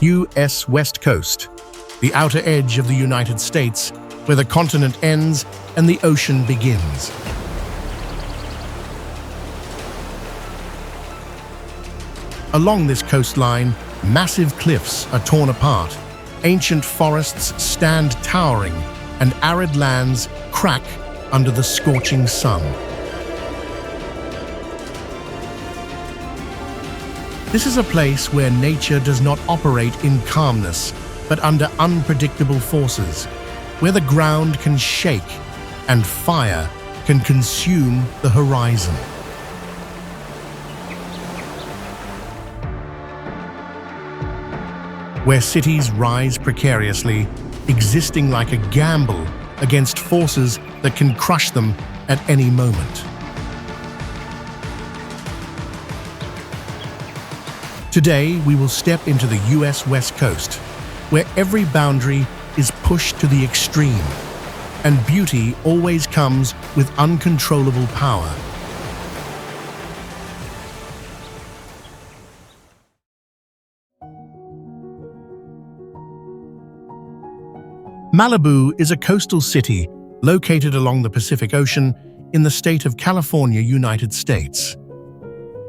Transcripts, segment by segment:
U.S. West Coast, the outer edge of the United States, where the continent ends and the ocean begins. Along this coastline, massive cliffs are torn apart, ancient forests stand towering, and arid lands crack under the scorching sun. This is a place where nature does not operate in calmness, but under unpredictable forces, where the ground can shake and fire can consume the horizon. Where cities rise precariously, existing like a gamble against forces that can crush them at any moment. Today, we will step into the U.S. West Coast, where every boundary is pushed to the extreme, and beauty always comes with uncontrollable power. Malibu is a coastal city located along the Pacific Ocean in the state of California, United States.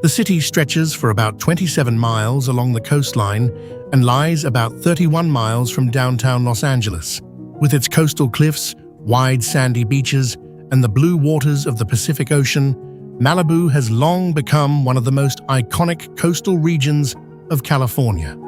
The city stretches for about 27 miles along the coastline and lies about 31 miles from downtown Los Angeles. With its coastal cliffs, wide sandy beaches, and the blue waters of the Pacific Ocean, Malibu has long become one of the most iconic coastal regions of California.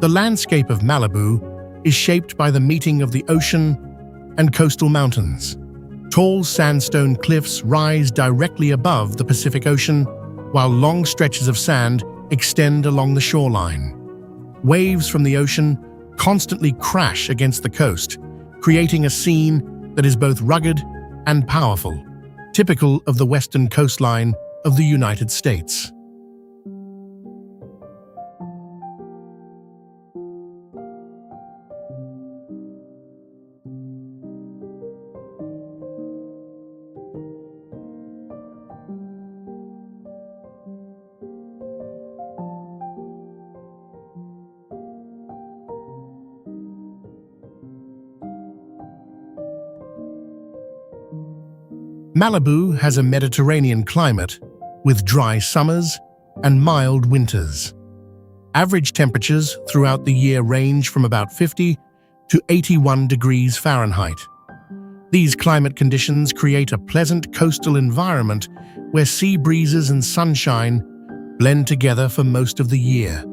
The landscape of Malibu is shaped by the meeting of the ocean and coastal mountains. Tall sandstone cliffs rise directly above the Pacific Ocean, while long stretches of sand extend along the shoreline. Waves from the ocean constantly crash against the coast, creating a scene that is both rugged and powerful, typical of the western coastline of the United States. Malibu has a Mediterranean climate with dry summers and mild winters. Average temperatures throughout the year range from about 50 to 81 degrees Fahrenheit. These climate conditions create a pleasant coastal environment where sea breezes and sunshine blend together for most of the year.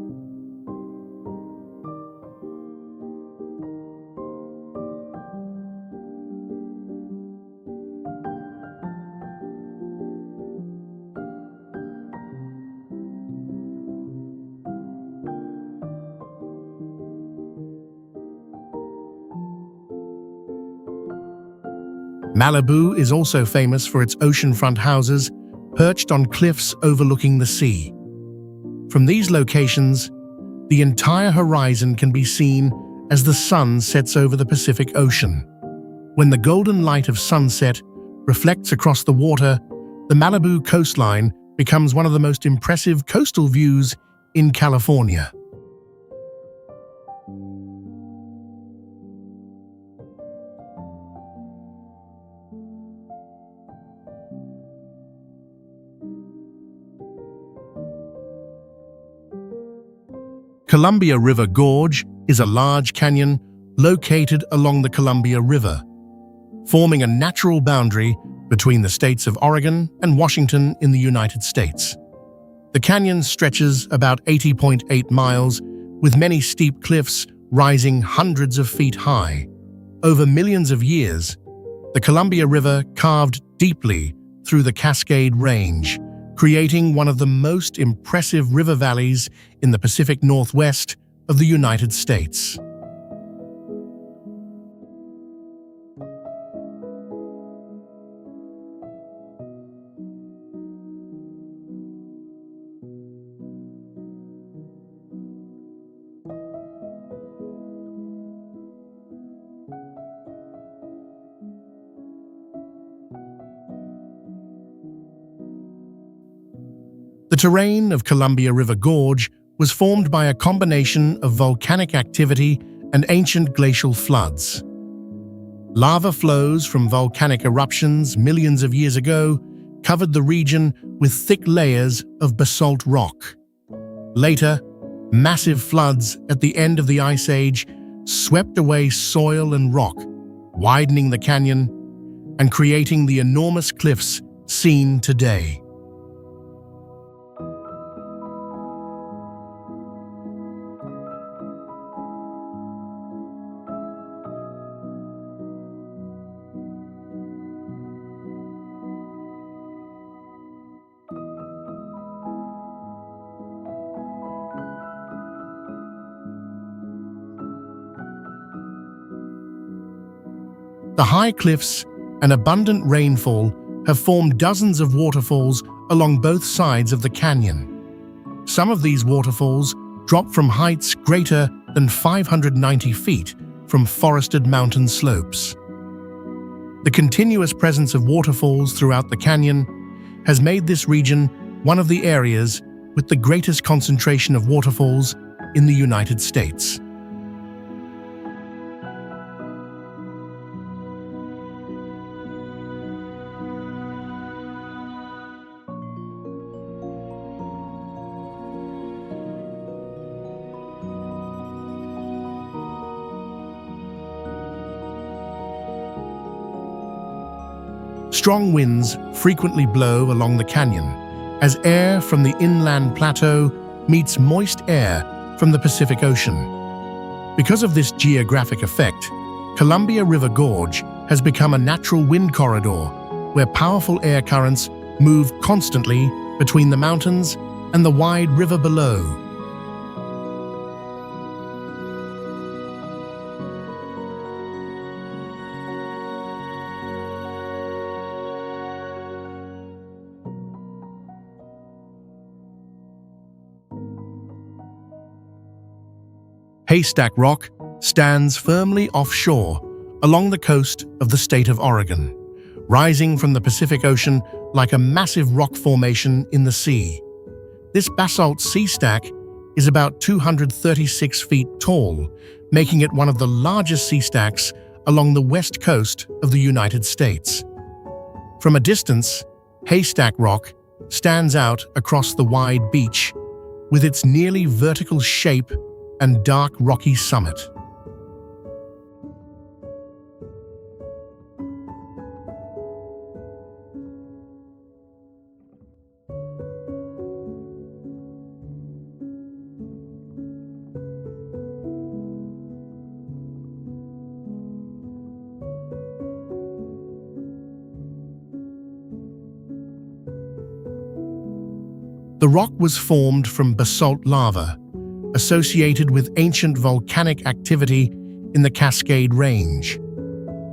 Malibu is also famous for its oceanfront houses perched on cliffs overlooking the sea. From these locations, the entire horizon can be seen as the sun sets over the Pacific Ocean. When the golden light of sunset reflects across the water, the Malibu coastline becomes one of the most impressive coastal views in California. Columbia River Gorge is a large canyon located along the Columbia River, forming a natural boundary between the states of Oregon and Washington in the United States. The canyon stretches about 80.8 miles, with many steep cliffs rising hundreds of feet high. Over millions of years, the Columbia River carved deeply through the Cascade Range, creating one of the most impressive river valleys in the Pacific Northwest of the United States. The terrain of Columbia River Gorge was formed by a combination of volcanic activity and ancient glacial floods. Lava flows from volcanic eruptions millions of years ago covered the region with thick layers of basalt rock. Later, massive floods at the end of the Ice Age swept away soil and rock, widening the canyon and creating the enormous cliffs seen today. The high cliffs and abundant rainfall have formed dozens of waterfalls along both sides of the canyon. Some of these waterfalls drop from heights greater than 590 feet from forested mountain slopes. The continuous presence of waterfalls throughout the canyon has made this region one of the areas with the greatest concentration of waterfalls in the United States. Strong winds frequently blow along the canyon as air from the inland plateau meets moist air from the Pacific Ocean. Because of this geographic effect, Columbia River Gorge has become a natural wind corridor where powerful air currents move constantly between the mountains and the wide river below. Haystack Rock stands firmly offshore along the coast of the state of Oregon, rising from the Pacific Ocean like a massive rock formation in the sea. This basalt sea stack is about 236 feet tall, making it one of the largest sea stacks along the west coast of the United States. From a distance, Haystack Rock stands out across the wide beach with its nearly vertical shape and dark rocky summit. The rock was formed from basalt lava, associated with ancient volcanic activity in the Cascade Range.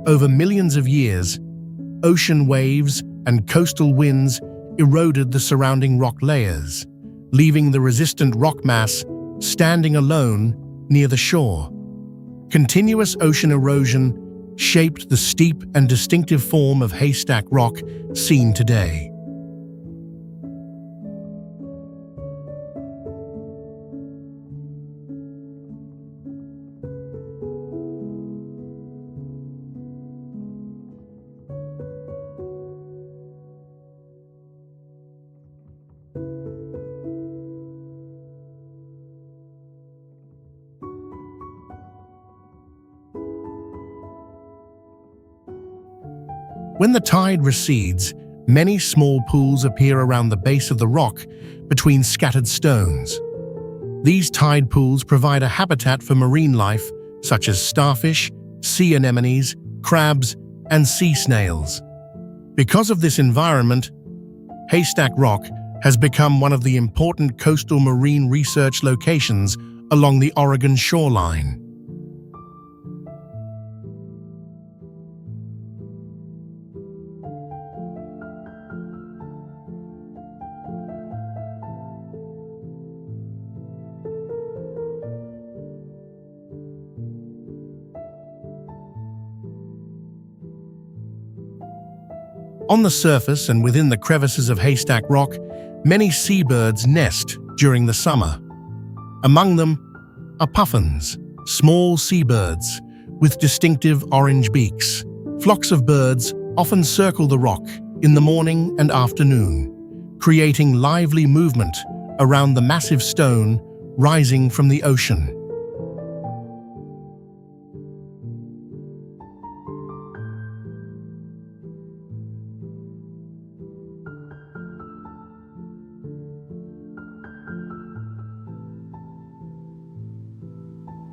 Over millions of years, ocean waves and coastal winds eroded the surrounding rock layers, leaving the resistant rock mass standing alone near the shore. Continuous ocean erosion shaped the steep and distinctive form of Haystack Rock seen today. When the tide recedes, many small pools appear around the base of the rock between scattered stones. These tide pools provide a habitat for marine life such as starfish, sea anemones, crabs, and sea snails. Because of this environment, Haystack Rock has become one of the important coastal marine research locations along the Oregon shoreline. On the surface and within the crevices of Haystack Rock, many seabirds nest during the summer. Among them are puffins, small seabirds with distinctive orange beaks. Flocks of birds often circle the rock in the morning and afternoon, creating lively movement around the massive stone rising from the ocean.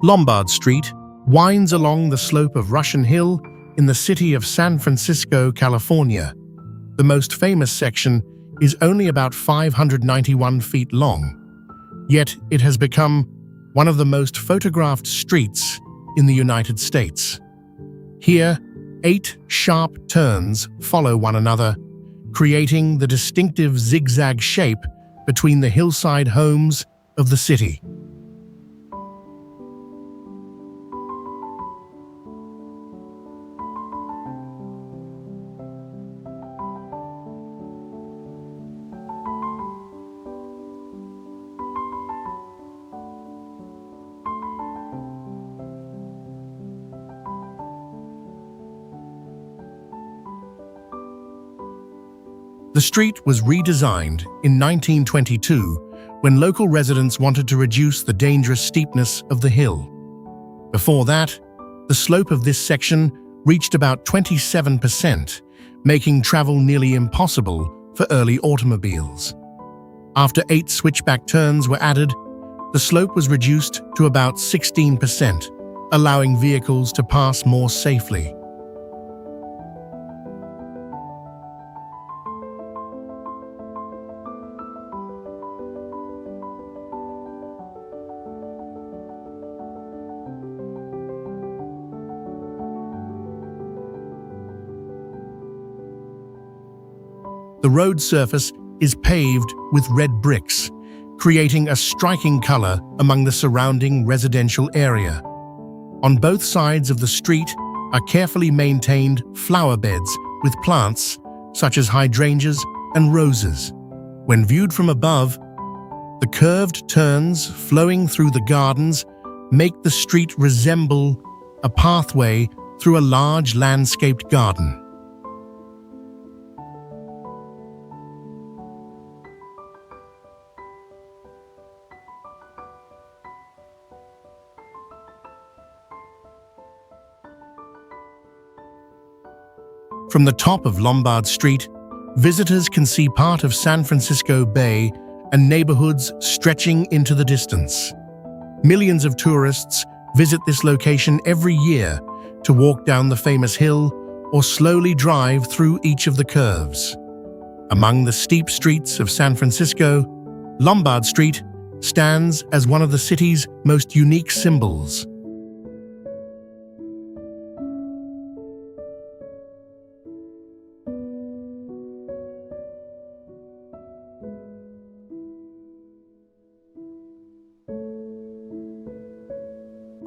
Lombard Street winds along the slope of Russian Hill in the city of San Francisco, California. The most famous section is only about 591 feet long, yet it has become one of the most photographed streets in the United States. Here, 8 sharp turns follow one another, creating the distinctive zigzag shape between the hillside homes of the city. The street was redesigned in 1922 when local residents wanted to reduce the dangerous steepness of the hill. Before that, the slope of this section reached about 27%, making travel nearly impossible for early automobiles. After 8 switchback turns were added, the slope was reduced to about 16%, allowing vehicles to pass more safely. The road surface is paved with red bricks, creating a striking color among the surrounding residential area. On both sides of the street are carefully maintained flower beds with plants such as hydrangeas and roses. When viewed from above, the curved turns flowing through the gardens make the street resemble a pathway through a large landscaped garden. From the top of Lombard Street, visitors can see part of San Francisco Bay and neighborhoods stretching into the distance. Millions of tourists visit this location every year to walk down the famous hill or slowly drive through each of the curves. Among the steep streets of San Francisco, Lombard Street stands as one of the city's most unique symbols.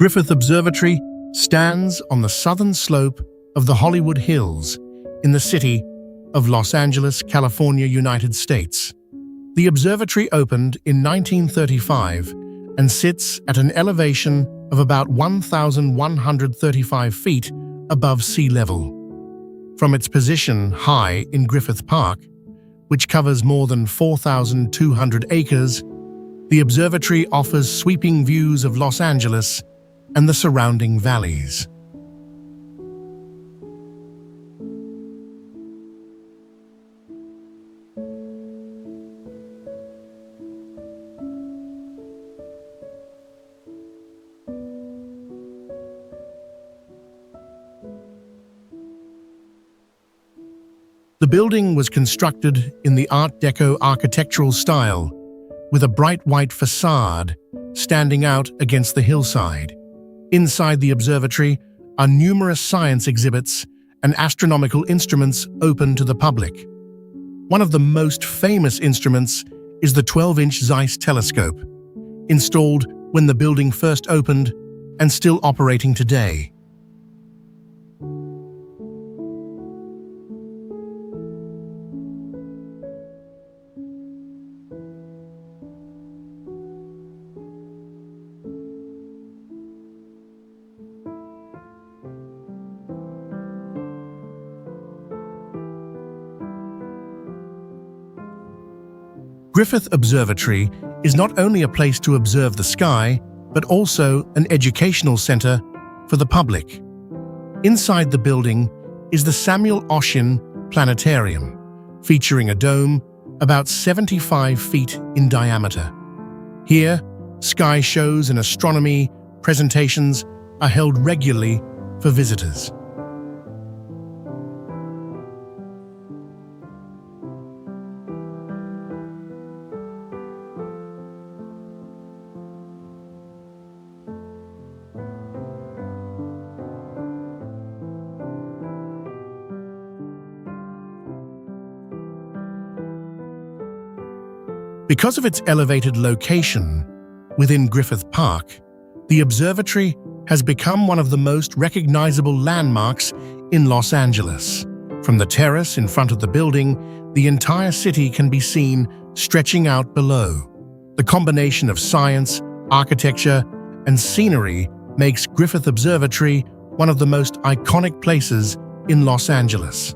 Griffith Observatory stands on the southern slope of the Hollywood Hills in the city of Los Angeles, California, United States. The observatory opened in 1935 and sits at an elevation of about 1,135 feet above sea level. From its position high in Griffith Park, which covers more than 4,200 acres, the observatory offers sweeping views of Los Angeles and the surrounding valleys. The building was constructed in the Art Deco architectural style, with a bright white facade standing out against the hillside. Inside the observatory are numerous science exhibits and astronomical instruments open to the public. One of the most famous instruments is the 12-inch Zeiss telescope, installed when the building first opened and still operating today. Griffith Observatory is not only a place to observe the sky, but also an educational center for the public. Inside the building is the Samuel Oschin Planetarium, featuring a dome about 75 feet in diameter. Here, sky shows and astronomy presentations are held regularly for visitors. Because of its elevated location within Griffith Park, the observatory has become one of the most recognizable landmarks in Los Angeles. From the terrace in front of the building, the entire city can be seen stretching out below. The combination of science, architecture, and scenery makes Griffith Observatory one of the most iconic places in Los Angeles.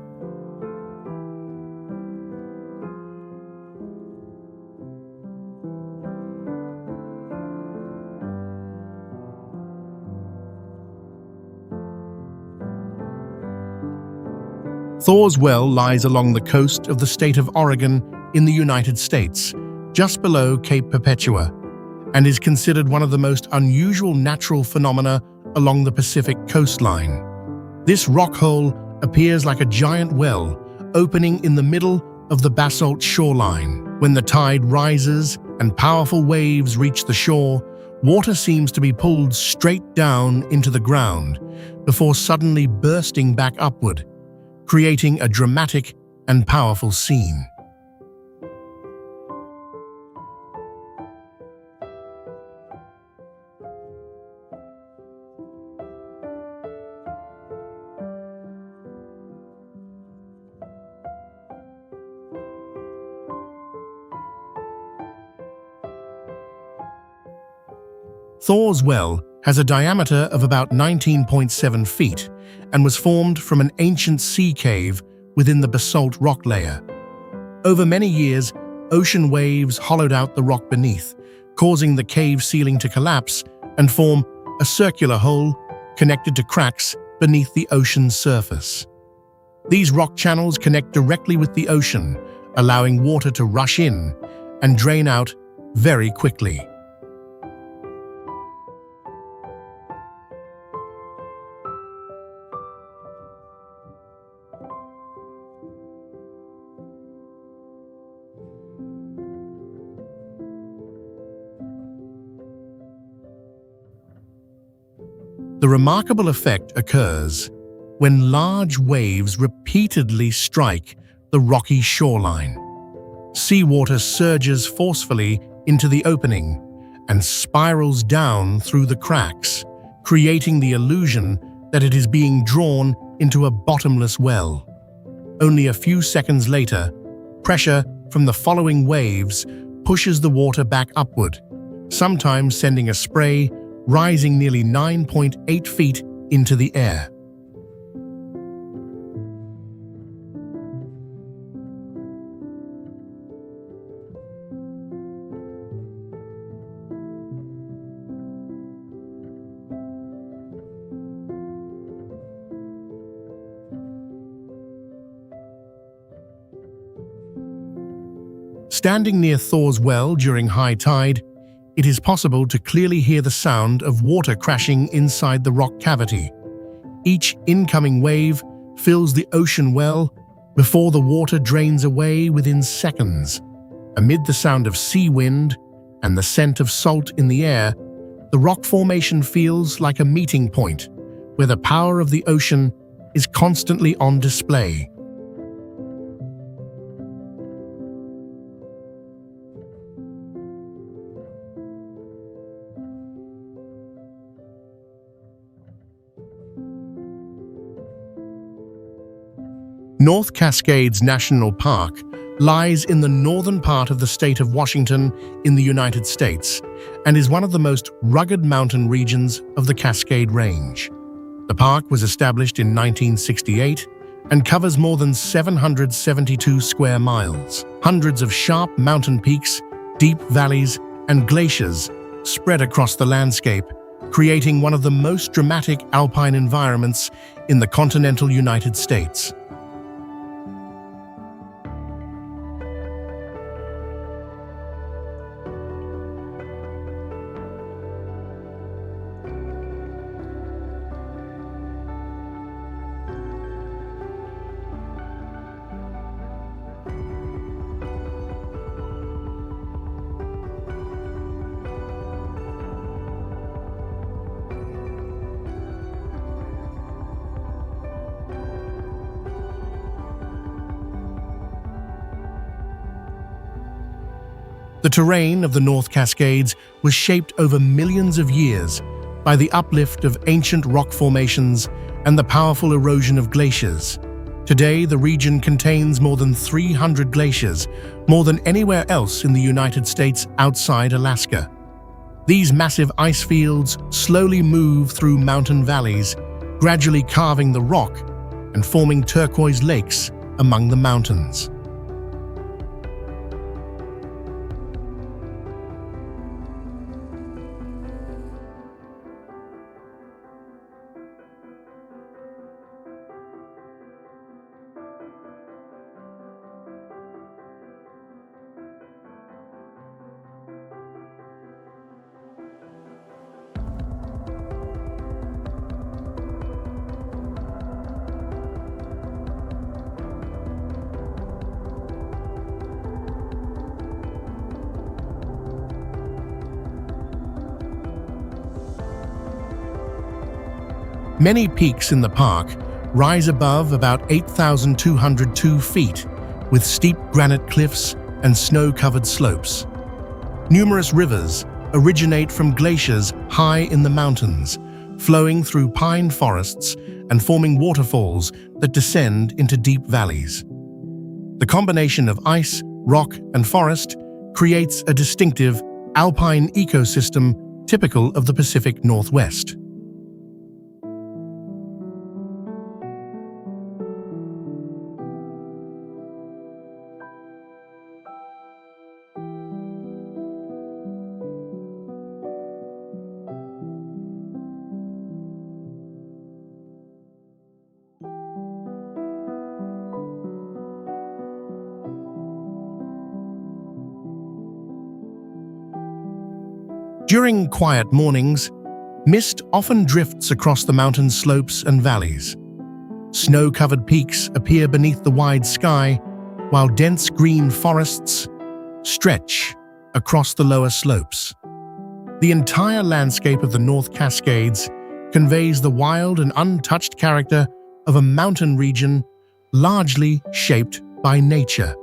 Thor's Well lies along the coast of the state of Oregon in the United States, just below Cape Perpetua, and is considered one of the most unusual natural phenomena along the Pacific coastline. This rock hole appears like a giant well opening in the middle of the basalt shoreline. When the tide rises and powerful waves reach the shore, water seems to be pulled straight down into the ground before suddenly bursting back upward, creating a dramatic and powerful scene. Thor's Well has a diameter of about 19.7 feet and was formed from an ancient sea cave within the basalt rock layer. Over many years, ocean waves hollowed out the rock beneath, causing the cave ceiling to collapse and form a circular hole connected to cracks beneath the ocean's surface. These rock channels connect directly with the ocean, allowing water to rush in and drain out very quickly. The remarkable effect occurs when large waves repeatedly strike the rocky shoreline. Seawater surges forcefully into the opening and spirals down through the cracks, creating the illusion that it is being drawn into a bottomless well. Only a few seconds later, pressure from the following waves pushes the water back upward, sometimes sending a spray rising nearly 9.8 feet into the air. Standing near Thor's Well during high tide, it is possible to clearly hear the sound of water crashing inside the rock cavity. Each incoming wave fills the ocean well before the water drains away within seconds. Amid the sound of sea wind and the scent of salt in the air, the rock formation feels like a meeting point where the power of the ocean is constantly on display. North Cascades National Park lies in the northern part of the state of Washington in the United States and is one of the most rugged mountain regions of the Cascade Range. The park was established in 1968 and covers more than 772 square miles. Hundreds of sharp mountain peaks, deep valleys, and glaciers spread across the landscape, creating one of the most dramatic alpine environments in the continental United States. The terrain of the North Cascades was shaped over millions of years by the uplift of ancient rock formations and the powerful erosion of glaciers. Today, the region contains more than 300 glaciers, more than anywhere else in the United States outside Alaska. These massive ice fields slowly move through mountain valleys, gradually carving the rock and forming turquoise lakes among the mountains. Many peaks in the park rise above about 8,202 feet, with steep granite cliffs and snow-covered slopes. Numerous rivers originate from glaciers high in the mountains, flowing through pine forests and forming waterfalls that descend into deep valleys. The combination of ice, rock, and forest creates a distinctive alpine ecosystem typical of the Pacific Northwest. During quiet mornings, mist often drifts across the mountain slopes and valleys. Snow-covered peaks appear beneath the wide sky, while dense green forests stretch across the lower slopes. The entire landscape of the North Cascades conveys the wild and untouched character of a mountain region largely shaped by nature.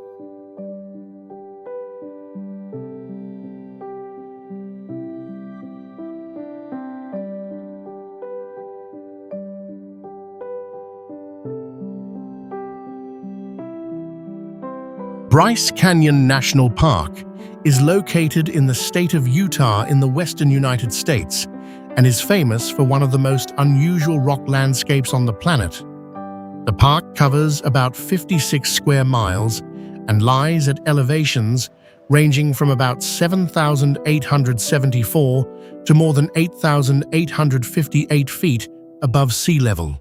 Bryce Canyon National Park is located in the state of Utah in the western United States and is famous for one of the most unusual rock landscapes on the planet. The park covers about 56 square miles and lies at elevations ranging from about 7,874 to more than 8,858 feet above sea level.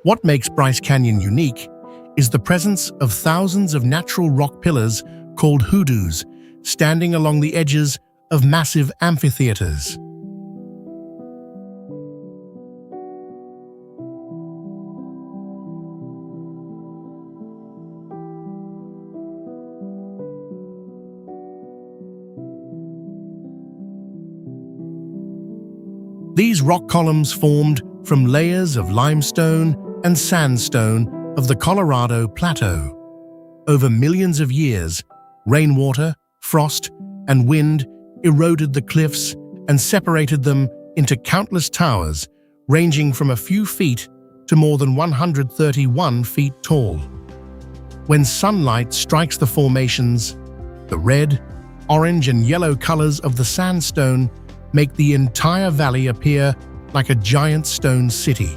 What makes Bryce Canyon unique is the presence of thousands of natural rock pillars called hoodoos standing along the edges of massive amphitheaters. These rock columns formed from layers of limestone and sandstone of the Colorado Plateau. Over millions of years, rainwater, frost, and wind eroded the cliffs and separated them into countless towers, ranging from a few feet to more than 131 feet tall. When sunlight strikes the formations, the red, orange, and yellow colors of the sandstone make the entire valley appear like a giant stone city.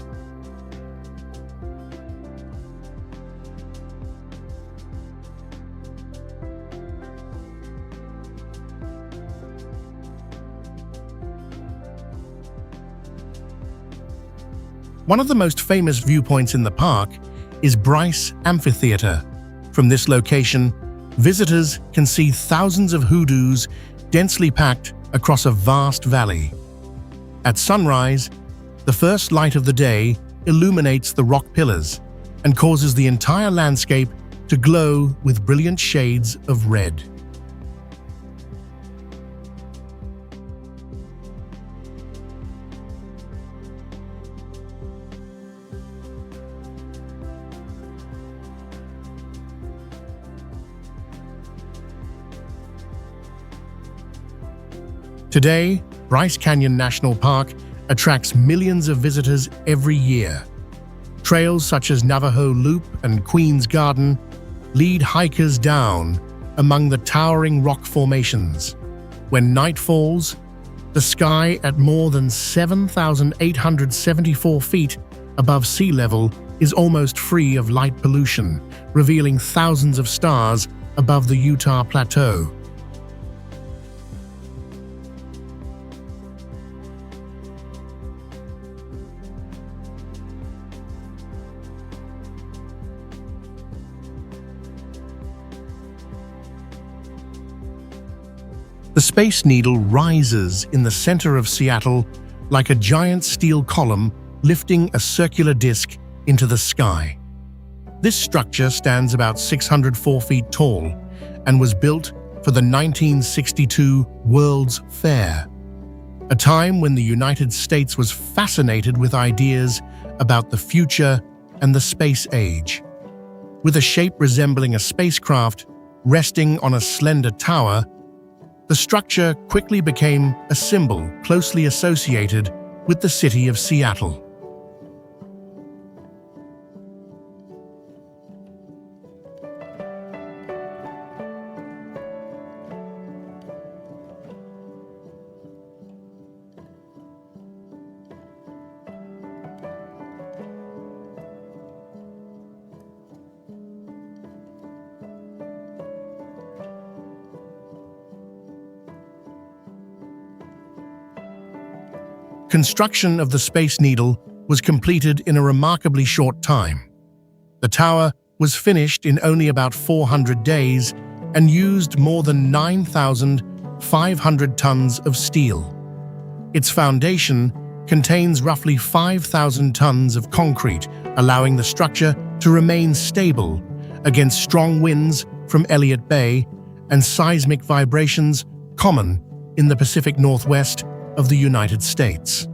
One of the most famous viewpoints in the park is Bryce Amphitheater. From this location, visitors can see thousands of hoodoos densely packed across a vast valley. At sunrise, the first light of the day illuminates the rock pillars and causes the entire landscape to glow with brilliant shades of red. Today, Bryce Canyon National Park attracts millions of visitors every year. Trails such as Navajo Loop and Queen's Garden lead hikers down among the towering rock formations. When night falls, the sky at more than 7,874 feet above sea level is almost free of light pollution, revealing thousands of stars above the Utah Plateau. The Space Needle rises in the center of Seattle like a giant steel column lifting a circular disc into the sky. This structure stands about 604 feet tall and was built for the 1962 World's Fair, a time when the United States was fascinated with ideas about the future and the space age. With a shape resembling a spacecraft resting on a slender tower, the structure quickly became a symbol closely associated with the city of Seattle. Construction of the Space Needle was completed in a remarkably short time. The tower was finished in only about 400 days and used more than 9,500 tons of steel. Its foundation contains roughly 5,000 tons of concrete, allowing the structure to remain stable against strong winds from Elliott Bay and seismic vibrations common in the Pacific Northwest of the United States.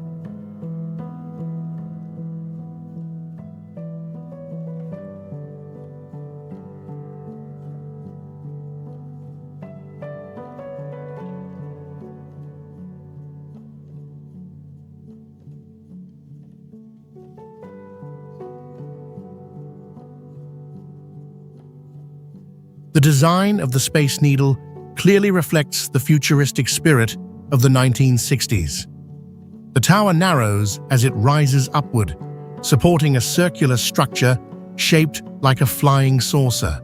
The design of the Space Needle clearly reflects the futuristic spirit of the 1960s. The tower narrows as it rises upward, supporting a circular structure shaped like a flying saucer.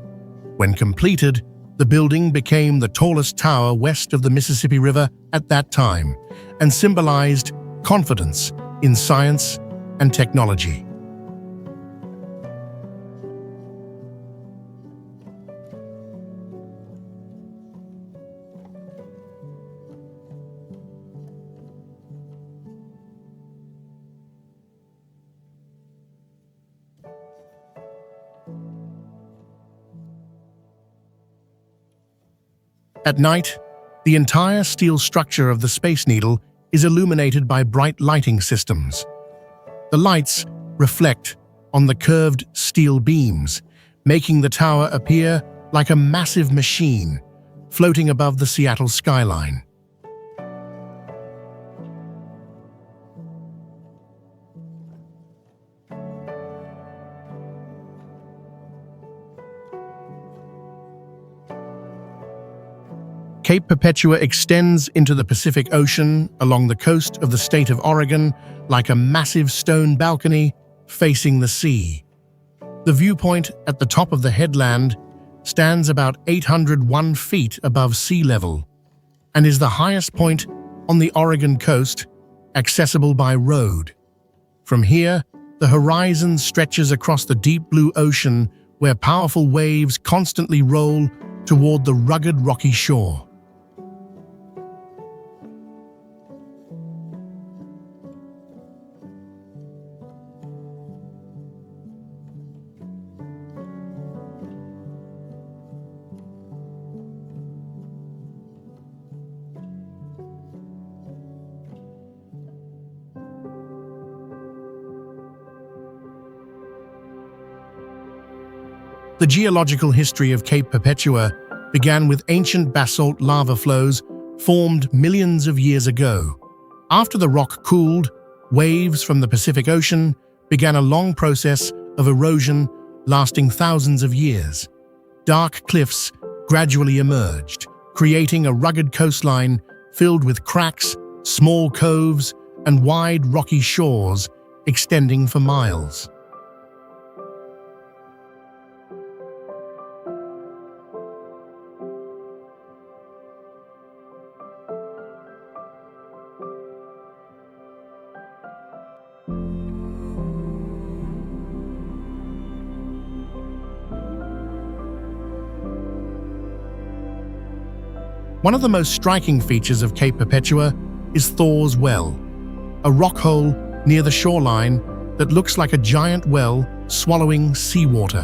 When completed, the building became the tallest tower west of the Mississippi River at that time and symbolized confidence in science and technology. At night, the entire steel structure of the Space Needle is illuminated by bright lighting systems. The lights reflect on the curved steel beams, making the tower appear like a massive machine floating above the Seattle skyline. Cape Perpetua extends into the Pacific Ocean along the coast of the state of Oregon like a massive stone balcony facing the sea. The viewpoint at the top of the headland stands about 801 feet above sea level and is the highest point on the Oregon coast, accessible by road. From here, The horizon stretches across the deep blue ocean where powerful waves constantly roll toward the rugged rocky shore. The geological history of Cape Perpetua began with ancient basalt lava flows formed millions of years ago. After the rock cooled, waves from the Pacific Ocean began a long process of erosion lasting thousands of years. Dark cliffs gradually emerged, creating a rugged coastline filled with cracks, small coves, and wide rocky shores extending for miles. One of the most striking features of Cape Perpetua is Thor's Well, a rock hole near the shoreline that looks like a giant well swallowing seawater.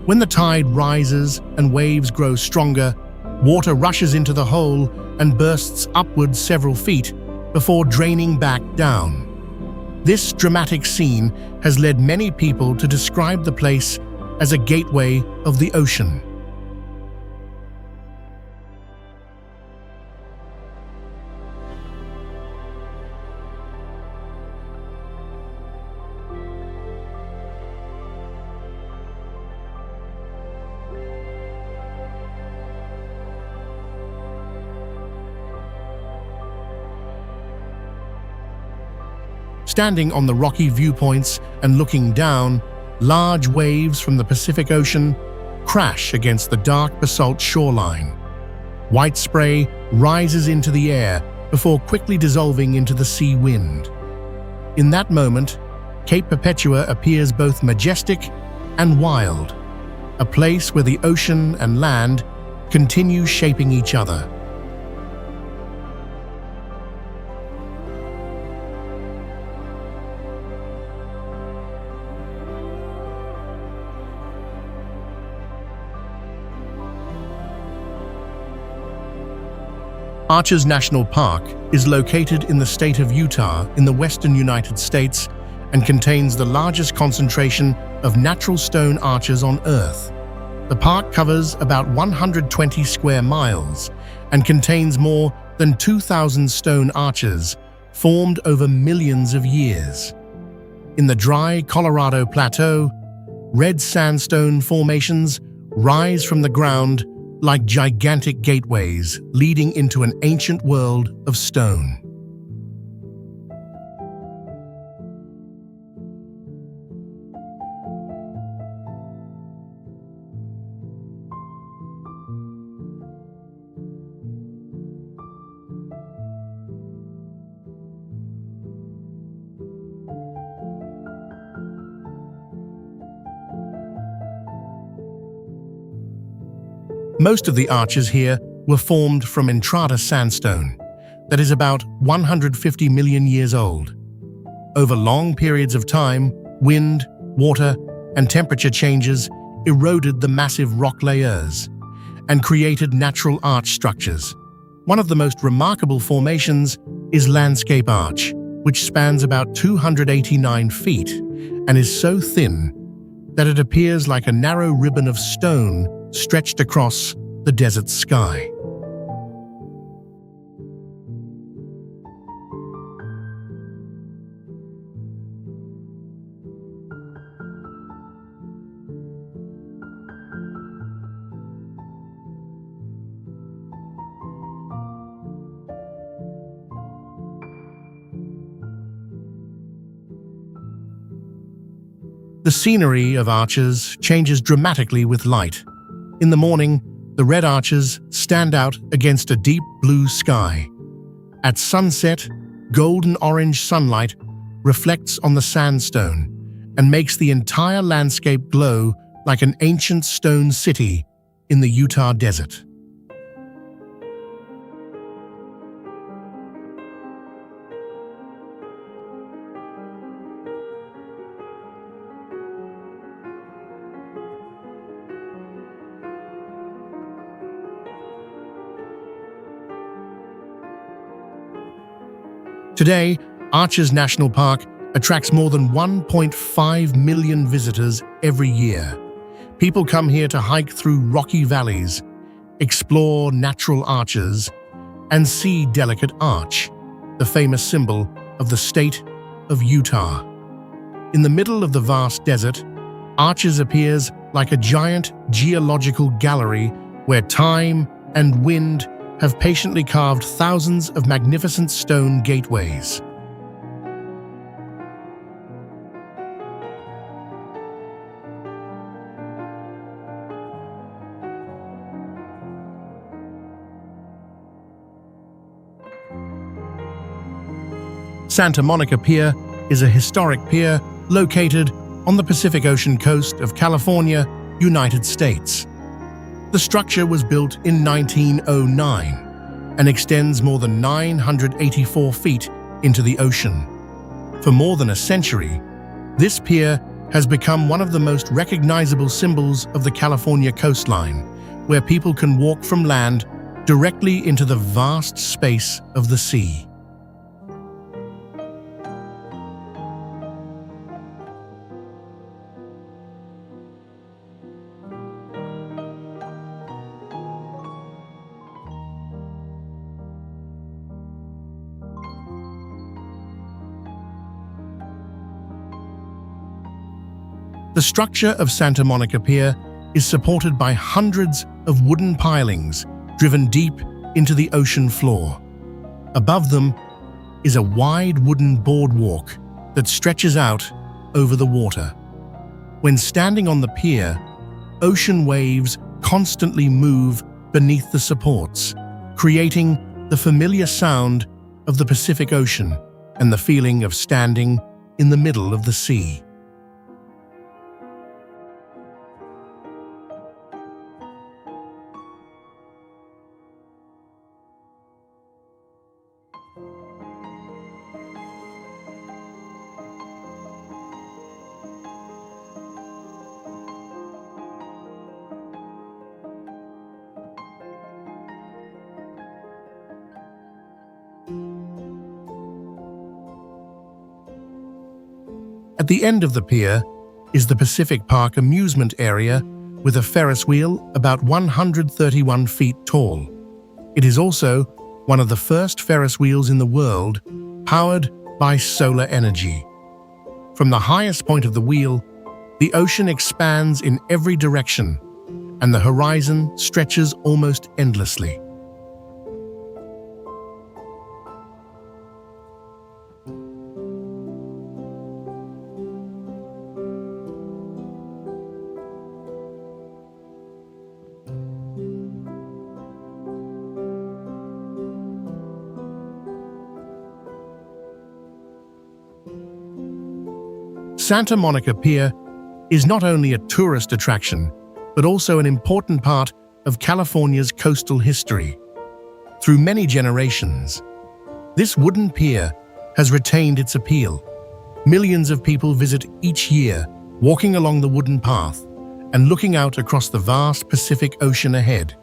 When the tide rises and waves grow stronger, water rushes into the hole and bursts upwards several feet before draining back down. This dramatic scene has led many people to describe the place as a gateway of the ocean. Standing on the rocky viewpoints and looking down, large waves from the Pacific Ocean crash against the dark basalt shoreline. White spray rises into the air before quickly dissolving into the sea wind. In that moment, Cape Perpetua appears both majestic and wild, a place where the ocean and land continue shaping each other. Arches National Park is located in the state of Utah in the western United States and contains the largest concentration of natural stone arches on Earth. The park covers about 120 square miles and contains more than 2,000 stone arches formed over millions of years. In the dry Colorado Plateau, red sandstone formations rise from the ground like gigantic gateways leading into an ancient world of stone. Most of the arches here were formed from Entrada sandstone that is about 150 million years old. Over long periods of time, wind, water, and temperature changes eroded the massive rock layers and created natural arch structures. One of the most remarkable formations is Landscape Arch, which spans about 289 feet and is so thin that it appears like a narrow ribbon of stone stretched across the desert sky. The scenery of arches changes dramatically with light. In the morning, the red arches stand out against a deep blue sky. At sunset, golden-orange sunlight reflects on the sandstone, and makes the entire landscape glow like an ancient stone city in the Utah desert. Today, Arches National Park attracts more than 1.5 million visitors every year. People come here to hike through rocky valleys, explore natural arches, and see Delicate Arch, the famous symbol of the state of Utah. In the middle of the vast desert, Arches appears like a giant geological gallery where time and wind have patiently carved thousands of magnificent stone gateways. Santa Monica Pier is a historic pier located on the Pacific Ocean coast of California, United States. The structure was built in 1909 and extends more than 984 feet into the ocean. For more than a century, this pier has become one of the most recognizable symbols of the California coastline, where people can walk from land directly into the vast space of the sea. The structure of Santa Monica Pier is supported by hundreds of wooden pilings driven deep into the ocean floor. Above them is a wide wooden boardwalk that stretches out over the water. When standing on the pier, ocean waves constantly move beneath the supports, creating the familiar sound of the Pacific Ocean and the feeling of standing in the middle of the sea. At the end of the pier is the Pacific Park amusement area with a Ferris wheel about 131 feet tall. It is also one of the first Ferris wheels in the world powered by solar energy. From the highest point of the wheel, the ocean expands in every direction, and the horizon stretches almost endlessly. Santa Monica Pier is not only a tourist attraction, but also an important part of California's coastal history. Through many generations, this wooden pier has retained its appeal. Millions of people visit each year, walking along the wooden path and looking out across the vast Pacific Ocean ahead.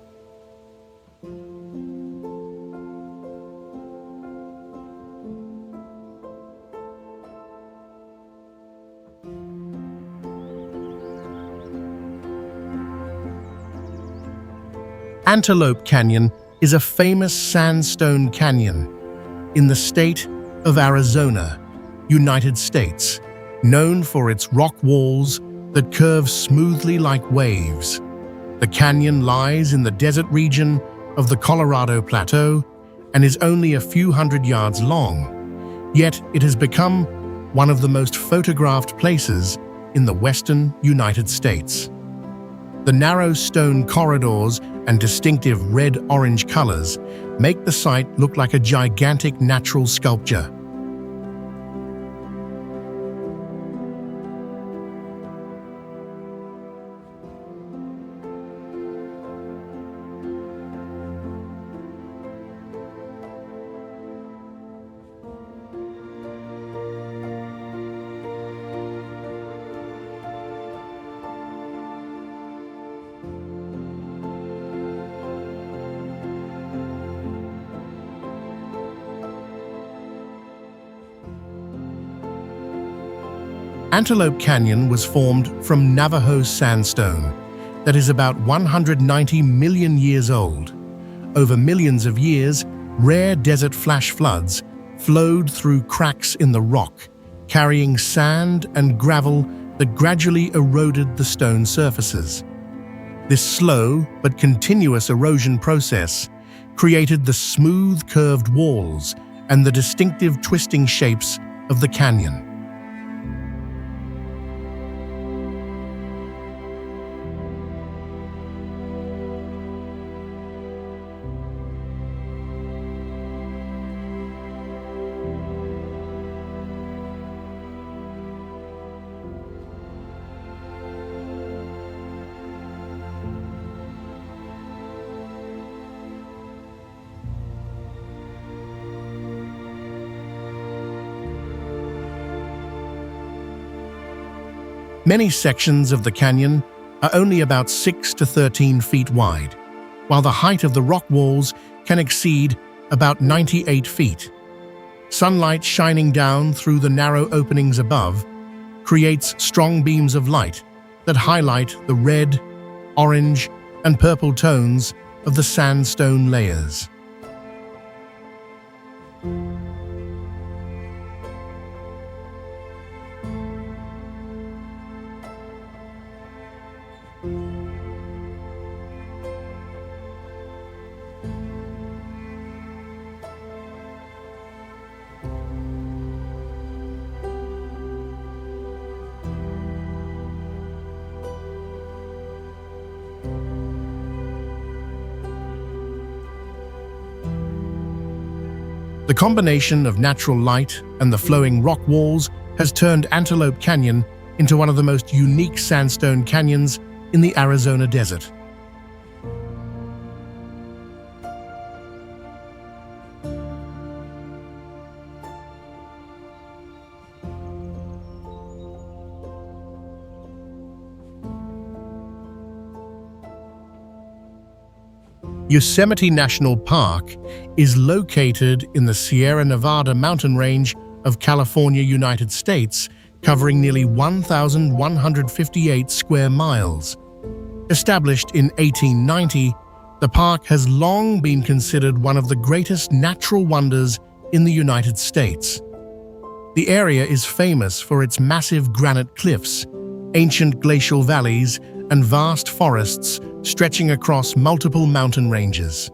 Antelope Canyon is a famous sandstone canyon in the state of Arizona, United States, known for its rock walls that curve smoothly like waves. The canyon lies in the desert region of the Colorado Plateau and is only a few hundred yards long, yet it has become one of the most photographed places in the western United States. The narrow stone corridors and distinctive red-orange colors make the site look like a gigantic natural sculpture. Antelope Canyon was formed from Navajo sandstone that is about 190 million years old. Over millions of years, rare desert flash floods flowed through cracks in the rock, carrying sand and gravel that gradually eroded the stone surfaces. This slow but continuous erosion process created the smooth curved walls and the distinctive twisting shapes of the canyon. Many sections of the canyon are only about 6 to 13 feet wide, while the height of the rock walls can exceed about 98 feet. Sunlight shining down through the narrow openings above creates strong beams of light that highlight the red, orange, and purple tones of the sandstone layers. The combination of natural light and the flowing rock walls has turned Antelope Canyon into one of the most unique sandstone canyons in the Arizona desert. Yosemite National Park is located in the Sierra Nevada mountain range of California, United States, covering nearly 1,158 square miles. Established in 1890, the park has long been considered one of the greatest natural wonders in the United States. The area is famous for its massive granite cliffs, ancient glacial valleys, and vast forests stretching across multiple mountain ranges.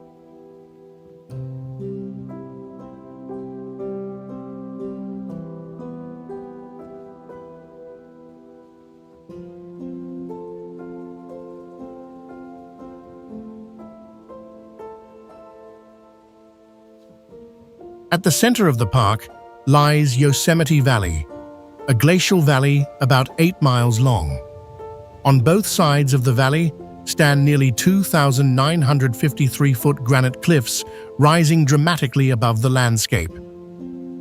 At the center of the park lies Yosemite Valley, a glacial valley about 8 miles long. On both sides of the valley stand nearly 2,953-foot granite cliffs rising dramatically above the landscape.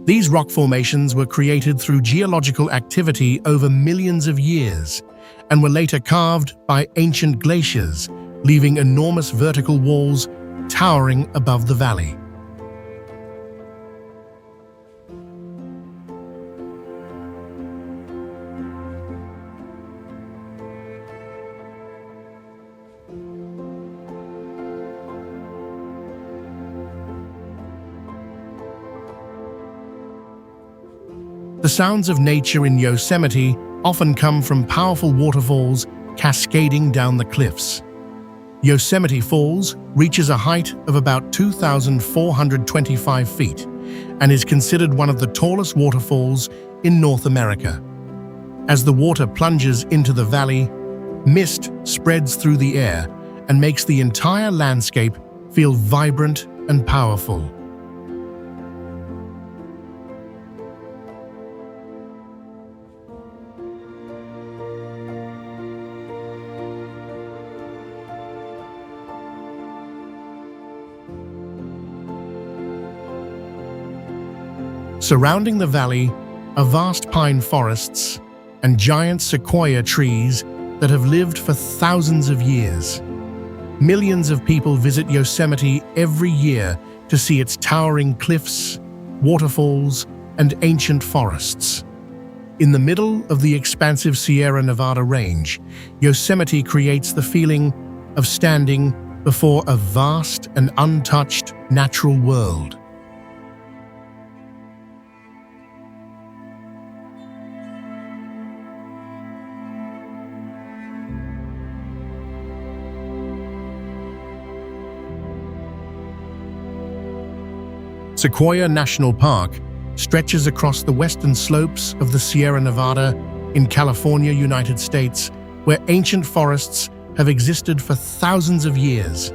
These rock formations were created through geological activity over millions of years and were later carved by ancient glaciers, leaving enormous vertical walls towering above the valley. The sounds of nature in Yosemite often come from powerful waterfalls cascading down the cliffs. Yosemite Falls reaches a height of about 2,425 feet and is considered one of the tallest waterfalls in North America. As the water plunges into the valley, mist spreads through the air and makes the entire landscape feel vibrant and powerful. Surrounding the valley are vast pine forests and giant sequoia trees that have lived for thousands of years. Millions of people visit Yosemite every year to see its towering cliffs, waterfalls, and ancient forests. In the middle of the expansive Sierra Nevada range, Yosemite creates the feeling of standing before a vast and untouched natural world. Sequoia National Park stretches across the western slopes of the Sierra Nevada in California, United States, where ancient forests have existed for thousands of years.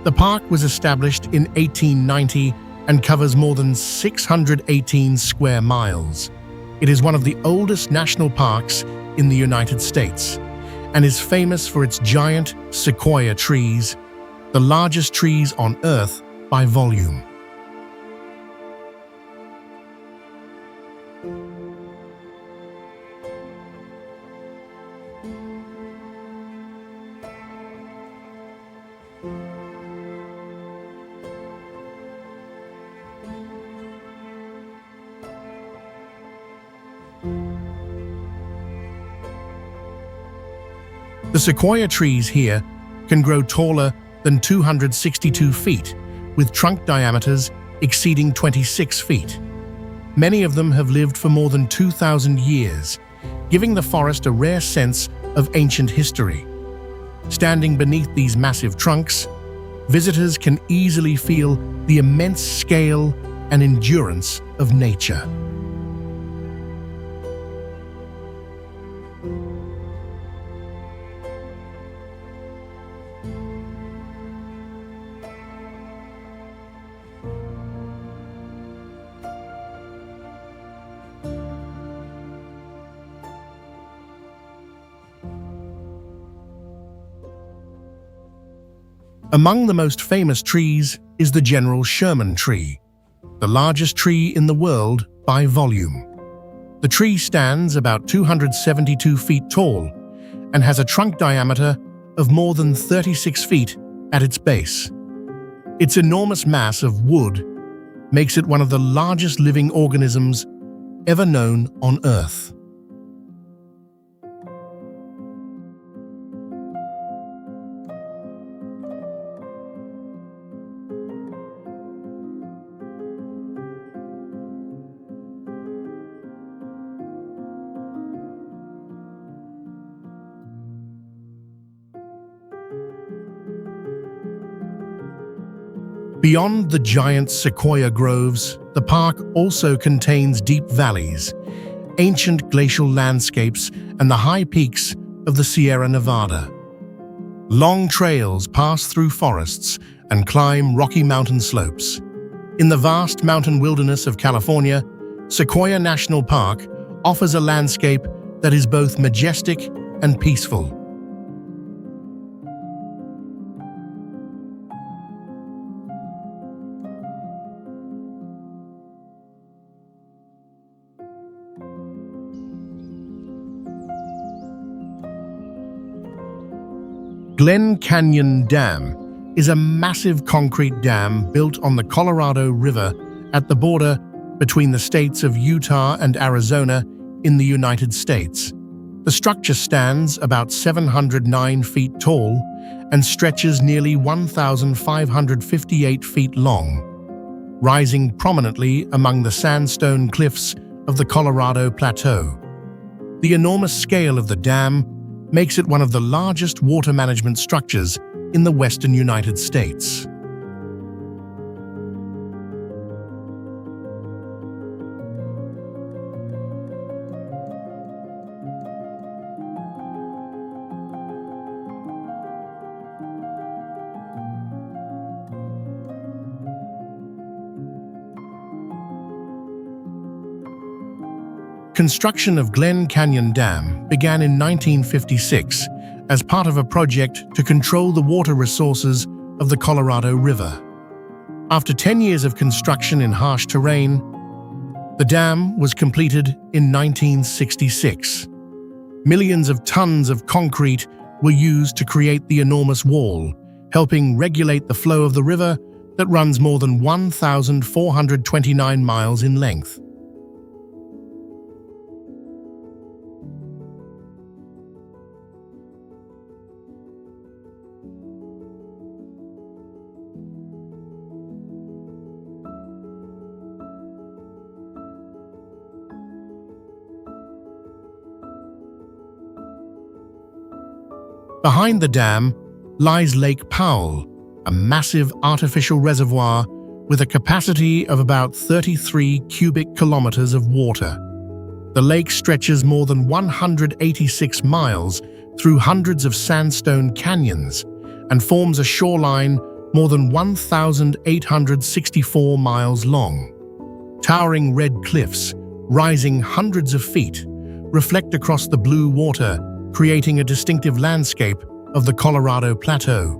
The park was established in 1890 and covers more than 618 square miles. It is one of the oldest national parks in the United States and is famous for its giant sequoia trees, the largest trees on Earth by volume. The sequoia trees here can grow taller than 262 feet, with trunk diameters exceeding 26 feet. Many of them have lived for more than 2,000 years, giving the forest a rare sense of ancient history. Standing beneath these massive trunks, visitors can easily feel the immense scale and endurance of nature. Among the most famous trees is the General Sherman tree, the largest tree in the world by volume. The tree stands about 272 feet tall and has a trunk diameter of more than 36 feet at its base. Its enormous mass of wood makes it one of the largest living organisms ever known on Earth. Beyond the giant sequoia groves, the park also contains deep valleys, ancient glacial landscapes, and the high peaks of the Sierra Nevada. Long trails pass through forests and climb rocky mountain slopes. In the vast mountain wilderness of California, Sequoia National Park offers a landscape that is both majestic and peaceful. Glen Canyon Dam is a massive concrete dam built on the Colorado River at the border between the states of Utah and Arizona in the United States. The structure stands about 709 feet tall and stretches nearly 1,558 feet long, rising prominently among the sandstone cliffs of the Colorado Plateau. The enormous scale of the dam makes it one of the largest water management structures in the western United States. Construction of Glen Canyon Dam began in 1956 as part of a project to control the water resources of the Colorado River. After 10 years of construction in harsh terrain, the dam was completed in 1966. Millions of tons of concrete were used to create the enormous wall, helping regulate the flow of the river that runs more than 1,429 miles in length. Behind the dam lies Lake Powell, a massive artificial reservoir with a capacity of about 33 cubic kilometers of water. The lake stretches more than 186 miles through hundreds of sandstone canyons and forms a shoreline more than 1,864 miles long. Towering red cliffs, rising hundreds of feet, reflect across the blue water, creating a distinctive landscape of the Colorado Plateau.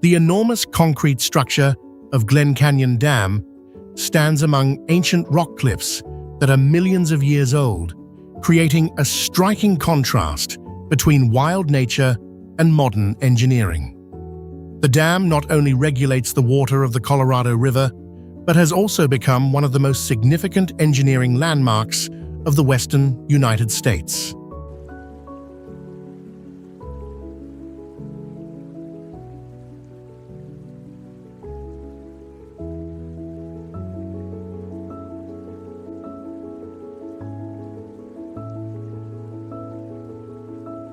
The enormous concrete structure of Glen Canyon Dam stands among ancient rock cliffs that are millions of years old, creating a striking contrast between wild nature and modern engineering. The dam not only regulates the water of the Colorado River, but has also become one of the most significant engineering landmarks of the western United States.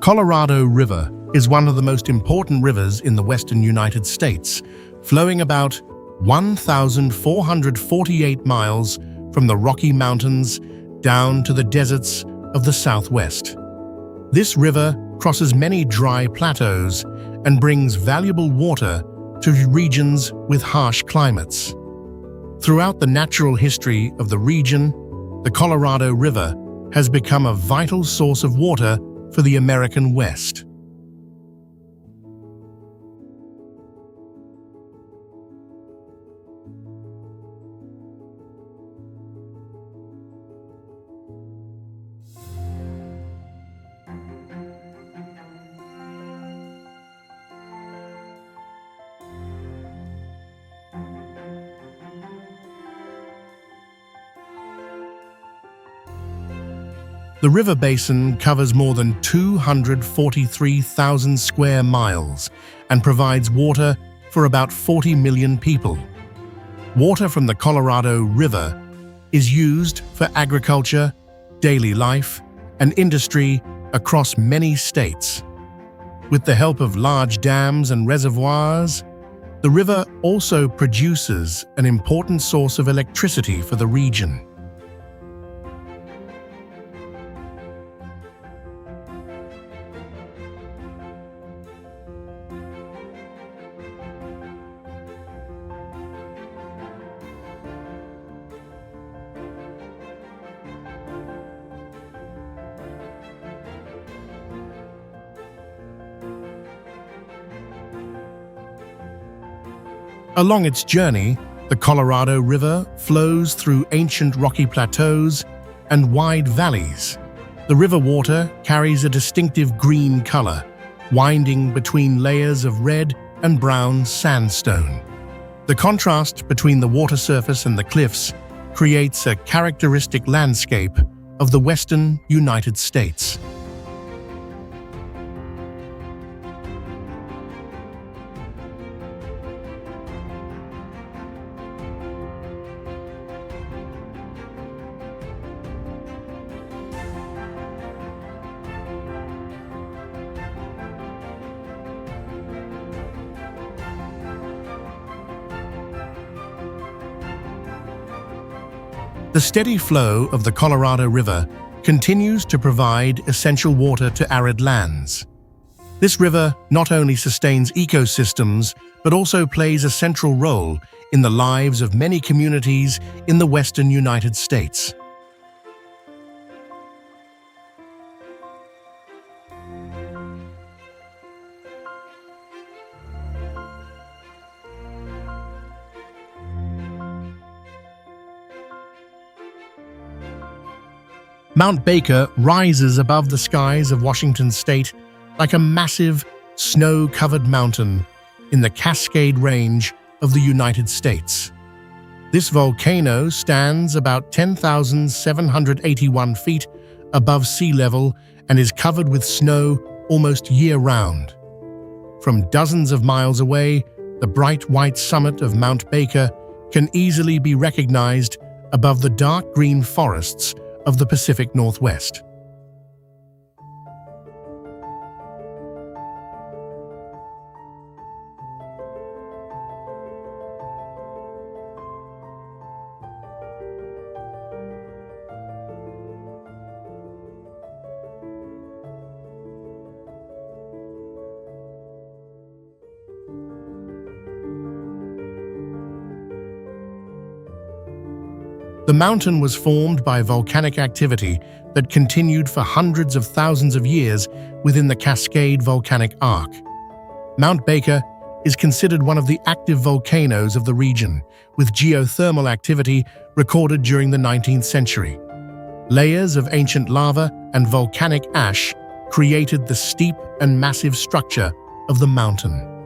Colorado River is one of the most important rivers in the western United States, flowing about 1,448 miles from the Rocky Mountains down to the deserts of the Southwest. This river crosses many dry plateaus and brings valuable water to regions with harsh climates. Throughout the natural history of the region, the Colorado River has become a vital source of water for the American West. The river basin covers more than 243,000 square miles and provides water for about 40 million people. Water from the Colorado River is used for agriculture, daily life, and industry across many states. With the help of large dams and reservoirs, the river also produces an important source of electricity for the region. Along its journey, the Colorado River flows through ancient rocky plateaus and wide valleys. The river water carries a distinctive green color, winding between layers of red and brown sandstone. The contrast between the water surface and the cliffs creates a characteristic landscape of the western United States. The steady flow of the Colorado River continues to provide essential water to arid lands. This river not only sustains ecosystems, but also plays a central role in the lives of many communities in the western United States. Mount Baker rises above the skies of Washington state like a massive, snow-covered mountain in the Cascade Range of the United States. This volcano stands about 10,781 feet above sea level and is covered with snow almost year-round. From dozens of miles away, the bright white summit of Mount Baker can easily be recognized above the dark green forests of the Pacific Northwest. The mountain was formed by volcanic activity that continued for hundreds of thousands of years within the Cascade volcanic arc. Mount Baker is considered one of the active volcanoes of the region, with geothermal activity recorded during the 19th century. Layers of ancient lava and volcanic ash created the steep and massive structure of the mountain.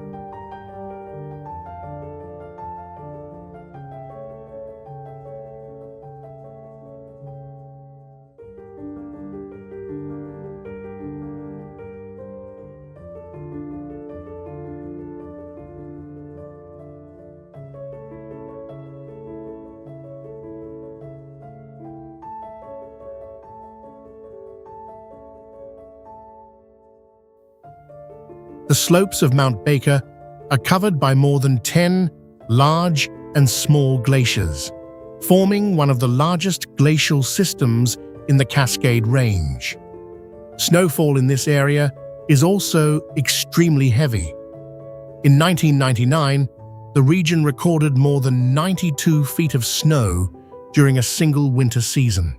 The slopes of Mount Baker are covered by more than 10 large and small glaciers, forming one of the largest glacial systems in the Cascade Range. Snowfall in this area is also extremely heavy. In 1999, the region recorded more than 92 feet of snow during a single winter season.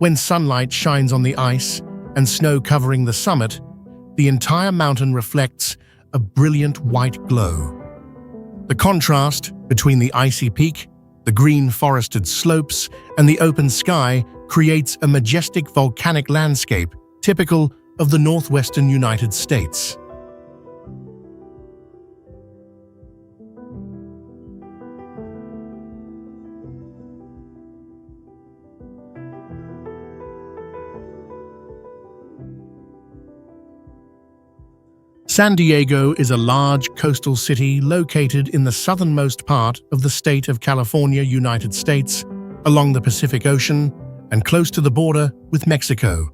When sunlight shines on the ice and snow covering the summit, the entire mountain reflects a brilliant white glow. The contrast between the icy peak, the green forested slopes, and the open sky creates a majestic volcanic landscape typical of the northwestern United States. San Diego is a large coastal city located in the southernmost part of the state of California, United States, along the Pacific Ocean and close to the border with Mexico.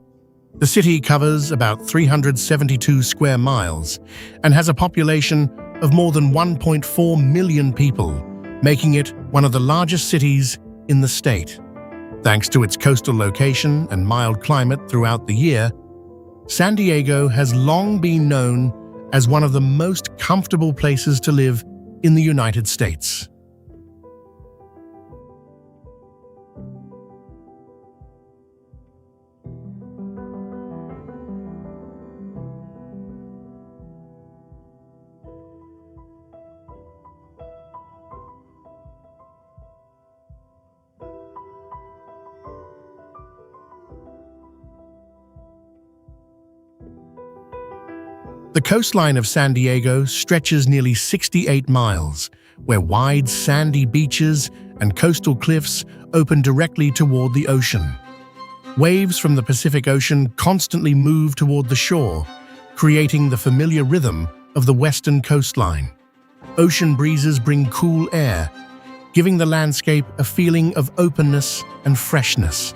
The city covers about 372 square miles and has a population of more than 1.4 million people, making it one of the largest cities in the state. Thanks to its coastal location and mild climate throughout the year, San Diego has long been known as one of the most comfortable places to live in the United States. The coastline of San Diego stretches nearly 68 miles, where wide sandy beaches and coastal cliffs open directly toward the ocean. Waves from the Pacific Ocean constantly move toward the shore, creating the familiar rhythm of the western coastline. Ocean breezes bring cool air, giving the landscape a feeling of openness and freshness.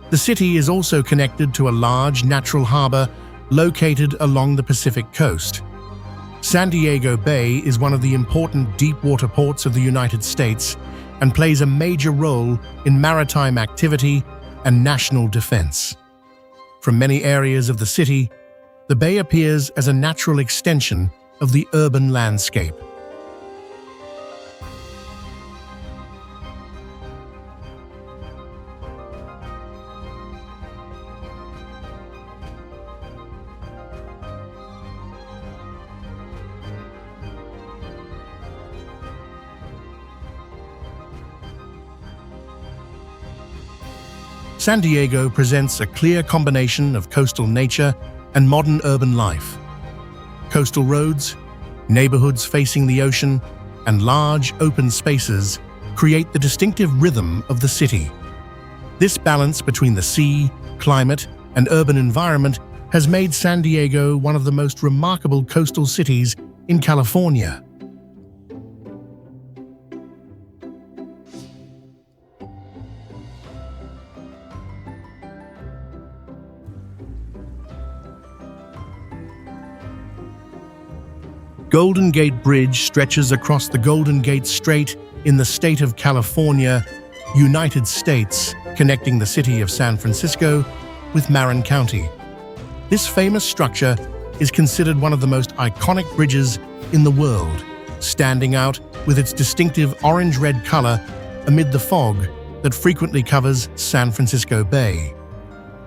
The city is also connected to a large natural harbor located along the Pacific coast. San Diego Bay is one of the important deep water ports of the United States and plays a major role in maritime activity and national defense. From many areas of the city, the bay appears as a natural extension of the urban landscape. San Diego presents a clear combination of coastal nature and modern urban life. Coastal roads, neighborhoods facing the ocean, and large open spaces create the distinctive rhythm of the city. This balance between the sea, climate, and urban environment has made San Diego one of the most remarkable coastal cities in California. Golden Gate Bridge stretches across the Golden Gate Strait in the state of California, United States, connecting the city of San Francisco with Marin County. This famous structure is considered one of the most iconic bridges in the world, standing out with its distinctive orange-red color amid the fog that frequently covers San Francisco Bay.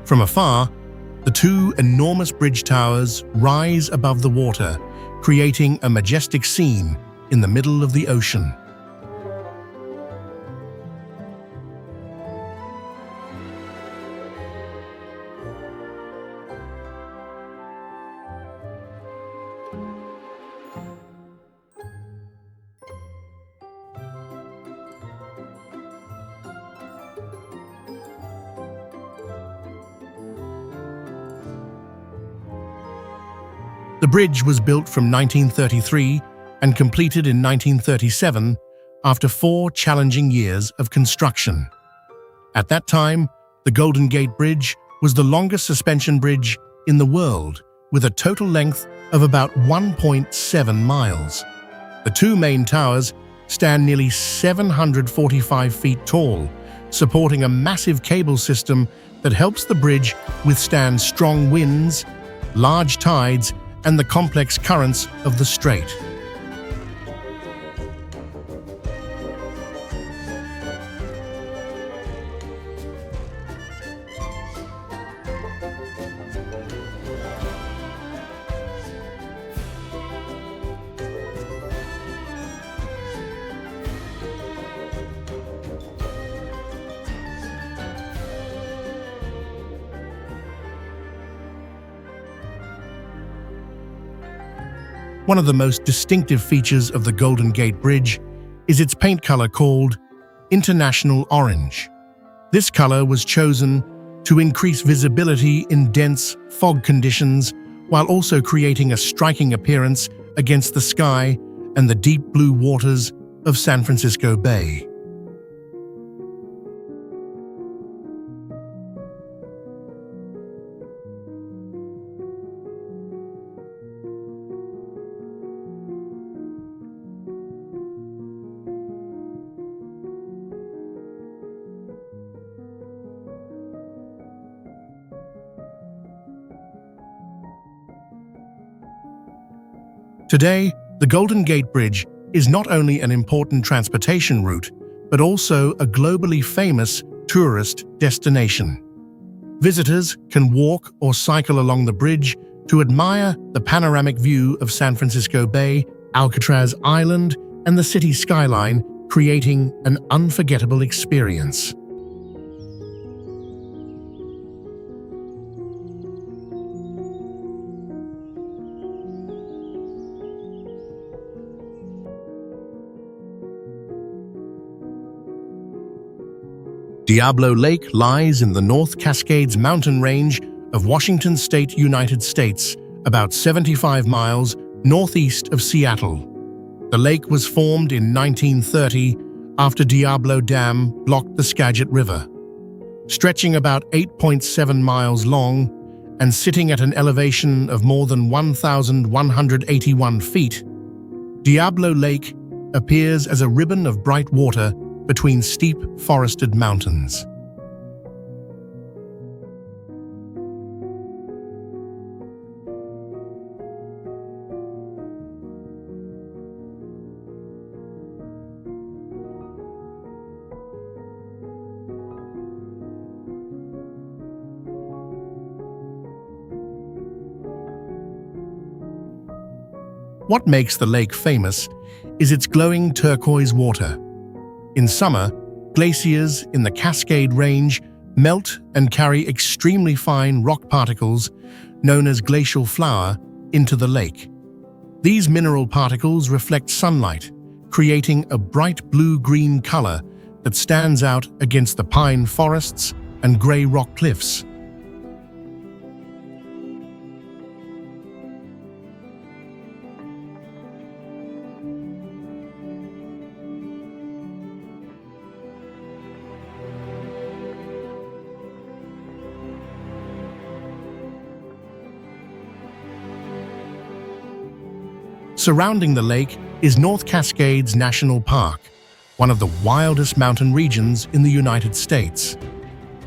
From afar, the two enormous bridge towers rise above the water, creating a majestic scene in the middle of the ocean. The bridge was built from 1933 and completed in 1937 after 4 challenging years of construction. At that time, the Golden Gate Bridge was the longest suspension bridge in the world, with a total length of about 1.7 miles. The two main towers stand nearly 745 feet tall, supporting a massive cable system that helps the bridge withstand strong winds, large tides, and the complex currents of the strait. One of the most distinctive features of the Golden Gate Bridge is its paint color called International Orange. This color was chosen to increase visibility in dense fog conditions while also creating a striking appearance against the sky and the deep blue waters of San Francisco Bay. Today, the Golden Gate Bridge is not only an important transportation route, but also a globally famous tourist destination. Visitors can walk or cycle along the bridge to admire the panoramic view of San Francisco Bay, Alcatraz Island, and the city skyline, creating an unforgettable experience. Diablo Lake lies in the North Cascades mountain range of Washington State, United States, about 75 miles northeast of Seattle. The lake was formed in 1930 after Diablo Dam blocked the Skagit River. Stretching about 8.7 miles long and sitting at an elevation of more than 1,181 feet, Diablo Lake appears as a ribbon of bright water between steep forested mountains. What makes the lake famous is its glowing turquoise water. In summer, glaciers in the Cascade Range melt and carry extremely fine rock particles, known as glacial flour, into the lake. These mineral particles reflect sunlight, creating a bright blue-green color that stands out against the pine forests and gray rock cliffs. Surrounding the lake is North Cascades National Park, one of the wildest mountain regions in the United States.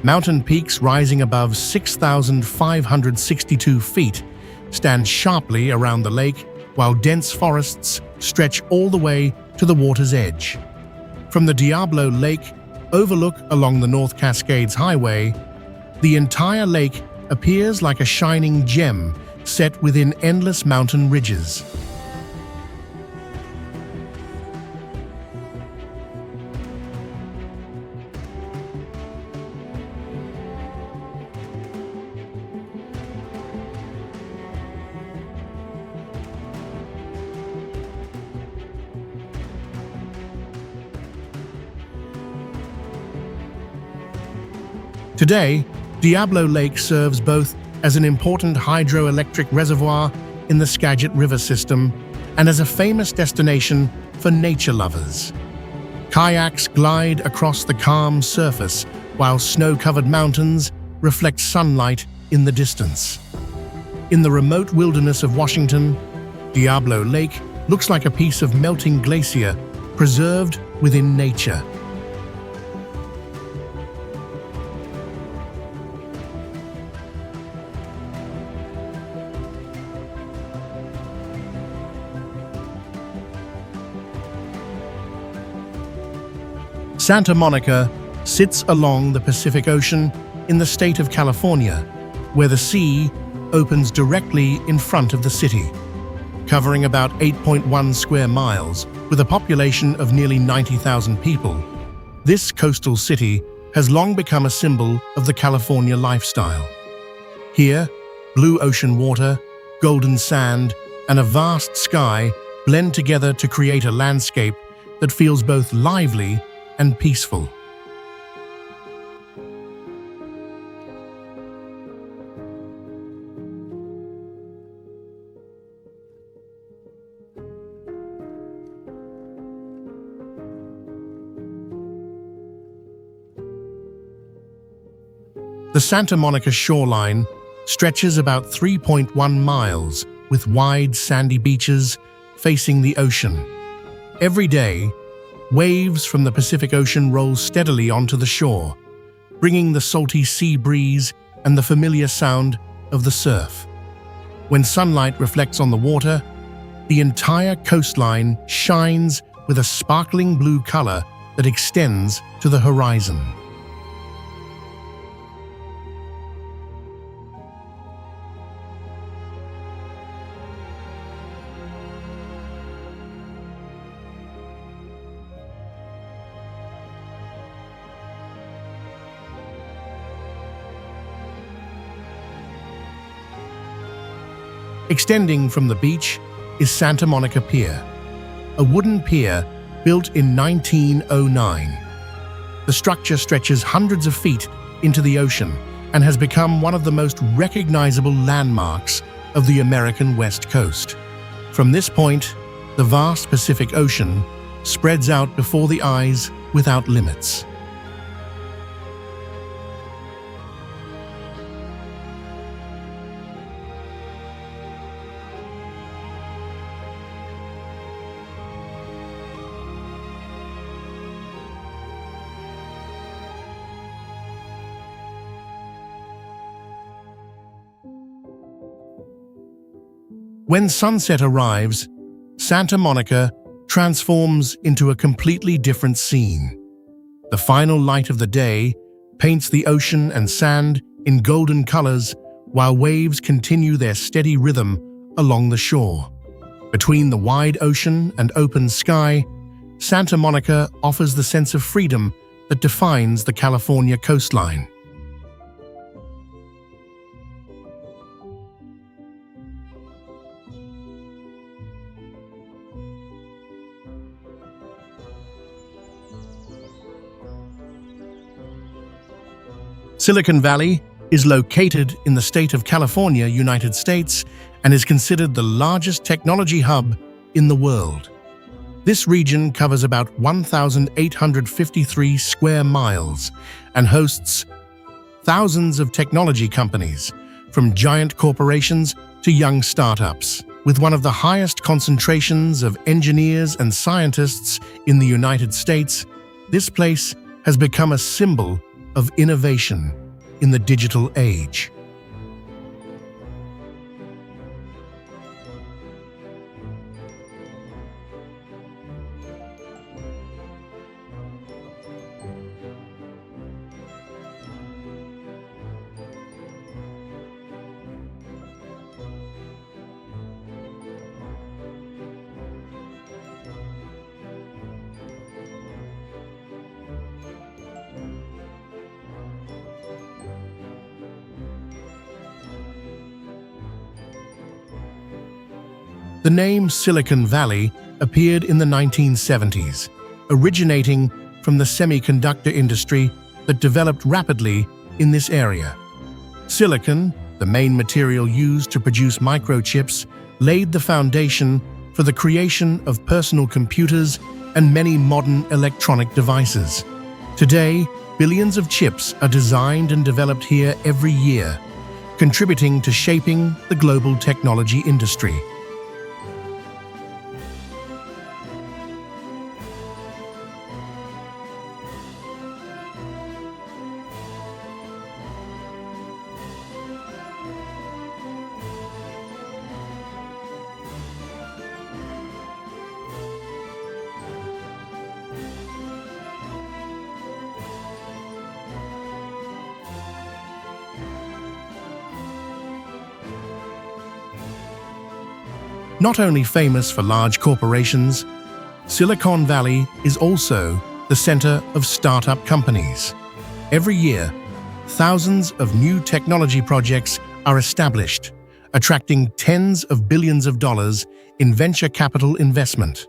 Mountain peaks rising above 6,562 feet stand sharply around the lake, while dense forests stretch all the way to the water's edge. From the Diablo Lake overlook along the North Cascades Highway, the entire lake appears like a shining gem set within endless mountain ridges. Today, Diablo Lake serves both as an important hydroelectric reservoir in the Skagit River system and as a famous destination for nature lovers. Kayaks glide across the calm surface, while snow-covered mountains reflect sunlight in the distance. In the remote wilderness of Washington, Diablo Lake looks like a piece of melting glacier preserved within nature. Santa Monica sits along the Pacific Ocean in the state of California, where the sea opens directly in front of the city. Covering about 8.1 square miles, with a population of nearly 90,000 people, this coastal city has long become a symbol of the California lifestyle. Here, blue ocean water, golden sand, and a vast sky blend together to create a landscape that feels both lively and peaceful. The Santa Monica shoreline stretches about 3.1 miles with wide sandy beaches facing the ocean. Every day, waves from the Pacific Ocean roll steadily onto the shore, bringing the salty sea breeze and the familiar sound of the surf. When sunlight reflects on the water, the entire coastline shines with a sparkling blue color that extends to the horizon. Extending from the beach is Santa Monica Pier, a wooden pier built in 1909. The structure stretches hundreds of feet into the ocean and has become one of the most recognizable landmarks of the American West Coast. From this point, the vast Pacific Ocean spreads out before the eyes without limits. When sunset arrives, Santa Monica transforms into a completely different scene. The final light of the day paints the ocean and sand in golden colors while waves continue their steady rhythm along the shore. Between the wide ocean and open sky, Santa Monica offers the sense of freedom that defines the California coastline. Silicon Valley is located in the state of California, United States, and is considered the largest technology hub in the world. This region covers about 1,853 square miles and hosts thousands of technology companies, from giant corporations to young startups. With one of the highest concentrations of engineers and scientists in the United States, this place has become a symbol of innovation in the digital age. The name Silicon Valley appeared in the 1970s, originating from the semiconductor industry that developed rapidly in this area. Silicon, the main material used to produce microchips, laid the foundation for the creation of personal computers and many modern electronic devices. Today, billions of chips are designed and developed here every year, contributing to shaping the global technology industry. Not only famous for large corporations, Silicon Valley is also the center of startup companies. Every year, thousands of new technology projects are established, attracting tens of billions of dollars in venture capital investment.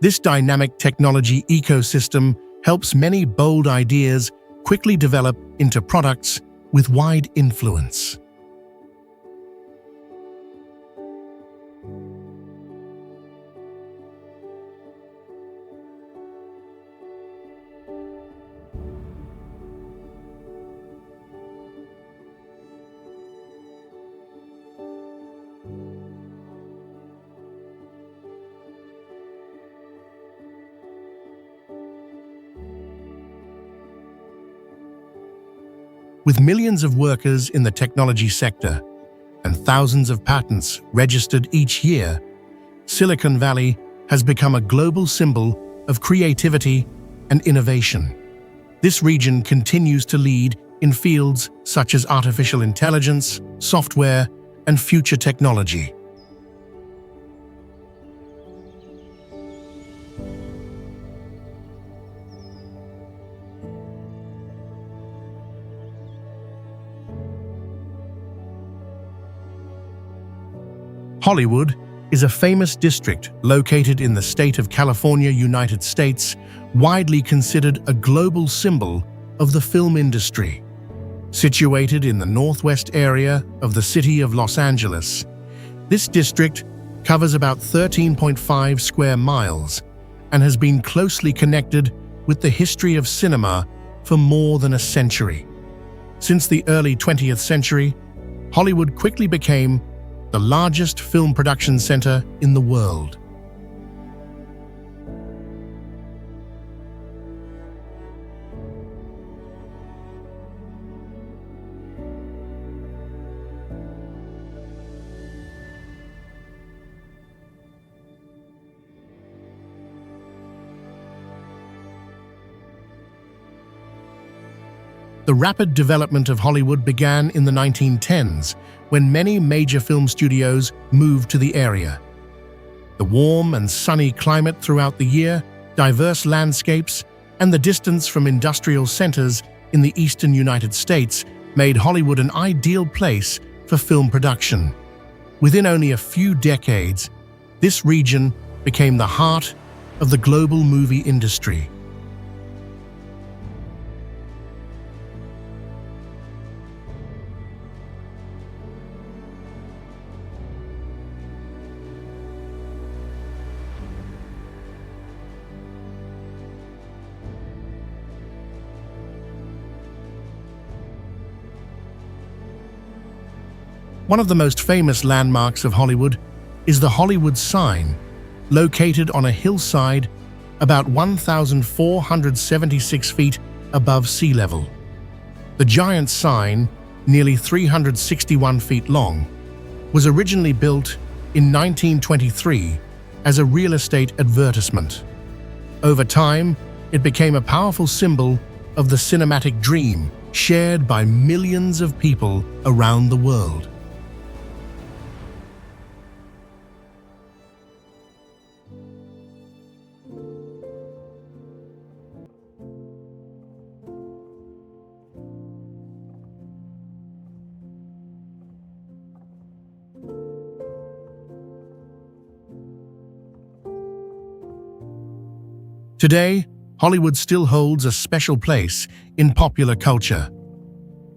This dynamic technology ecosystem helps many bold ideas quickly develop into products with wide influence. With millions of workers in the technology sector and thousands of patents registered each year, Silicon Valley has become a global symbol of creativity and innovation. This region continues to lead in fields such as artificial intelligence, software, and future technology. Hollywood is a famous district located in the state of California, United States, widely considered a global symbol of the film industry. Situated in the northwest area of the city of Los Angeles, this district covers about 13.5 square miles and has been closely connected with the history of cinema for more than a century. Since the early 20th century, Hollywood quickly became the largest film production center in the world. The rapid development of Hollywood began in the 1910s, when many major film studios moved to the area. The warm and sunny climate throughout the year, diverse landscapes, and the distance from industrial centers in the eastern United States made Hollywood an ideal place for film production. Within only a few decades, this region became the heart of the global movie industry. One of the most famous landmarks of Hollywood is the Hollywood sign, located on a hillside about 1,476 feet above sea level. The giant sign, nearly 361 feet long, was originally built in 1923 as a real estate advertisement. Over time, it became a powerful symbol of the cinematic dream shared by millions of people around the world. Today, Hollywood still holds a special place in popular culture.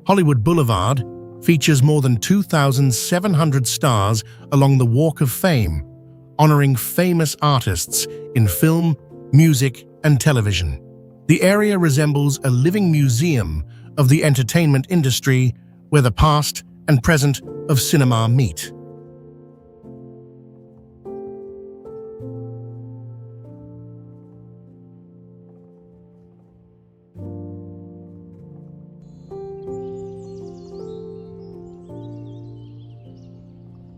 Hollywood Boulevard features more than 2,700 stars along the Walk of Fame, honoring famous artists in film, music, and television. The area resembles a living museum of the entertainment industry where the past and present of cinema meet.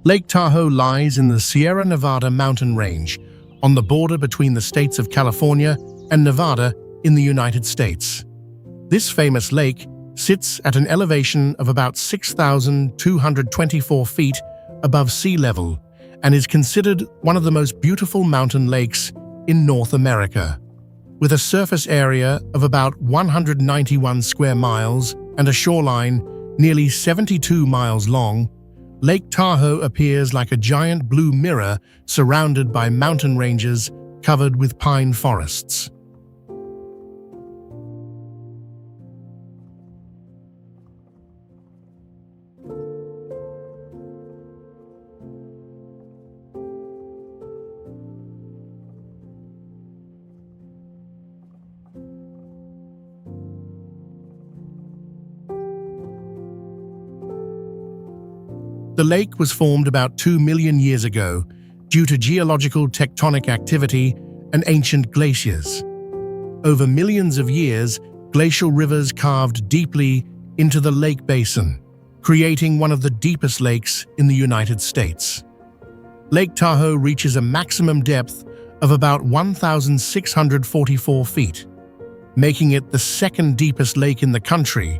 Lake Tahoe lies in the Sierra Nevada mountain range, on the border between the states of California and Nevada in the United States. This famous lake sits at an elevation of about 6,224 feet above sea level and is considered one of the most beautiful mountain lakes in North America. With a surface area of about 191 square miles and a shoreline nearly 72 miles long, Lake Tahoe appears like a giant blue mirror surrounded by mountain ranges covered with pine forests. The lake was formed about 2 million years ago due to geological tectonic activity and ancient glaciers. Over millions of years, glacial rivers carved deeply into the lake basin, creating one of the deepest lakes in the United States. Lake Tahoe reaches a maximum depth of about 1,644 feet, making it the second deepest lake in the country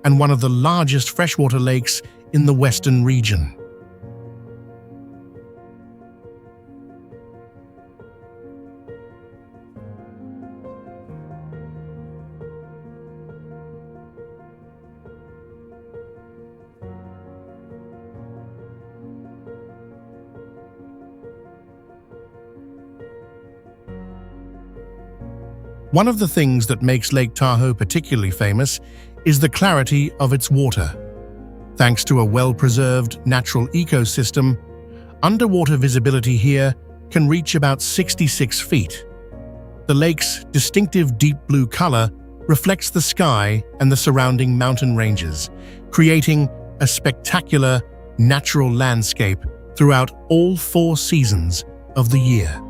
and one of the largest freshwater lakes in the western region. One of the things that makes Lake Tahoe particularly famous is the clarity of its water. Thanks to a well-preserved natural ecosystem, underwater visibility here can reach about 66 feet. The lake's distinctive deep blue color reflects the sky and the surrounding mountain ranges, creating a spectacular natural landscape throughout all 4 seasons of the year.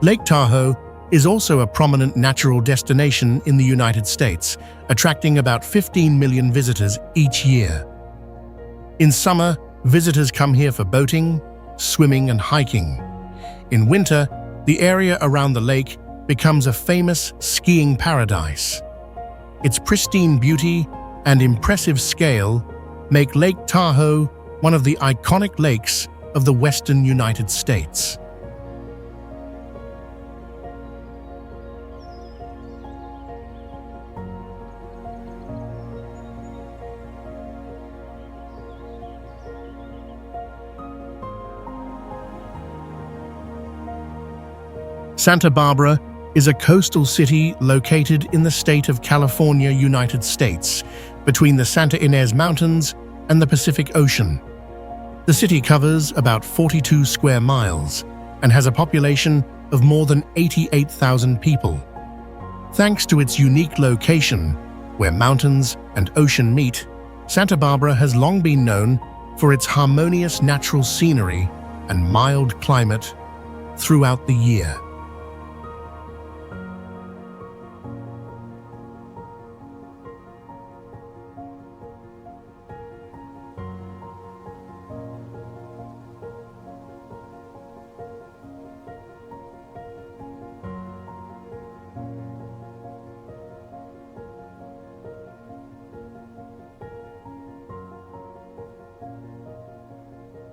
Lake Tahoe is also a prominent natural destination in the United States, attracting about 15 million visitors each year. In summer, visitors come here for boating, swimming, and hiking. In winter, the area around the lake becomes a famous skiing paradise. Its pristine beauty and impressive scale make Lake Tahoe one of the iconic lakes of the western United States. Santa Barbara is a coastal city located in the state of California, United States, between the Santa Ynez Mountains and the Pacific Ocean. The city covers about 42 square miles and has a population of more than 88,000 people. Thanks to its unique location, where mountains and ocean meet, Santa Barbara has long been known for its harmonious natural scenery and mild climate throughout the year.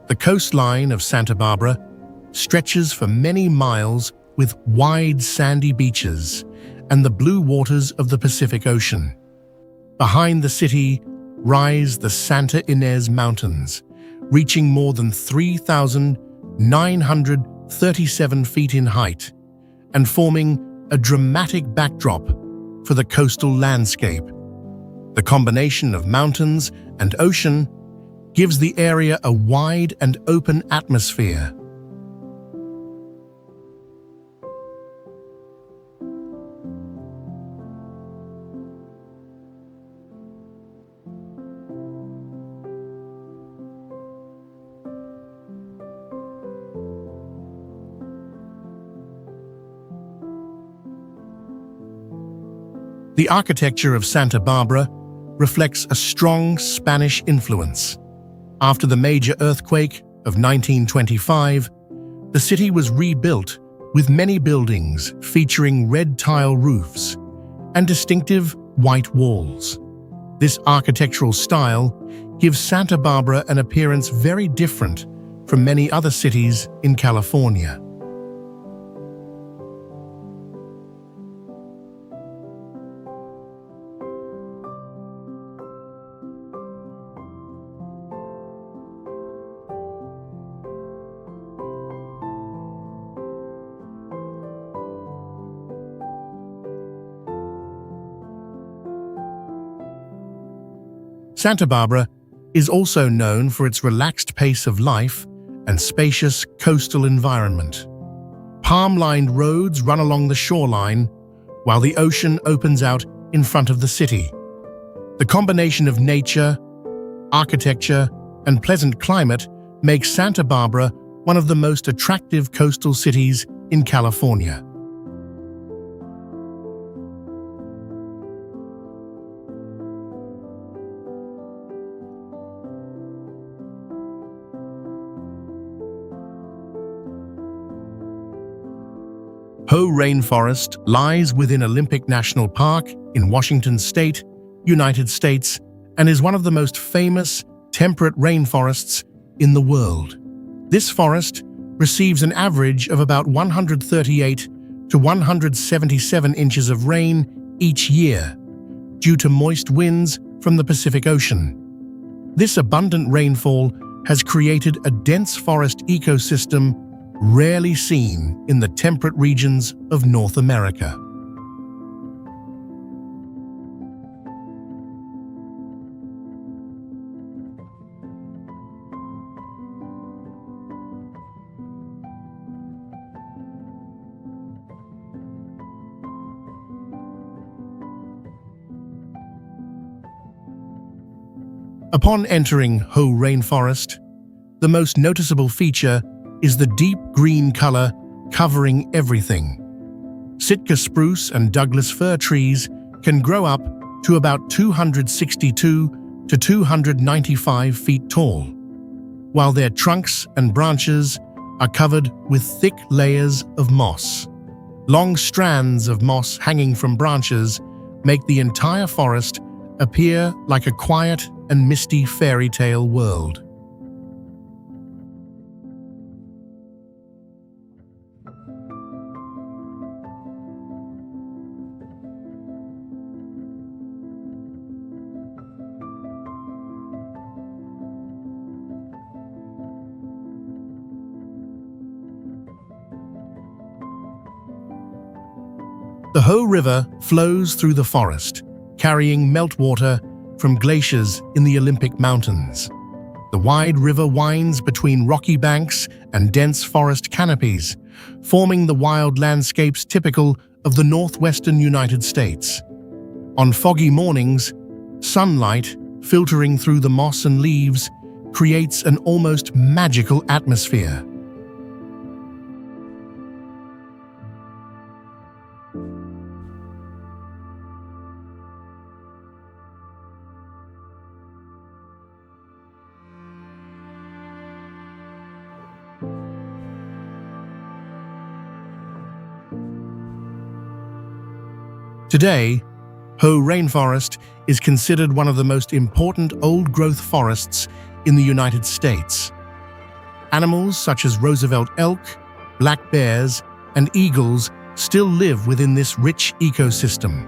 The coastline of Santa Barbara stretches for many miles with wide sandy beaches and the blue waters of the Pacific Ocean. Behind the city rise the Santa Ynez Mountains, reaching more than 3,937 feet in height and forming a dramatic backdrop for the coastal landscape. The combination of mountains and ocean gives the area a wide and open atmosphere. The architecture of Santa Barbara reflects a strong Spanish influence. After the major earthquake of 1925, the city was rebuilt with many buildings featuring red tile roofs and distinctive white walls. This architectural style gives Santa Barbara an appearance very different from many other cities in California. Santa Barbara is also known for its relaxed pace of life and spacious coastal environment. Palm-lined roads run along the shoreline, while the ocean opens out in front of the city. The combination of nature, architecture, and pleasant climate makes Santa Barbara one of the most attractive coastal cities in California. Hoh Rainforest lies within Olympic National Park in Washington State, United States, and is one of the most famous temperate rainforests in the world. This forest receives an average of about 138 to 177 inches of rain each year due to moist winds from the Pacific Ocean. This abundant rainfall has created a dense forest ecosystem rarely seen in the temperate regions of North America. Upon entering Hoh Rainforest, the most noticeable feature is the deep green color covering everything. Sitka spruce and Douglas fir trees can grow up to about 262 to 295 feet tall, while their trunks and branches are covered with thick layers of moss. Long strands of moss hanging from branches make the entire forest appear like a quiet and misty fairy tale world. The Hoh River flows through the forest, carrying meltwater from glaciers in the Olympic Mountains. The wide river winds between rocky banks and dense forest canopies, forming the wild landscapes typical of the northwestern United States. On foggy mornings, sunlight filtering through the moss and leaves creates an almost magical atmosphere. Today, Hoh Rainforest is considered one of the most important old-growth forests in the United States. Animals such as Roosevelt elk, black bears, and eagles still live within this rich ecosystem.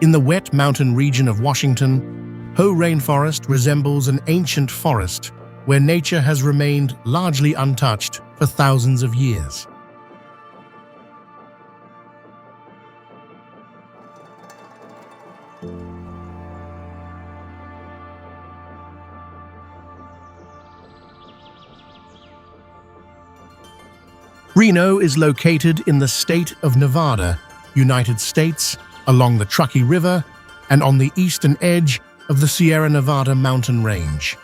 In the wet mountain region of Washington, Hoh Rainforest resembles an ancient forest where nature has remained largely untouched for thousands of years. Reno is located in the state of Nevada, United States, along the Truckee River and on the eastern edge of the Sierra Nevada mountain range.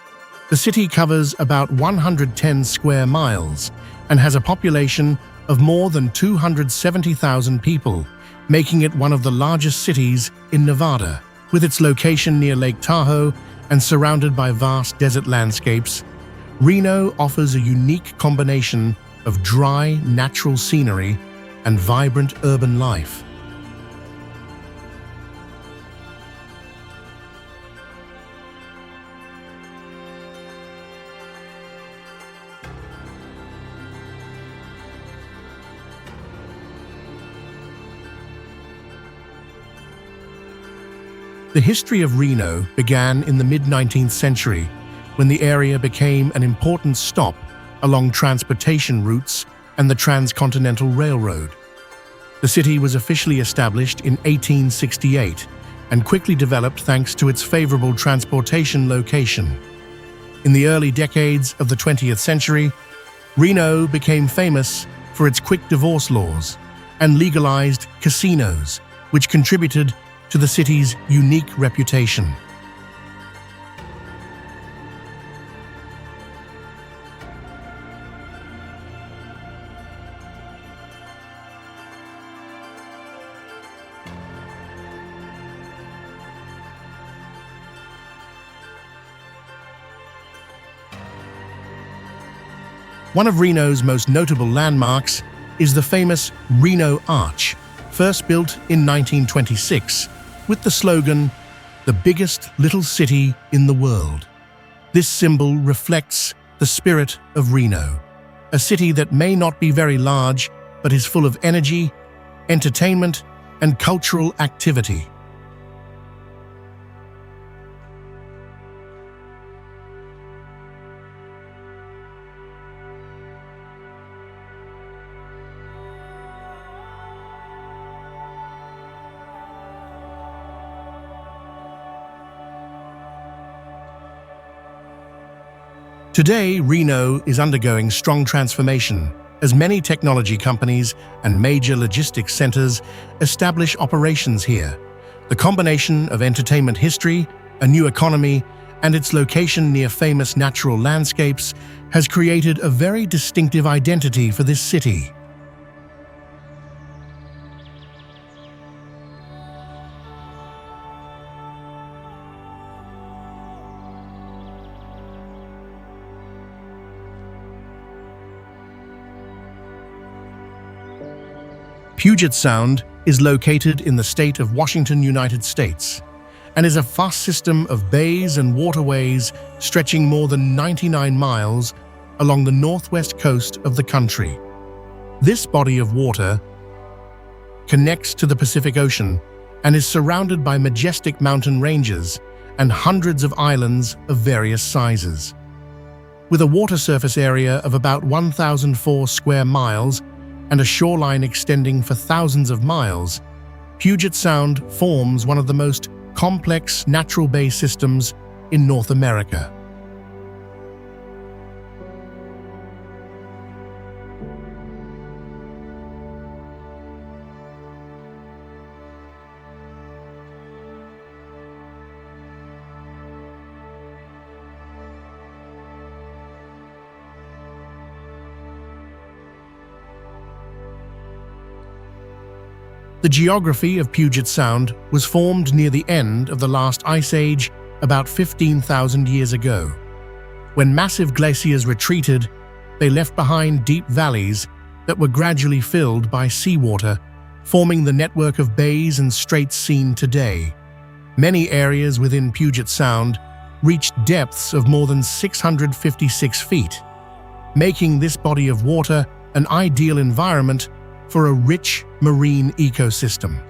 The city covers about 110 square miles and has a population of more than 270,000 people, making it one of the largest cities in Nevada. With its location near Lake Tahoe and surrounded by vast desert landscapes, Reno offers a unique combination of dry, natural scenery and vibrant urban life. The history of Reno began in the mid-19th century when the area became an important stop along transportation routes and the Transcontinental Railroad. The city was officially established in 1868 and quickly developed thanks to its favorable transportation location. In the early decades of the 20th century, Reno became famous for its quick divorce laws and legalized casinos, which contributed to the city's unique reputation. One of Reno's most notable landmarks is the famous Reno Arch, first built in 1926, with the slogan, "The biggest little city in the world." This symbol reflects the spirit of Reno, a city that may not be very large, but is full of energy, entertainment, and cultural activity. Today, Reno is undergoing strong transformation as many technology companies and major logistics centers establish operations here. The combination of entertainment history, a new economy, and its location near famous natural landscapes has created a very distinctive identity for this city. Puget Sound is located in the state of Washington, United States, and is a vast system of bays and waterways stretching more than 99 miles along the northwest coast of the country. This body of water connects to the Pacific Ocean and is surrounded by majestic mountain ranges and hundreds of islands of various sizes. With a water surface area of about 1,004 square miles and a shoreline extending for thousands of miles, Puget Sound forms one of the most complex natural bay systems in North America. The geography of Puget Sound was formed near the end of the last ice age about 15,000 years ago. When massive glaciers retreated, they left behind deep valleys that were gradually filled by seawater, forming the network of bays and straits seen today. Many areas within Puget Sound reached depths of more than 656 feet, making this body of water an ideal environment for a rich marine ecosystem.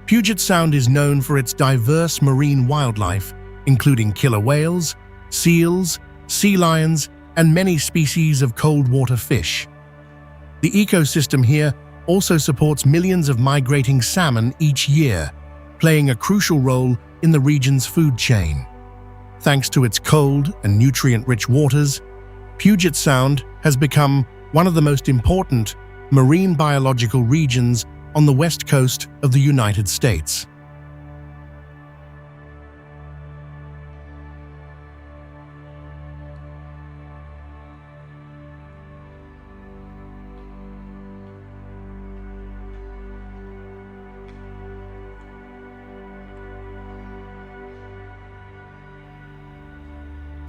Puget Sound is known for its diverse marine wildlife, including killer whales, seals, sea lions, and many species of cold-water fish. The ecosystem here also supports millions of migrating salmon each year, playing a crucial role in the region's food chain. Thanks to its cold and nutrient-rich waters, Puget Sound has become one of the most important marine biological regions on the west coast of the United States.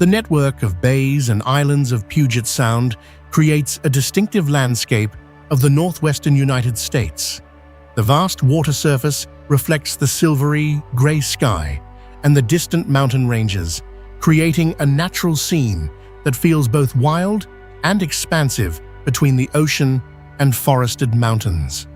The network of bays and islands of Puget Sound creates a distinctive landscape of the northwestern United States. The vast water surface reflects the silvery, gray sky and the distant mountain ranges, creating a natural scene that feels both wild and expansive between the ocean and forested mountains.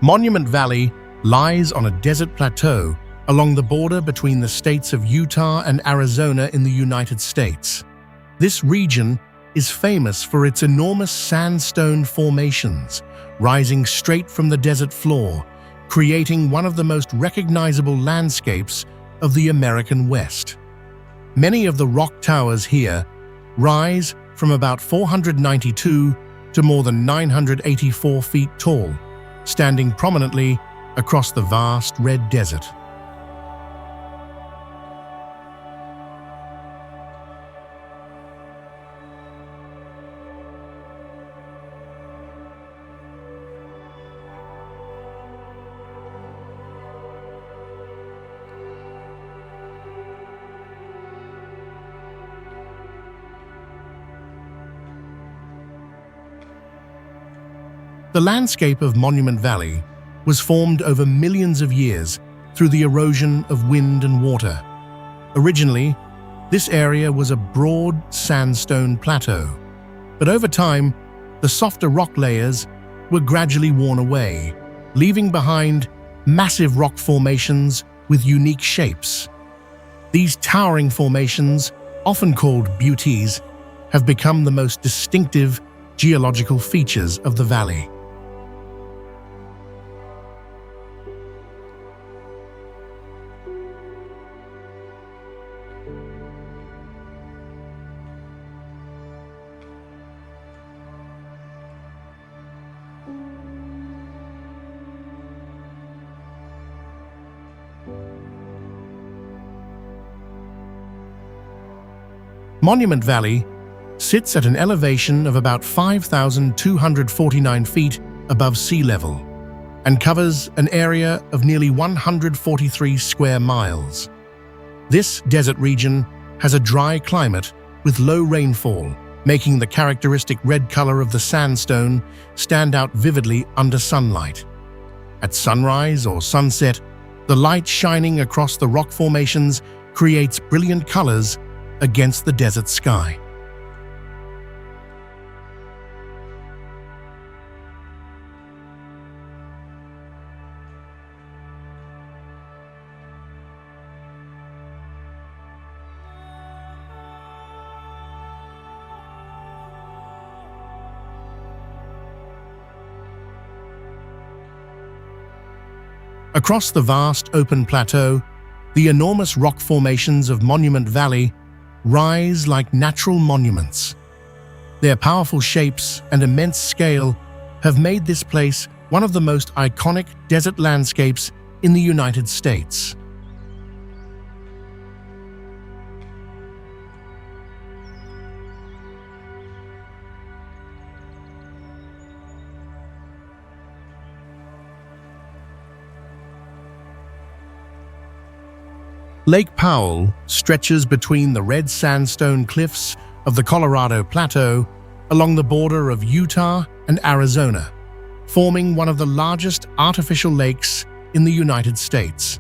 Monument Valley lies on a desert plateau along the border between the states of Utah and Arizona in the United States. This region is famous for its enormous sandstone formations, rising straight from the desert floor, creating one of the most recognizable landscapes of the American West. Many of the rock towers here rise from about 492 to more than 984 feet tall, standing prominently across the vast red desert. The landscape of Monument Valley was formed over millions of years through the erosion of wind and water. Originally, this area was a broad sandstone plateau, but over time, the softer rock layers were gradually worn away, leaving behind massive rock formations with unique shapes. These towering formations, often called buttes, have become the most distinctive geological features of the valley. Monument Valley sits at an elevation of about 5,249 feet above sea level and covers an area of nearly 143 square miles. This desert region has a dry climate with low rainfall, making the characteristic red color of the sandstone stand out vividly under sunlight. At sunrise or sunset, the light shining across the rock formations creates brilliant colors against the desert sky. Across the vast open plateau, the enormous rock formations of Monument Valley rise like natural monuments. Their powerful shapes and immense scale have made this place one of the most iconic desert landscapes in the United States. Lake Powell stretches between the red sandstone cliffs of the Colorado Plateau along the border of Utah and Arizona, forming one of the largest artificial lakes in the United States.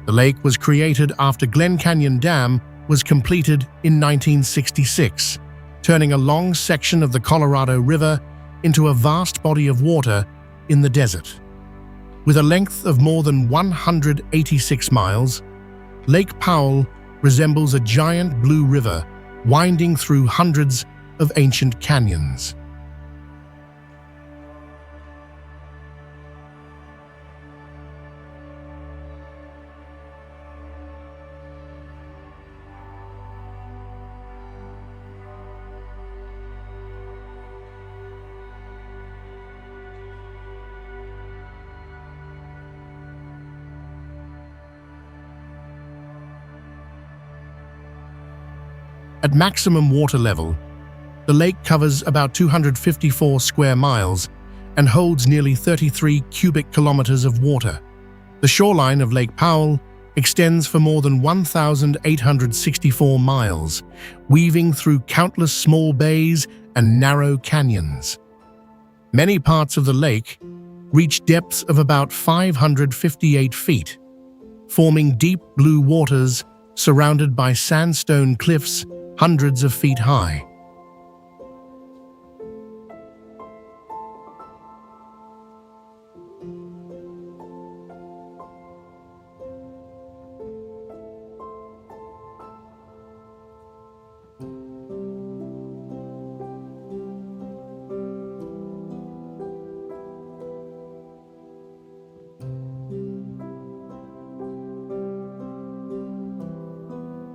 The lake was created after Glen Canyon Dam was completed in 1966, turning a long section of the Colorado River into a vast body of water in the desert. With a length of more than 186 miles, Lake Powell resembles a giant blue river winding through hundreds of ancient canyons. At maximum water level, the lake covers about 254 square miles and holds nearly 33 cubic kilometers of water. The shoreline of Lake Powell extends for more than 1,864 miles, weaving through countless small bays and narrow canyons. Many parts of the lake reach depths of about 558 feet, forming deep blue waters surrounded by sandstone cliffs hundreds of feet high.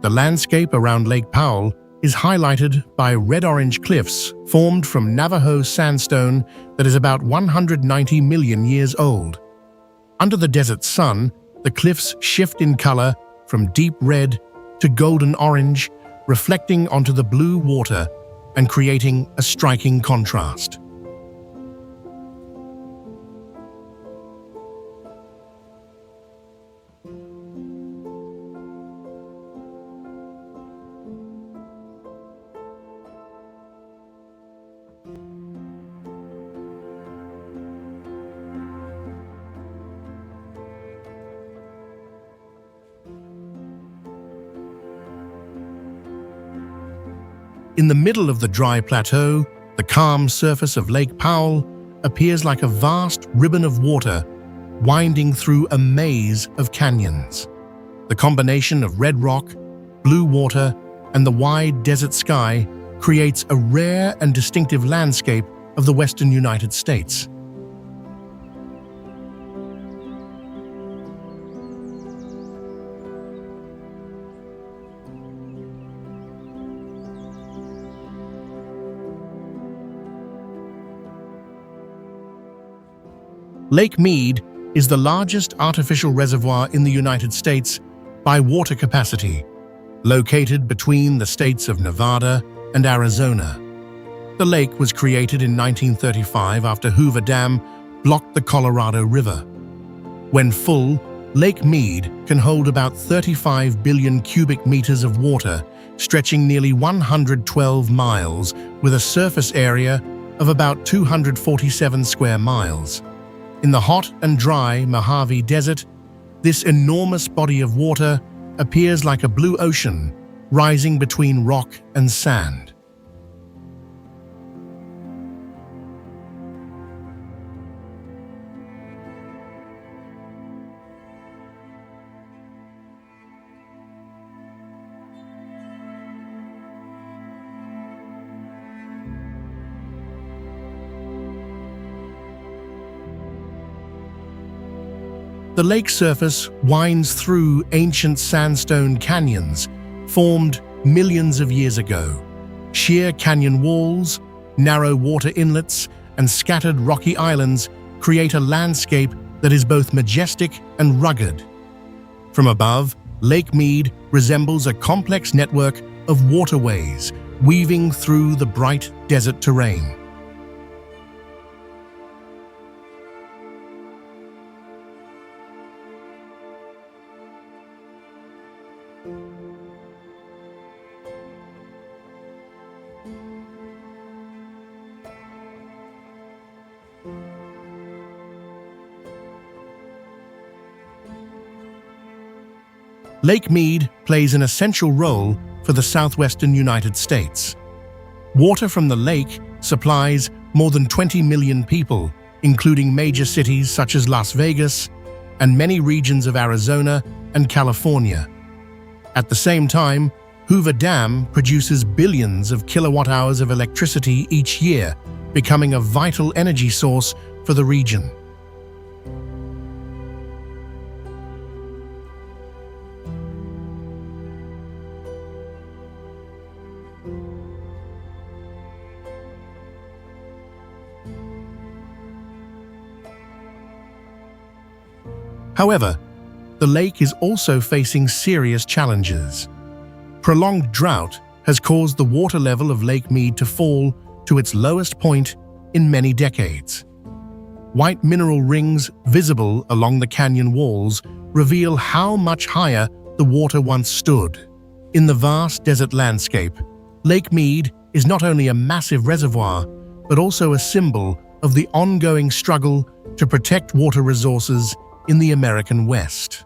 The landscape around Lake Powell is highlighted by red-orange cliffs formed from Navajo sandstone that is about 190 million years old. Under the desert sun, the cliffs shift in color from deep red to golden orange, reflecting onto the blue water and creating a striking contrast. In the middle of the dry plateau, the calm surface of Lake Powell appears like a vast ribbon of water winding through a maze of canyons. The combination of red rock, blue water, and the wide desert sky creates a rare and distinctive landscape of the western United States. Lake Mead is the largest artificial reservoir in the United States by water capacity, located between the states of Nevada and Arizona. The lake was created in 1935 after Hoover Dam blocked the Colorado River. When full, Lake Mead can hold about 35 billion cubic meters of water, stretching nearly 112 miles with a surface area of about 247 square miles. In the hot and dry Mojave Desert, this enormous body of water appears like a blue ocean rising between rock and sand. The lake surface winds through ancient sandstone canyons formed millions of years ago. Sheer canyon walls, narrow water inlets, and scattered rocky islands create a landscape that is both majestic and rugged. From above, Lake Mead resembles a complex network of waterways weaving through the bright desert terrain. Lake Mead plays an essential role for the southwestern United States. Water from the lake supplies more than 20 million people, including major cities such as Las Vegas and many regions of Arizona and California. At the same time, Hoover Dam produces billions of kilowatt-hours of electricity each year, becoming a vital energy source for the region. However, the lake is also facing serious challenges. Prolonged drought has caused the water level of Lake Mead to fall to its lowest point in many decades. White mineral rings visible along the canyon walls reveal how much higher the water once stood. In the vast desert landscape, Lake Mead is not only a massive reservoir, but also a symbol of the ongoing struggle to protect water resources in the American West.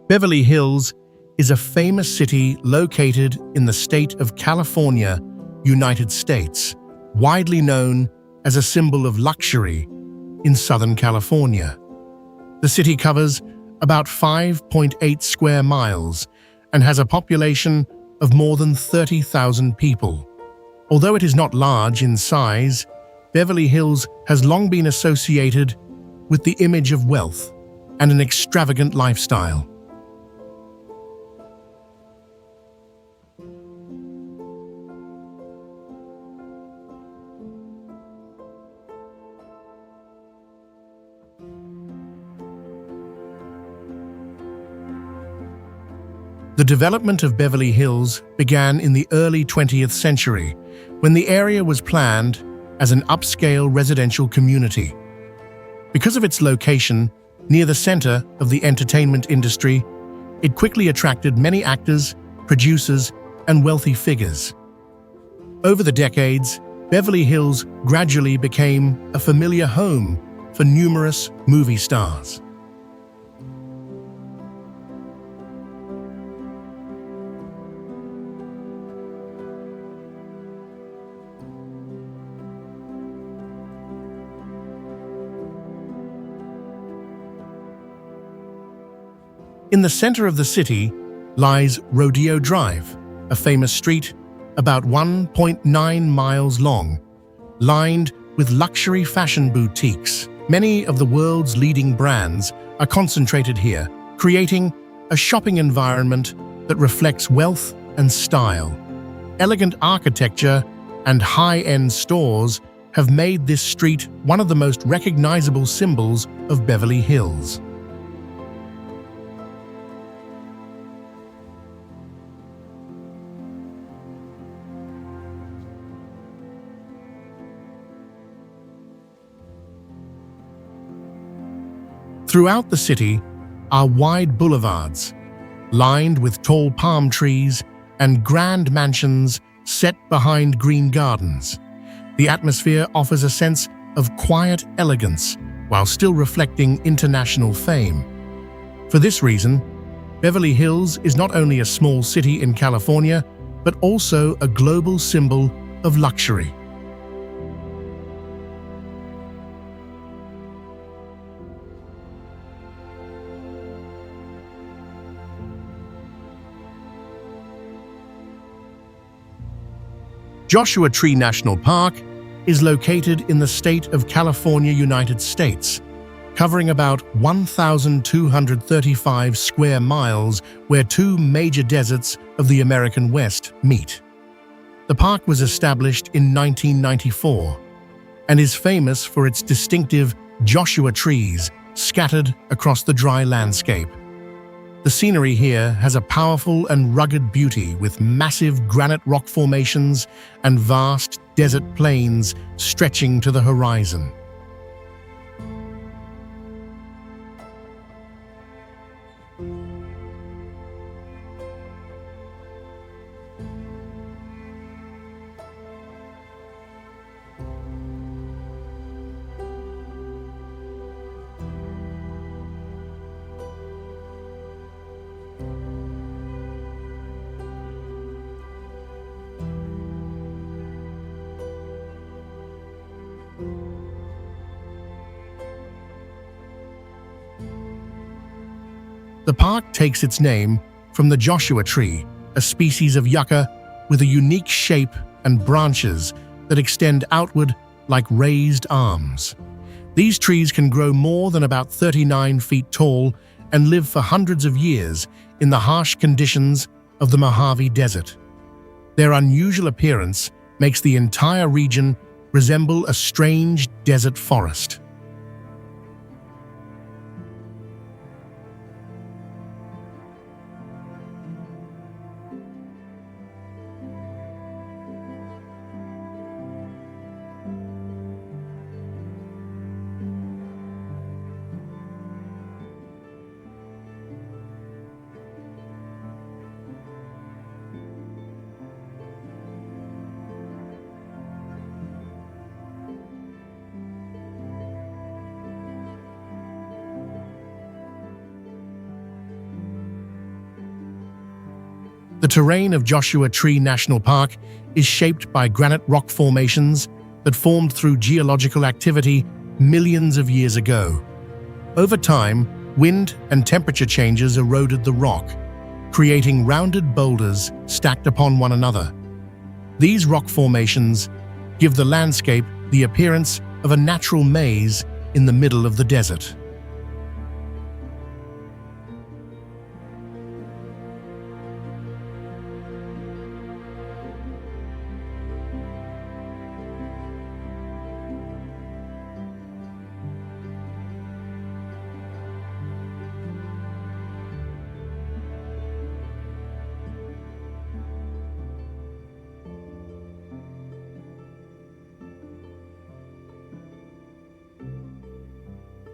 Beverly Hills is a famous city located in the state of California, United States, widely known as a symbol of luxury in Southern California. The city covers about 5.8 square miles and has a population of more than 30,000 people. Although it is not large in size, Beverly Hills has long been associated with the image of wealth and an extravagant lifestyle. The development of Beverly Hills began in the early 20th century, when the area was planned as an upscale residential community. Because of its location near the center of the entertainment industry, it quickly attracted many actors, producers, and wealthy figures. Over the decades, Beverly Hills gradually became a familiar home for numerous movie stars. In the center of the city lies Rodeo Drive, a famous street about 1.9 miles long, lined with luxury fashion boutiques. Many of the world's leading brands are concentrated here, creating a shopping environment that reflects wealth and style. Elegant architecture and high-end stores have made this street one of the most recognizable symbols of Beverly Hills. Throughout the city are wide boulevards, lined with tall palm trees and grand mansions set behind green gardens. The atmosphere offers a sense of quiet elegance while still reflecting international fame. For this reason, Beverly Hills is not only a small city in California, but also a global symbol of luxury. Joshua Tree National Park is located in the state of California, United States, covering about 1,235 square miles where two major deserts of the American West meet. The park was established in 1994 and is famous for its distinctive Joshua trees scattered across the dry landscape. The scenery here has a powerful and rugged beauty with massive granite rock formations and vast desert plains stretching to the horizon. The park takes its name from the Joshua tree, a species of yucca with a unique shape and branches that extend outward like raised arms. These trees can grow more than about 39 feet tall and live for hundreds of years in the harsh conditions of the Mojave Desert. Their unusual appearance makes the entire region resemble a strange desert forest. The terrain of Joshua Tree National Park is shaped by granite rock formations that formed through geological activity millions of years ago. Over time, wind and temperature changes eroded the rock, creating rounded boulders stacked upon one another. These rock formations give the landscape the appearance of a natural maze in the middle of the desert.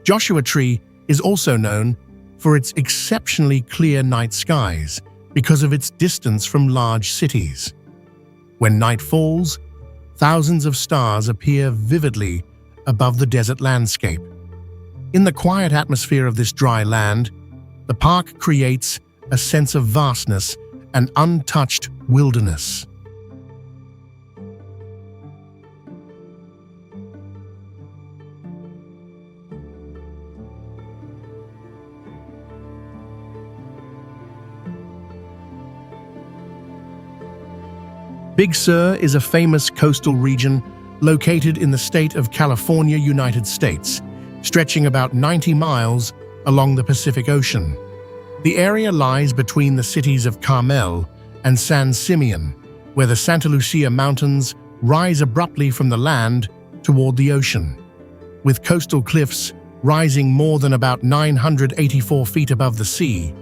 Joshua Tree is also known for its exceptionally clear night skies because of its distance from large cities. When night falls, thousands of stars appear vividly above the desert landscape. In the quiet atmosphere of this dry land, the park creates a sense of vastness and untouched wilderness. Big Sur is a famous coastal region located in the state of California, United States, stretching about 90 miles along the Pacific Ocean. The area lies between the cities of Carmel and San Simeon, where the Santa Lucia Mountains rise abruptly from the land toward the ocean, with coastal cliffs rising more than about 984 feet above the sea.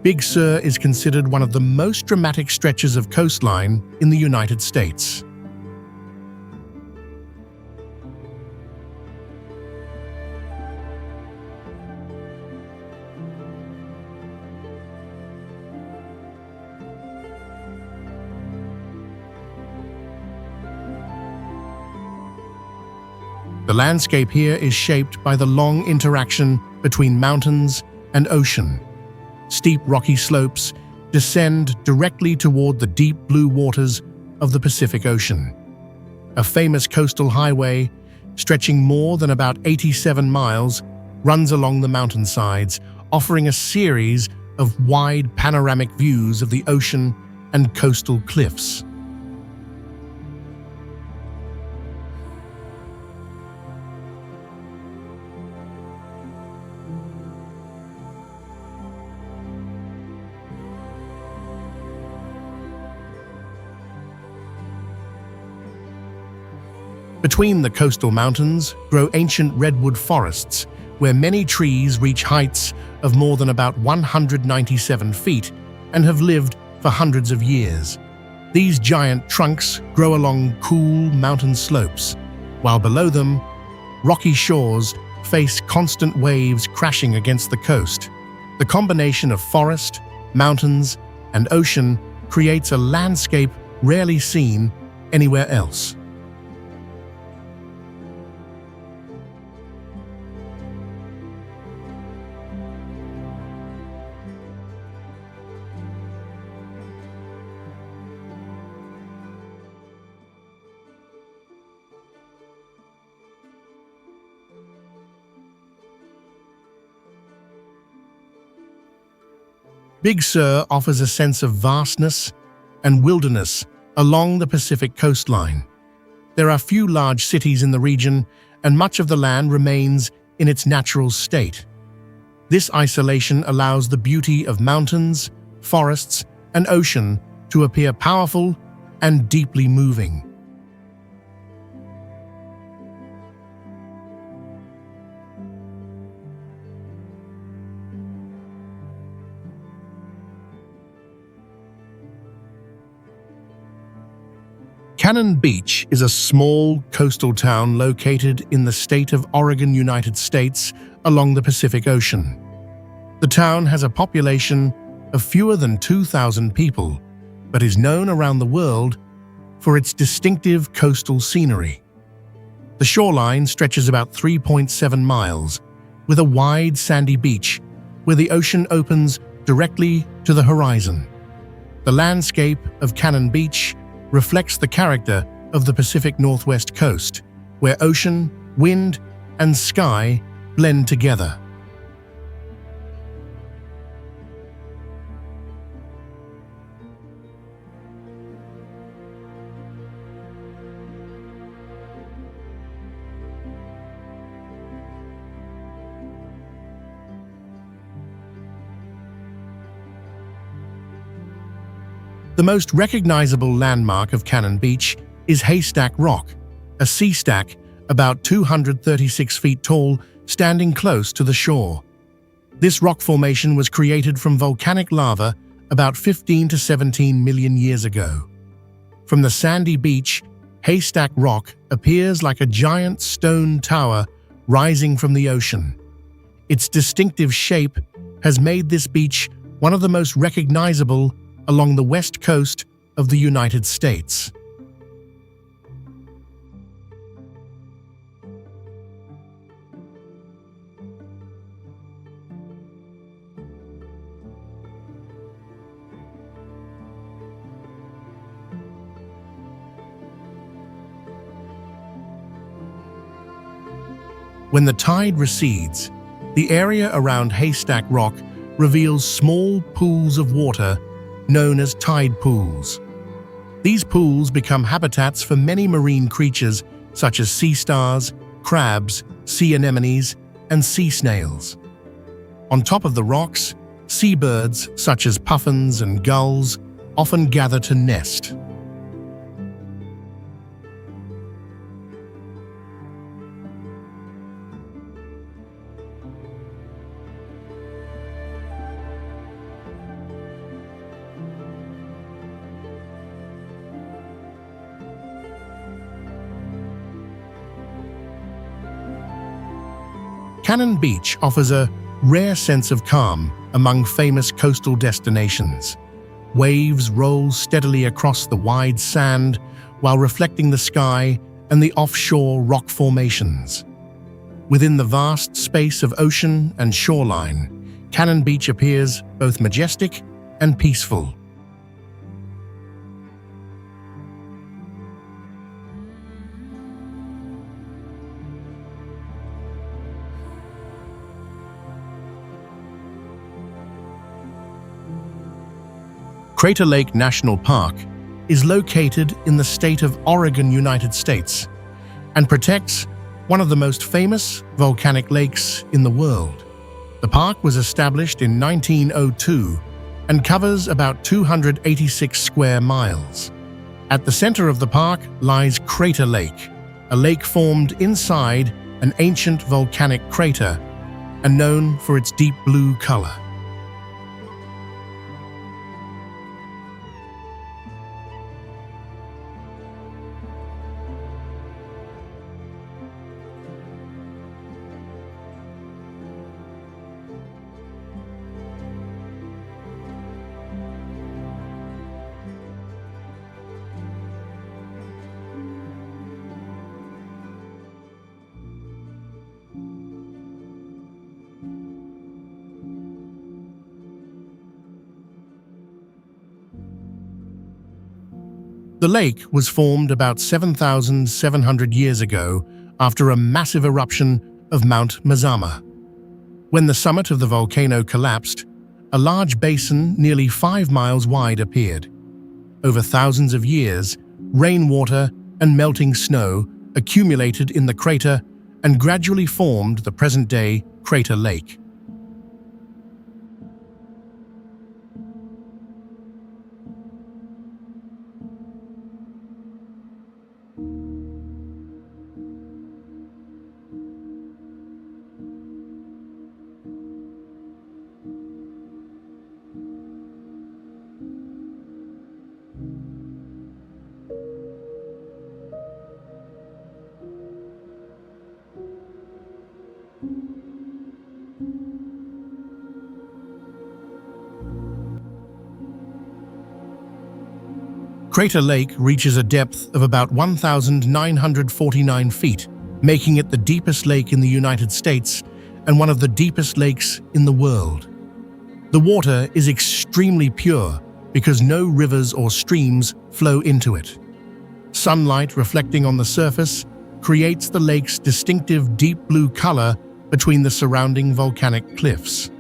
Big Sur is considered one of the most dramatic stretches of coastline in the United States. The landscape here is shaped by the long interaction between mountains and ocean. Steep rocky slopes descend directly toward the deep blue waters of the Pacific Ocean. A famous coastal highway, stretching more than about 87 miles, runs along the mountainsides, offering a series of wide panoramic views of the ocean and coastal cliffs. Between the coastal mountains grow ancient redwood forests, where many trees reach heights of more than about 197 feet and have lived for hundreds of years. These giant trunks grow along cool mountain slopes, while below them, rocky shores face constant waves crashing against the coast. The combination of forest, mountains, and ocean creates a landscape rarely seen anywhere else. Big Sur offers a sense of vastness and wilderness along the Pacific coastline. There are few large cities in the region, and much of the land remains in its natural state. This isolation allows the beauty of mountains, forests, and ocean to appear powerful and deeply moving. Cannon Beach is a small coastal town located in the state of Oregon, United States, along the Pacific Ocean. The town has a population of fewer than 2,000 people, but is known around the world for its distinctive coastal scenery. The shoreline stretches about 3.7 miles, with a wide sandy beach where the ocean opens directly to the horizon. The landscape of Cannon Beach reflects the character of the Pacific Northwest coast, where ocean, wind, and sky blend together. The most recognizable landmark of Cannon Beach is Haystack Rock, a sea stack about 236 feet tall, standing close to the shore. This rock formation was created from volcanic lava about 15 to 17 million years ago. From the sandy beach, Haystack Rock appears like a giant stone tower rising from the ocean. Its distinctive shape has made this beach one of the most recognizable along the west coast of the United States. When the tide recedes, the area around Haystack Rock reveals small pools of water known as tide pools. These pools become habitats for many marine creatures such as sea stars, crabs, sea anemones, and sea snails. On top of the rocks, seabirds such as puffins and gulls often gather to nest. Cannon Beach offers a rare sense of calm among famous coastal destinations. Waves roll steadily across the wide sand while reflecting the sky and the offshore rock formations. Within the vast space of ocean and shoreline, Cannon Beach appears both majestic and peaceful. Crater Lake National Park is located in the state of Oregon, United States, and protects one of the most famous volcanic lakes in the world. The park was established in 1902 and covers about 286 square miles. At the center of the park lies Crater Lake, a lake formed inside an ancient volcanic crater and known for its deep blue color. The lake was formed about 7,700 years ago after a massive eruption of Mount Mazama. When the summit of the volcano collapsed, a large basin nearly 5 miles wide appeared. Over thousands of years, rainwater and melting snow accumulated in the crater and gradually formed the present-day Crater Lake. Crater Lake reaches a depth of about 1,949 feet, making it the deepest lake in the United States and one of the deepest lakes in the world. The water is extremely pure because no rivers or streams flow into it. Sunlight reflecting on the surface creates the lake's distinctive deep blue color between the surrounding volcanic cliffs.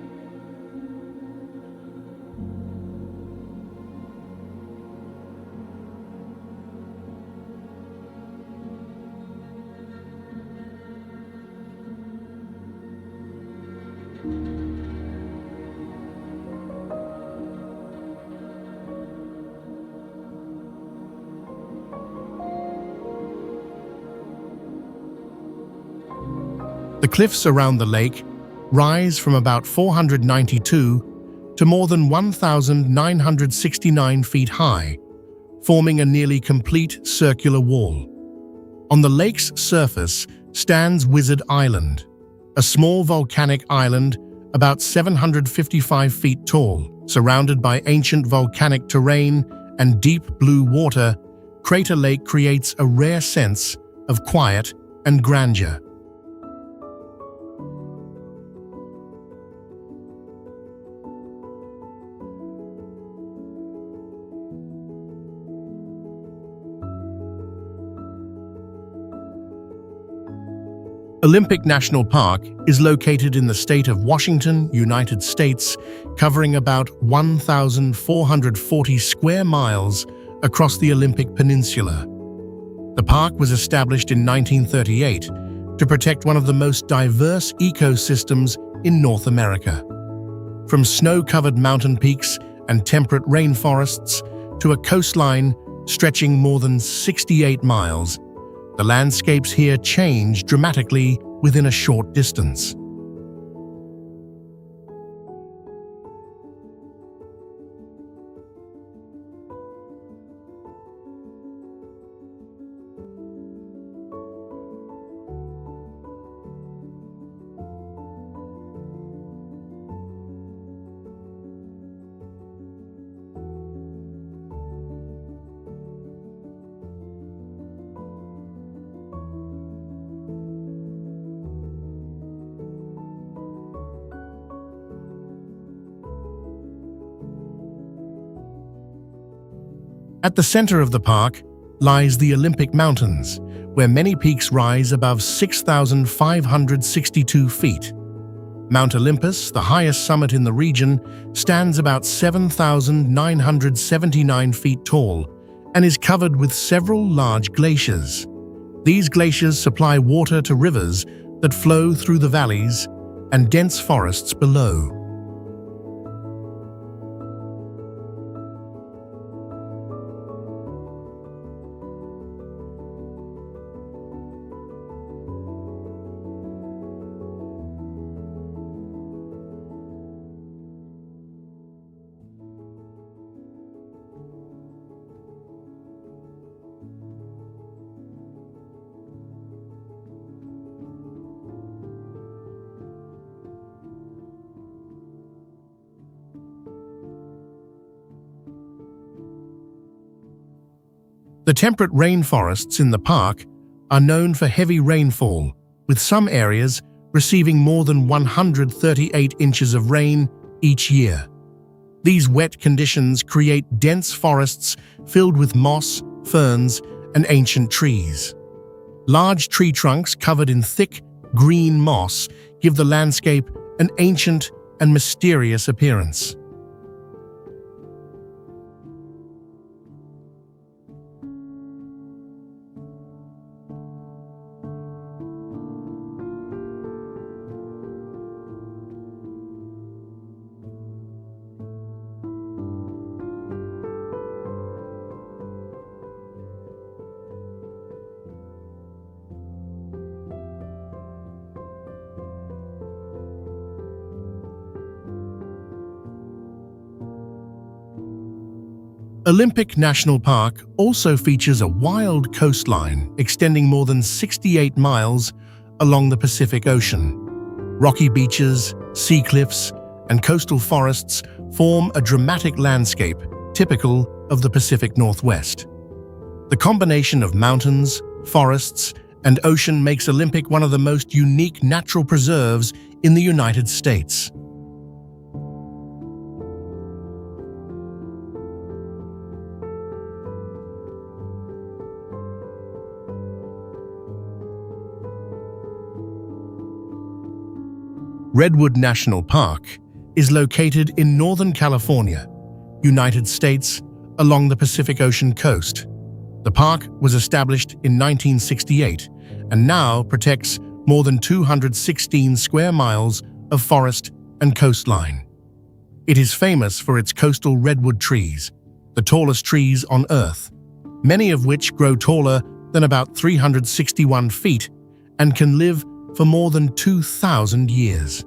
The cliffs around the lake rise from about 492 to more than 1,969 feet high, forming a nearly complete circular wall. On the lake's surface stands Wizard Island, a small volcanic island about 755 feet tall, surrounded by ancient volcanic terrain and deep blue water. Crater Lake creates a rare sense of quiet and grandeur. Olympic National Park is located in the state of Washington, United States, covering about 1,440 square miles across the Olympic Peninsula. The park was established in 1938 to protect one of the most diverse ecosystems in North America. From snow-covered mountain peaks and temperate rainforests to a coastline stretching more than 68 miles, the landscapes here change dramatically within a short distance. At the center of the park lies the Olympic Mountains, where many peaks rise above 6,562 feet. Mount Olympus, the highest summit in the region, stands about 7,979 feet tall and is covered with several large glaciers. These glaciers supply water to rivers that flow through the valleys and dense forests below. The temperate rainforests in the park are known for heavy rainfall, with some areas receiving more than 138 inches of rain each year. These wet conditions create dense forests filled with moss, ferns, and ancient trees. Large tree trunks covered in thick, green moss give the landscape an ancient and mysterious appearance. Olympic National Park also features a wild coastline extending more than 68 miles along the Pacific Ocean. Rocky beaches, sea cliffs, and coastal forests form a dramatic landscape typical of the Pacific Northwest. The combination of mountains, forests, and ocean makes Olympic one of the most unique natural preserves in the United States. Redwood National Park is located in Northern California, United States, along the Pacific Ocean coast. The park was established in 1968 and now protects more than 216 square miles of forest and coastline. It is famous for its coastal redwood trees, the tallest trees on Earth, many of which grow taller than about 361 feet and can live for more than 2,000 years.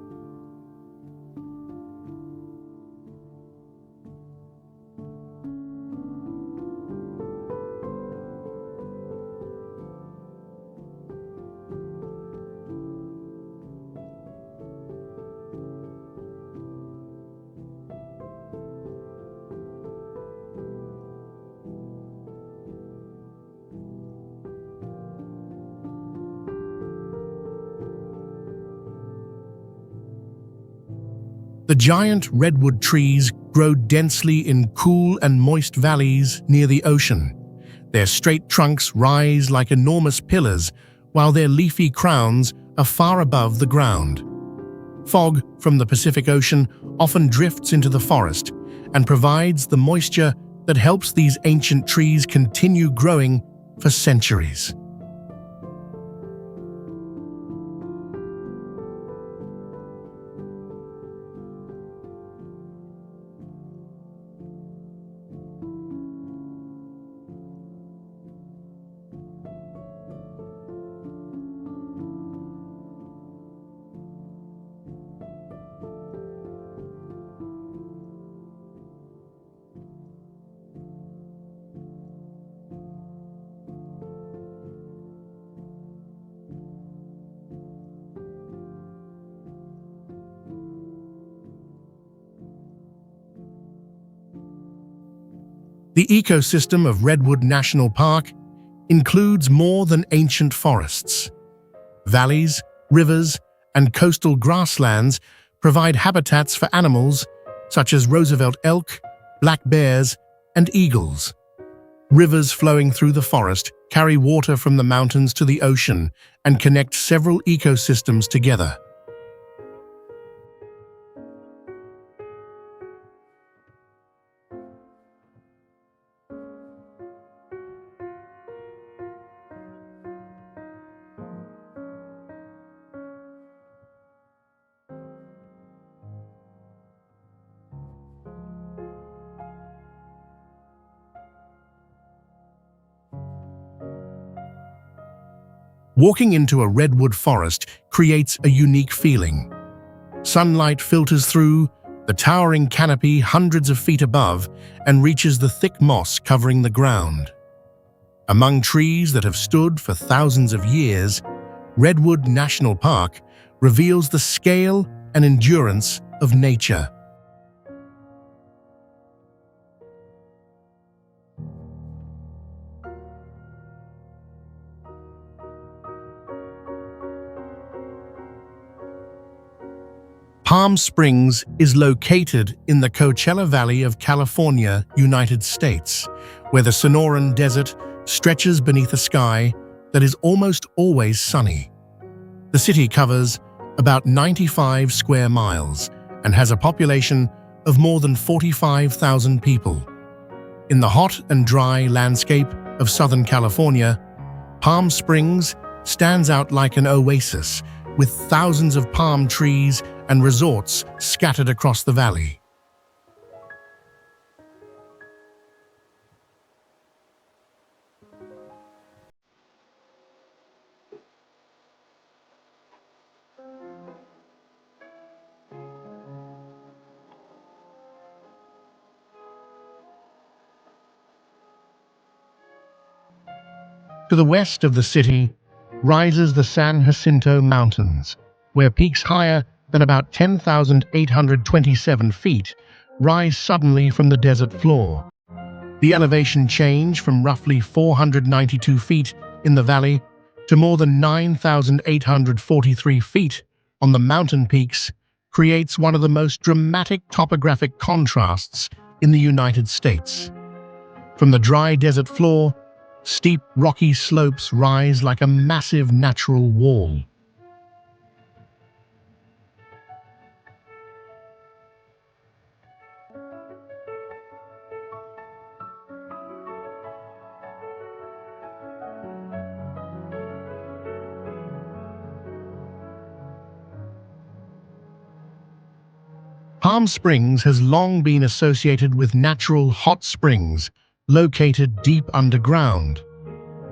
The giant redwood trees grow densely in cool and moist valleys near the ocean. Their straight trunks rise like enormous pillars, while their leafy crowns are far above the ground. Fog from the Pacific Ocean often drifts into the forest and provides the moisture that helps these ancient trees continue growing for centuries. The ecosystem of Redwood National Park includes more than ancient forests. Valleys, rivers, and coastal grasslands provide habitats for animals such as Roosevelt elk, black bears, and eagles. Rivers flowing through the forest carry water from the mountains to the ocean and connect several ecosystems together. Walking into a redwood forest creates a unique feeling. Sunlight filters through the towering canopy hundreds of feet above and reaches the thick moss covering the ground. Among trees that have stood for thousands of years, Redwood National Park reveals the scale and endurance of nature. Palm Springs is located in the Coachella Valley of California, United States, where the Sonoran Desert stretches beneath a sky that is almost always sunny. The city covers about 95 square miles and has a population of more than 45,000 people. In the hot and dry landscape of Southern California, Palm Springs stands out like an oasis with thousands of palm trees and resorts scattered across the valley. To the west of the city rises the San Jacinto Mountains, where peaks higher than about 10,827 feet rise suddenly from the desert floor. The elevation change from roughly 492 feet in the valley to more than 9,843 feet on the mountain peaks creates one of the most dramatic topographic contrasts in the United States. From the dry desert floor, steep rocky slopes rise like a massive natural wall. Palm Springs has long been associated with natural hot springs located deep underground.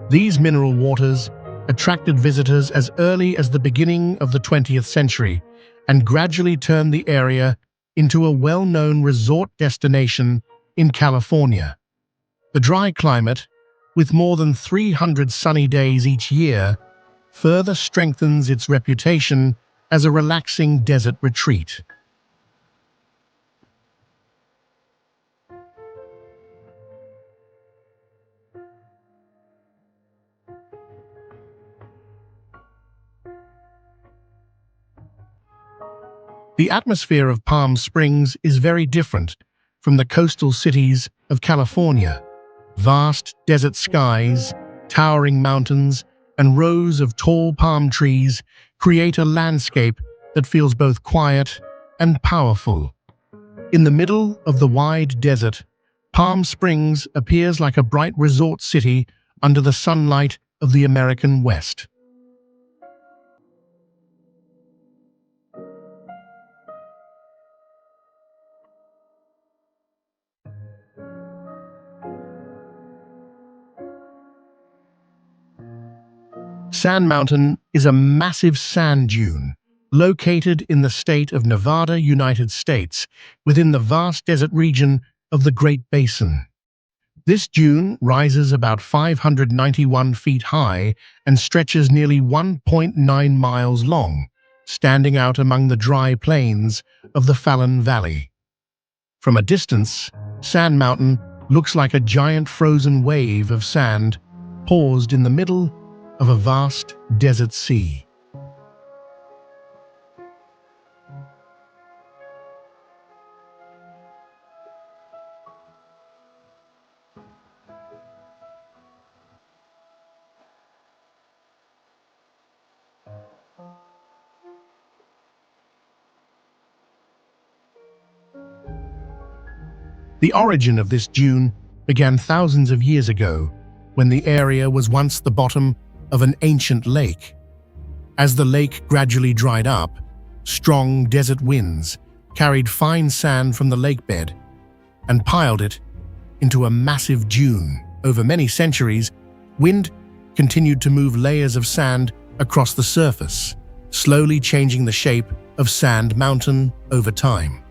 These mineral waters attracted visitors as early as the beginning of the 20th century and gradually turned the area into a well-known resort destination in California. The dry climate, with more than 300 sunny days each year, further strengthens its reputation as a relaxing desert retreat. The atmosphere of Palm Springs is very different from the coastal cities of California. Vast desert skies, towering mountains, and rows of tall palm trees create a landscape that feels both quiet and powerful. In the middle of the wide desert, Palm Springs appears like a bright resort city under the sunlight of the American West. Sand Mountain is a massive sand dune located in the state of Nevada, United States, within the vast desert region of the Great Basin. This dune rises about 591 feet high and stretches nearly 1.9 miles long, standing out among the dry plains of the Fallon Valley. From a distance, Sand Mountain looks like a giant frozen wave of sand paused in the middle of a vast desert sea. The origin of this dune began thousands of years ago, when the area was once the bottom of an ancient lake. As the lake gradually dried up, strong desert winds carried fine sand from the lakebed and piled it into a massive dune. Over many centuries, wind continued to move layers of sand across the surface, slowly changing the shape of Sand Mountain over time.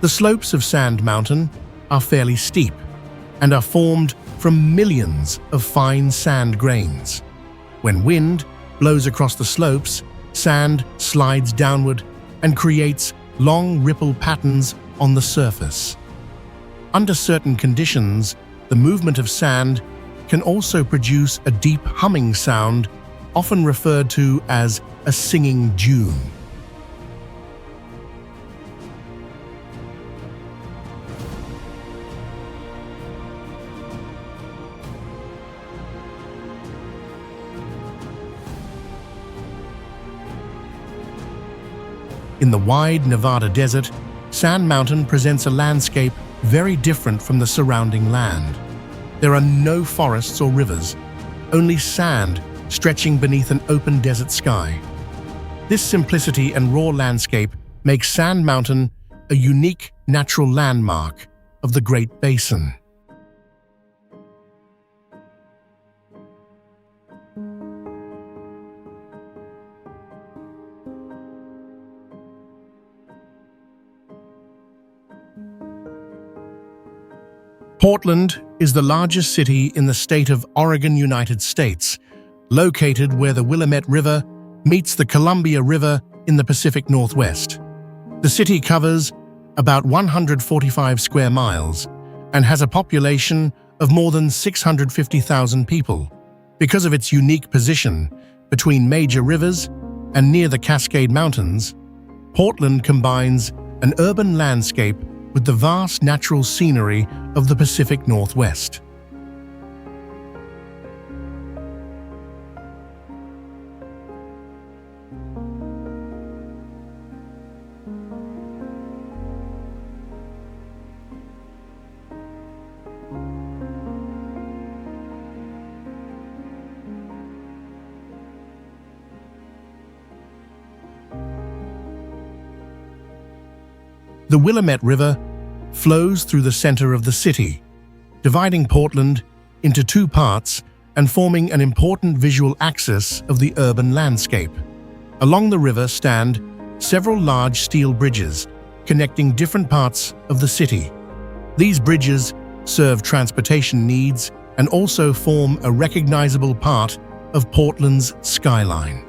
The slopes of Sand Mountain are fairly steep and are formed from millions of fine sand grains. When wind blows across the slopes, sand slides downward and creates long ripple patterns on the surface. Under certain conditions, the movement of sand can also produce a deep humming sound, often referred to as a singing dune. In the wide Nevada desert, Sand Mountain presents a landscape very different from the surrounding land. There are no forests or rivers, only sand stretching beneath an open desert sky. This simplicity and raw landscape makes Sand Mountain a unique natural landmark of the Great Basin. Portland is the largest city in the state of Oregon, United States, located where the Willamette River meets the Columbia River in the Pacific Northwest. The city covers about 145 square miles and has a population of more than 650,000 people. Because of its unique position between major rivers and near the Cascade Mountains, Portland combines an urban landscape with the vast natural scenery of the Pacific Northwest. The Willamette River flows through the center of the city, dividing Portland into two parts and forming an important visual axis of the urban landscape. Along the river stand several large steel bridges connecting different parts of the city. These bridges serve transportation needs and also form a recognizable part of Portland's skyline.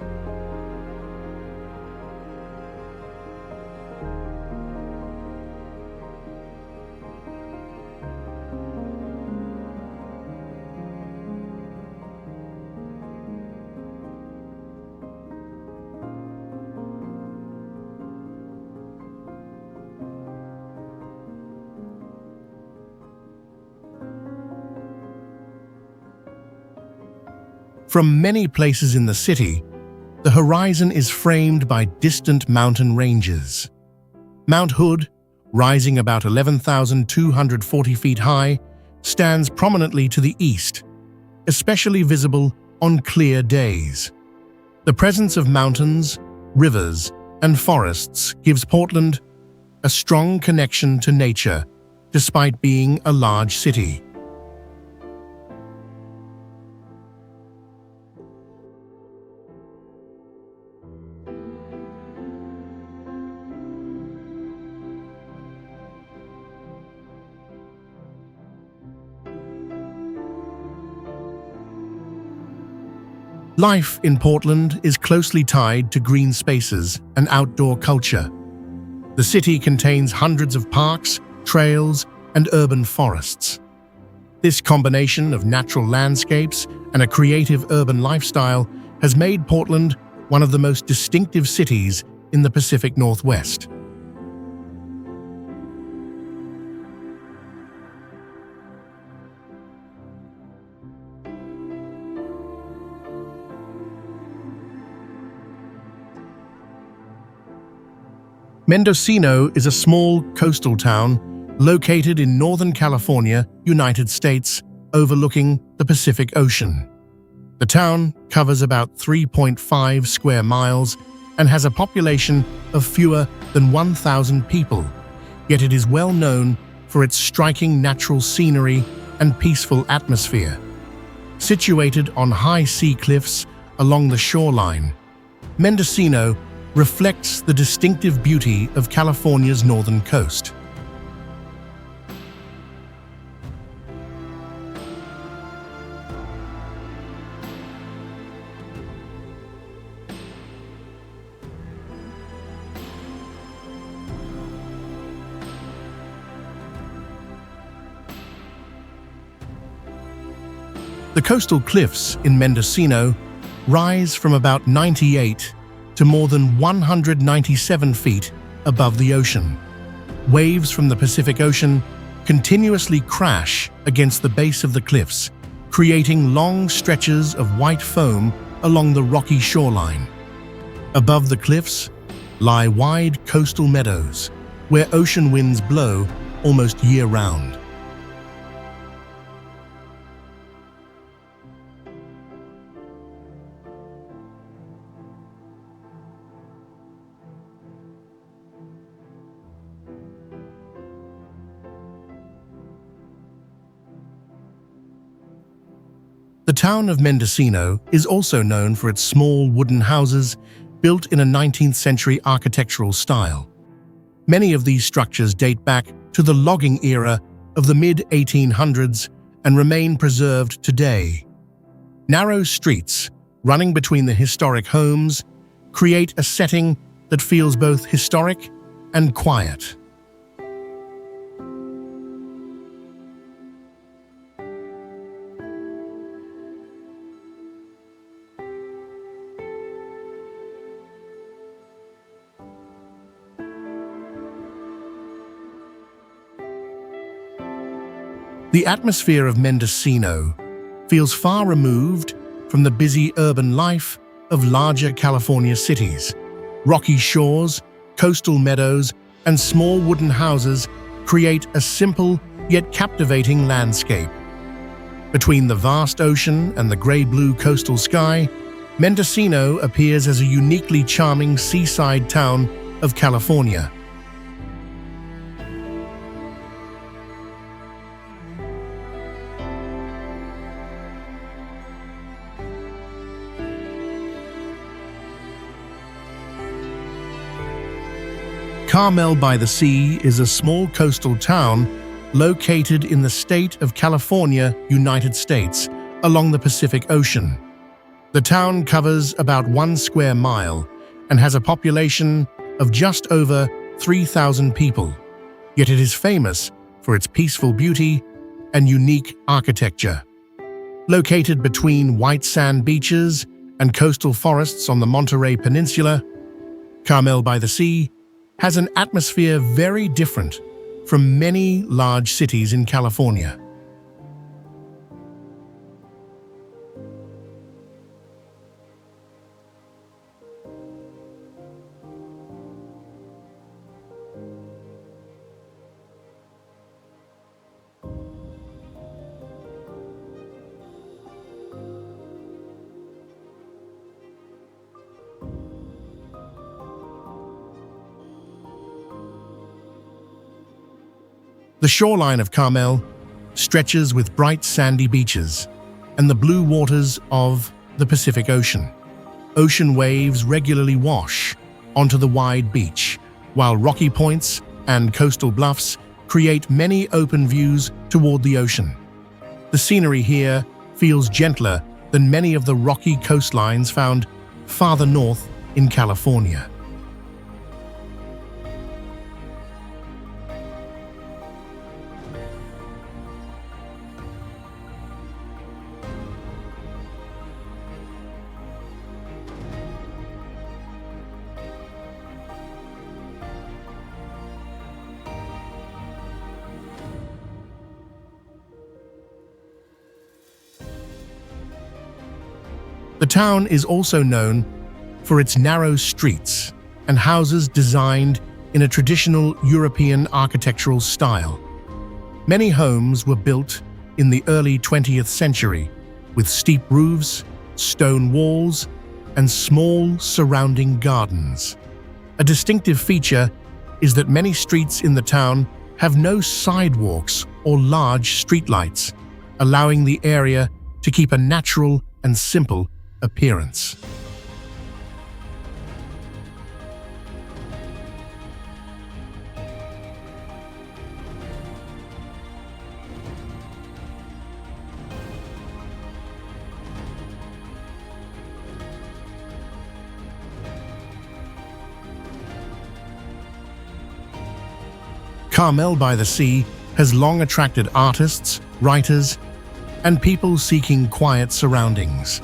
From many places in the city, the horizon is framed by distant mountain ranges. Mount Hood, rising about 11,240 feet high, stands prominently to the east, especially visible on clear days. The presence of mountains, rivers, and forests gives Portland a strong connection to nature, despite being a large city. Life in Portland is closely tied to green spaces and outdoor culture. The city contains hundreds of parks, trails, and urban forests. This combination of natural landscapes and a creative urban lifestyle has made Portland one of the most distinctive cities in the Pacific Northwest. Mendocino is a small coastal town located in Northern California, United States, overlooking the Pacific Ocean. The town covers about 3.5 square miles and has a population of fewer than 1,000 people, yet it is well known for its striking natural scenery and peaceful atmosphere. Situated on high sea cliffs along the shoreline, Mendocino reflects the distinctive beauty of California's northern coast. The coastal cliffs in Mendocino rise from about 98 to more than 197 feet above the ocean. Waves from the Pacific Ocean continuously crash against the base of the cliffs, creating long stretches of white foam along the rocky shoreline. Above the cliffs lie wide coastal meadows, where ocean winds blow almost year-round. The town of Mendocino is also known for its small wooden houses built in a 19th century architectural style. Many of these structures date back to the logging era of the mid-1800s and remain preserved today. Narrow streets running between the historic homes create a setting that feels both historic and quiet. The atmosphere of Mendocino feels far removed from the busy urban life of larger California cities. Rocky shores, coastal meadows, and small wooden houses create a simple yet captivating landscape. Between the vast ocean and the gray-blue coastal sky, Mendocino appears as a uniquely charming seaside town of California. Carmel by the Sea is a small coastal town located in the state of California, United States, along the Pacific Ocean. The town covers about 1 square mile and has a population of just over 3,000 people, yet it is famous for its peaceful beauty and unique architecture. Located between white sand beaches and coastal forests on the Monterey Peninsula, Carmel by the Sea has an atmosphere very different from many large cities in California. The shoreline of Carmel stretches with bright sandy beaches and the blue waters of the Pacific Ocean. Ocean waves regularly wash onto the wide beach, while rocky points and coastal bluffs create many open views toward the ocean. The scenery here feels gentler than many of the rocky coastlines found farther north in California. The town is also known for its narrow streets and houses designed in a traditional European architectural style. Many homes were built in the early 20th century with steep roofs, stone walls, and small surrounding gardens. A distinctive feature is that many streets in the town have no sidewalks or large streetlights, allowing the area to keep a natural and simple appearance. Carmel by the Sea has long attracted artists, writers, and people seeking quiet surroundings.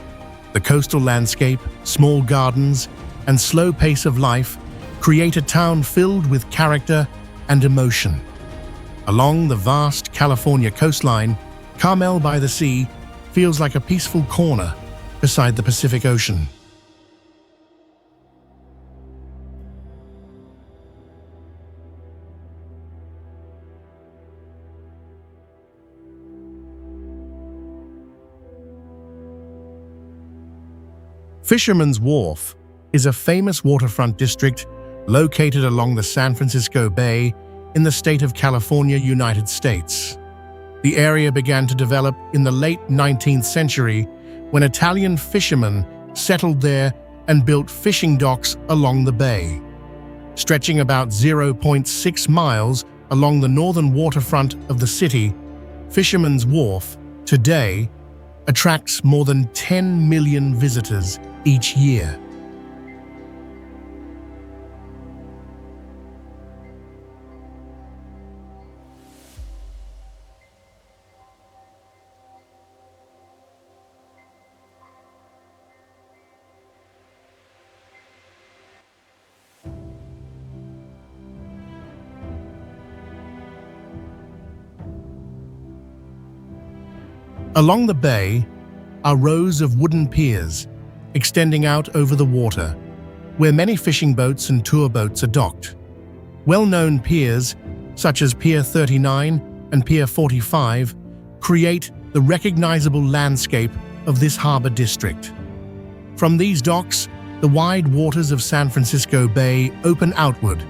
The coastal landscape, small gardens, and slow pace of life create a town filled with character and emotion. Along the vast California coastline, Carmel by the Sea feels like a peaceful corner beside the Pacific Ocean. Fisherman's Wharf is a famous waterfront district located along the San Francisco Bay in the state of California, United States. The area began to develop in the late 19th century when Italian fishermen settled there and built fishing docks along the bay. Stretching about 0.6 miles along the northern waterfront of the city, Fisherman's Wharf today attracts more than 10 million visitors each year. Along the bay are rows of wooden piers extending out over the water, where many fishing boats and tour boats are docked. Well-known piers, such as Pier 39 and Pier 45, create the recognizable landscape of this harbor district. From these docks, the wide waters of San Francisco Bay open outward,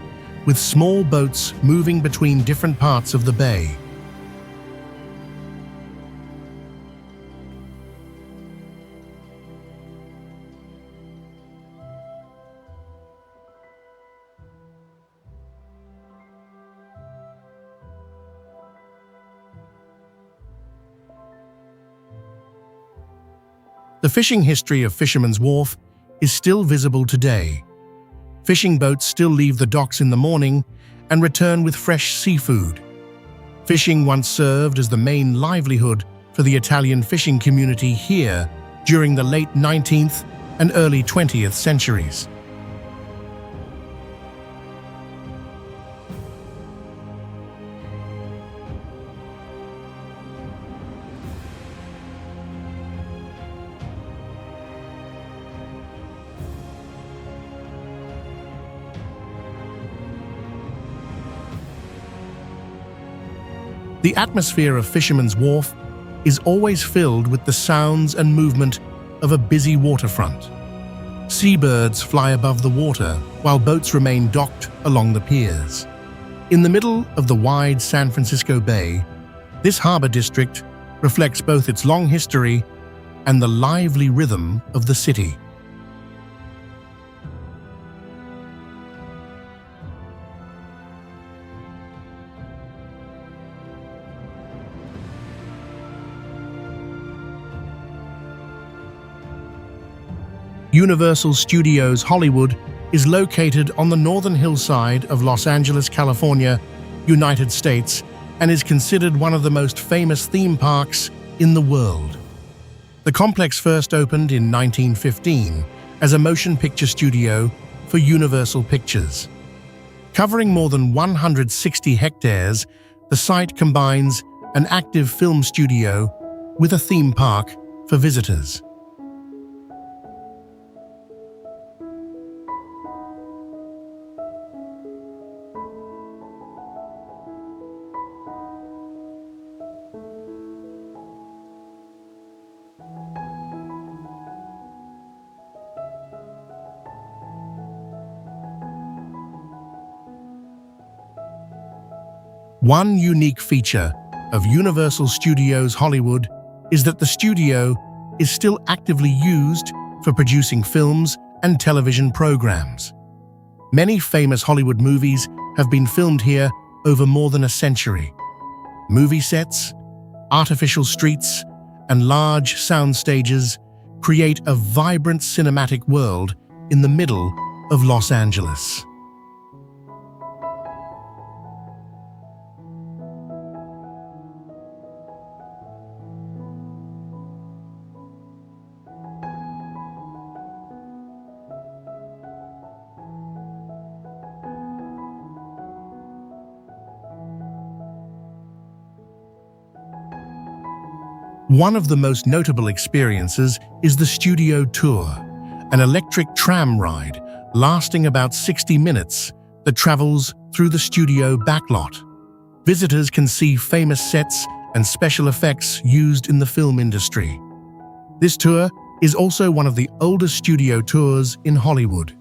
with small boats moving between different parts of the bay. The fishing history of Fisherman's Wharf is still visible today. Fishing boats still leave the docks in the morning and return with fresh seafood. Fishing once served as the main livelihood for the Italian fishing community here during the late 19th and early 20th centuries. The atmosphere of Fisherman's Wharf is always filled with the sounds and movement of a busy waterfront. Seabirds fly above the water while boats remain docked along the piers. In the middle of the wide San Francisco Bay, this harbor district reflects both its long history and the lively rhythm of the city. Universal Studios Hollywood is located on the northern hillside of Los Angeles, California, United States, and is considered one of the most famous theme parks in the world. The complex first opened in 1915 as a motion picture studio for Universal Pictures. Covering more than 160 hectares, the site combines an active film studio with a theme park for visitors. One unique feature of Universal Studios Hollywood is that the studio is still actively used for producing films and television programs. Many famous Hollywood movies have been filmed here over more than a century. Movie sets, artificial streets, and large sound stages create a vibrant cinematic world in the middle of Los Angeles. One of the most notable experiences is the Studio Tour, an electric tram ride lasting about 60 minutes that travels through the studio backlot. Visitors can see famous sets and special effects used in the film industry. This tour is also one of the oldest studio tours in Hollywood.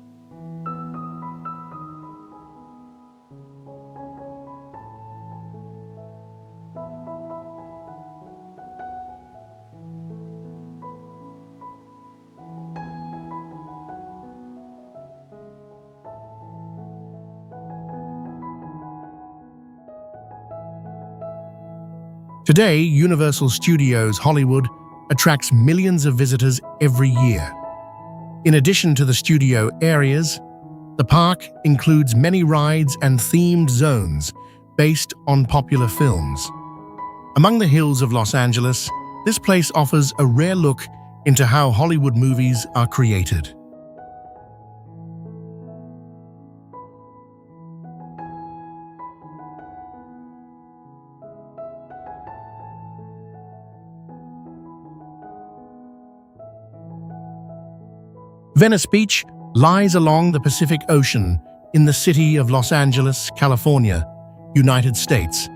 Today, Universal Studios Hollywood attracts millions of visitors every year. In addition to the studio areas, the park includes many rides and themed zones based on popular films. Among the hills of Los Angeles, this place offers a rare look into how Hollywood movies are created. Venice Beach lies along the Pacific Ocean in the city of Los Angeles, California, United States,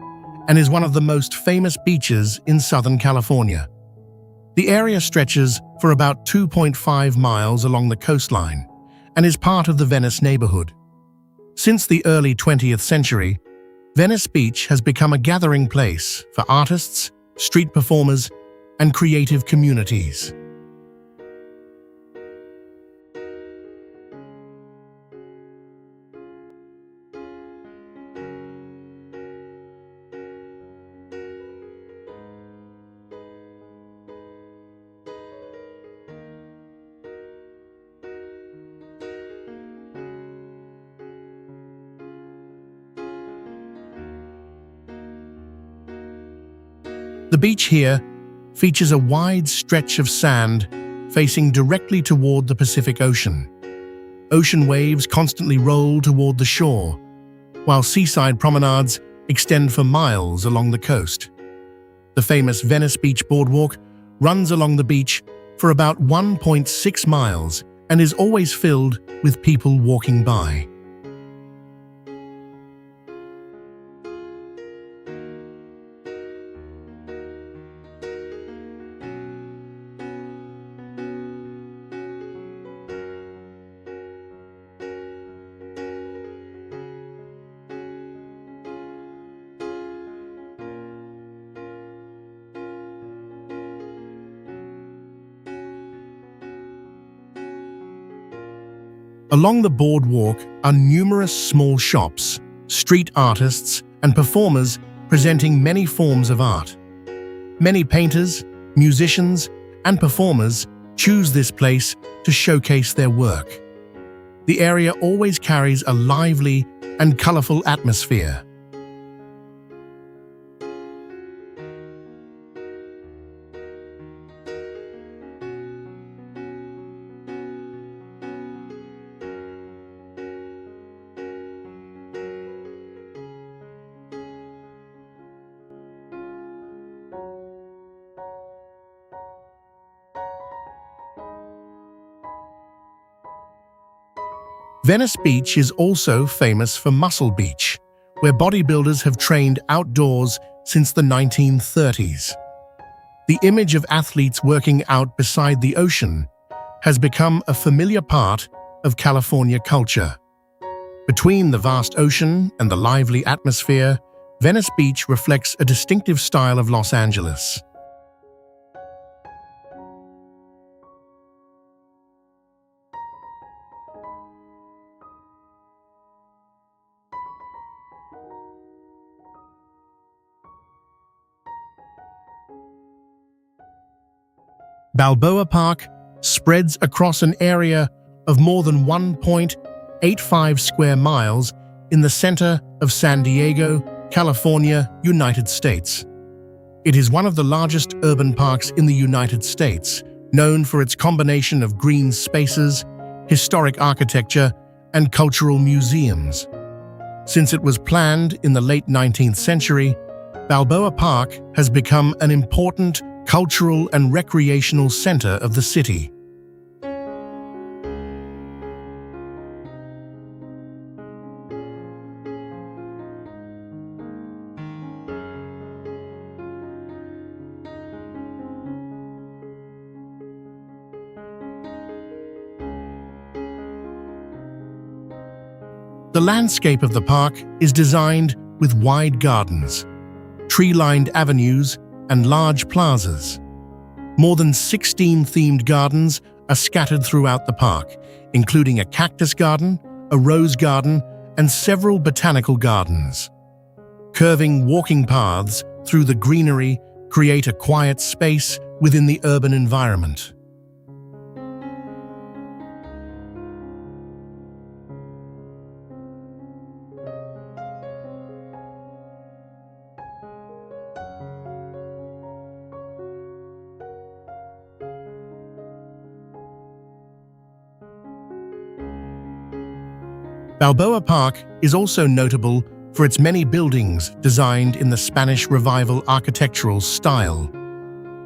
and is one of the most famous beaches in Southern California. The area stretches for about 2.5 miles along the coastline and is part of the Venice neighborhood. Since the early 20th century, Venice Beach has become a gathering place for artists, street performers, and creative communities. The beach here features a wide stretch of sand facing directly toward the Pacific Ocean. Ocean waves constantly roll toward the shore, while seaside promenades extend for miles along the coast. The famous Venice Beach Boardwalk runs along the beach for about 1.6 miles and is always filled with people walking by. Along the boardwalk are numerous small shops, street artists, and performers presenting many forms of art. Many painters, musicians, and performers choose this place to showcase their work. The area always carries a lively and colorful atmosphere. Venice Beach is also famous for Muscle Beach, where bodybuilders have trained outdoors since the 1930s. The image of athletes working out beside the ocean has become a familiar part of California culture. Between the vast ocean and the lively atmosphere, Venice Beach reflects a distinctive style of Los Angeles. Balboa Park spreads across an area of more than 1.85 square miles in the center of San Diego, California, United States. It is one of the largest urban parks in the United States, known for its combination of green spaces, historic architecture, and cultural museums. Since it was planned in the late 19th century, Balboa Park has become an important cultural and recreational center of the city. The landscape of the park is designed with wide gardens, tree-lined avenues, and large plazas. More than 16 themed gardens are scattered throughout the park, including a cactus garden, a rose garden, and several botanical gardens. Curving walking paths through the greenery create a quiet space within the urban environment. Balboa Park is also notable for its many buildings designed in the Spanish Revival architectural style.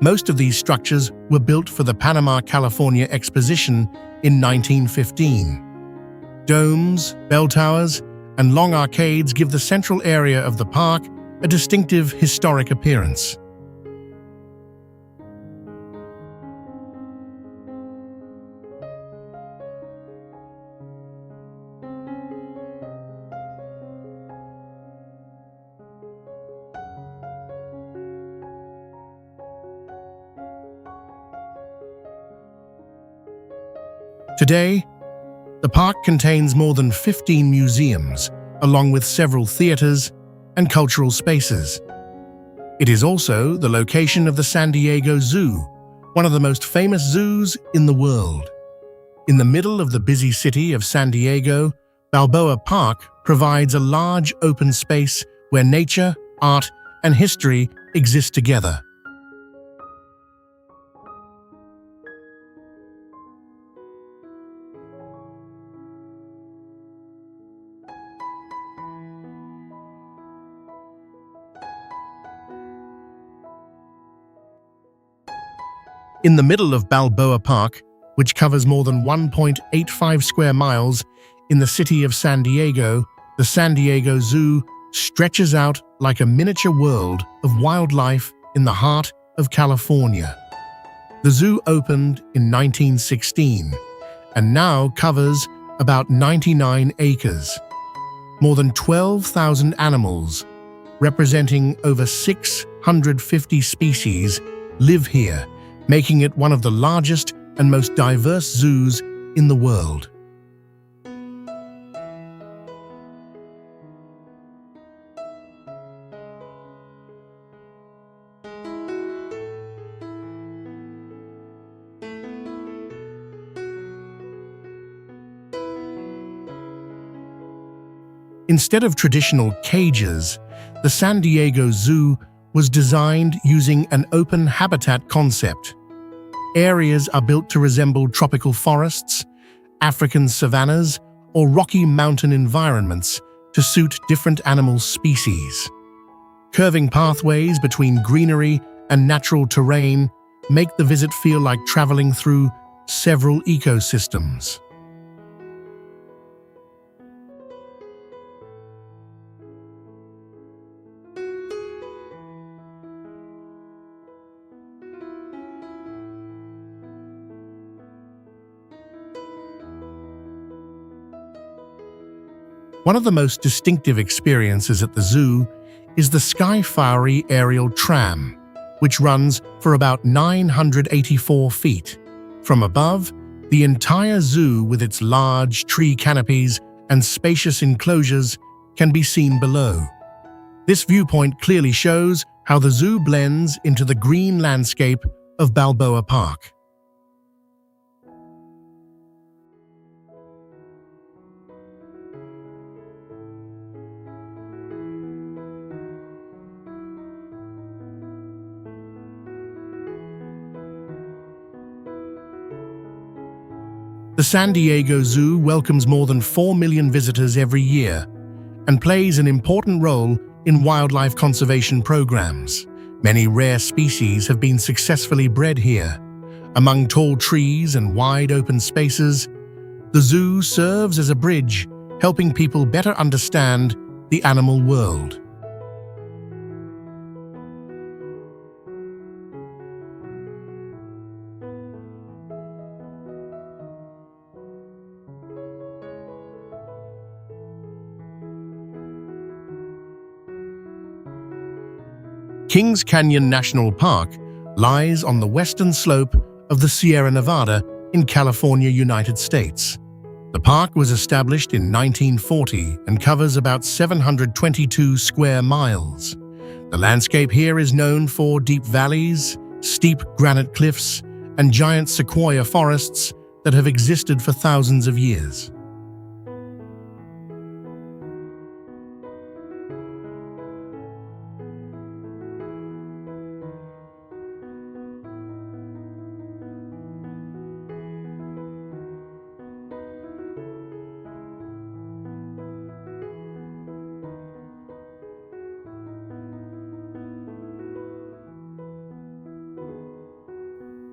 Most of these structures were built for the Panama, California Exposition in 1915. Domes, bell towers, and long arcades give the central area of the park a distinctive historic appearance. Today, the park contains more than 15 museums, along with several theaters and cultural spaces. It is also the location of the San Diego Zoo, one of the most famous zoos in the world. In the middle of the busy city of San Diego, Balboa Park provides a large open space where nature, art, and history exist together. In the middle of Balboa Park, which covers more than 1.85 square miles in the city of San Diego, the San Diego Zoo stretches out like a miniature world of wildlife in the heart of California. The zoo opened in 1916 and now covers about 99 acres. More than 12,000 animals, representing over 650 species, live here, making it one of the largest and most diverse zoos in the world. Instead of traditional cages, the San Diego Zoo was designed using an open habitat concept. Areas are built to resemble tropical forests, African savannas, or rocky mountain environments to suit different animal species. Curving pathways between greenery and natural terrain make the visit feel like traveling through several ecosystems. One of the most distinctive experiences at the zoo is the Sky-Fowry aerial tram, which runs for about 984 feet. From above, the entire zoo with its large tree canopies and spacious enclosures can be seen below. This viewpoint clearly shows how the zoo blends into the green landscape of Balboa Park. The San Diego Zoo welcomes more than 4 million visitors every year and plays an important role in wildlife conservation programs. Many rare species have been successfully bred here. Among tall trees and wide open spaces, the zoo serves as a bridge, helping people better understand the animal world. Kings Canyon National Park lies on the western slope of the Sierra Nevada in California, United States. The park was established in 1940 and covers about 722 square miles. The landscape here is known for deep valleys, steep granite cliffs, and giant sequoia forests that have existed for thousands of years.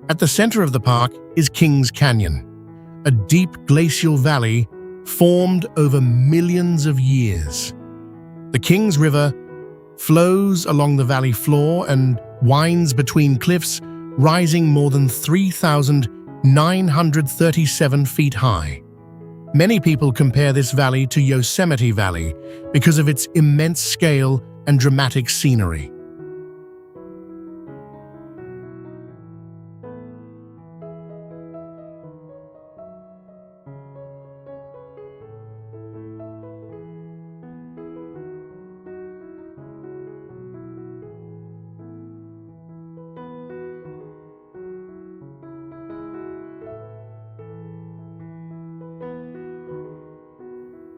At the center of the park is Kings Canyon, a deep glacial valley formed over millions of years. The Kings River flows along the valley floor and winds between cliffs, rising more than 3,937 feet high. Many people compare this valley to Yosemite Valley because of its immense scale and dramatic scenery.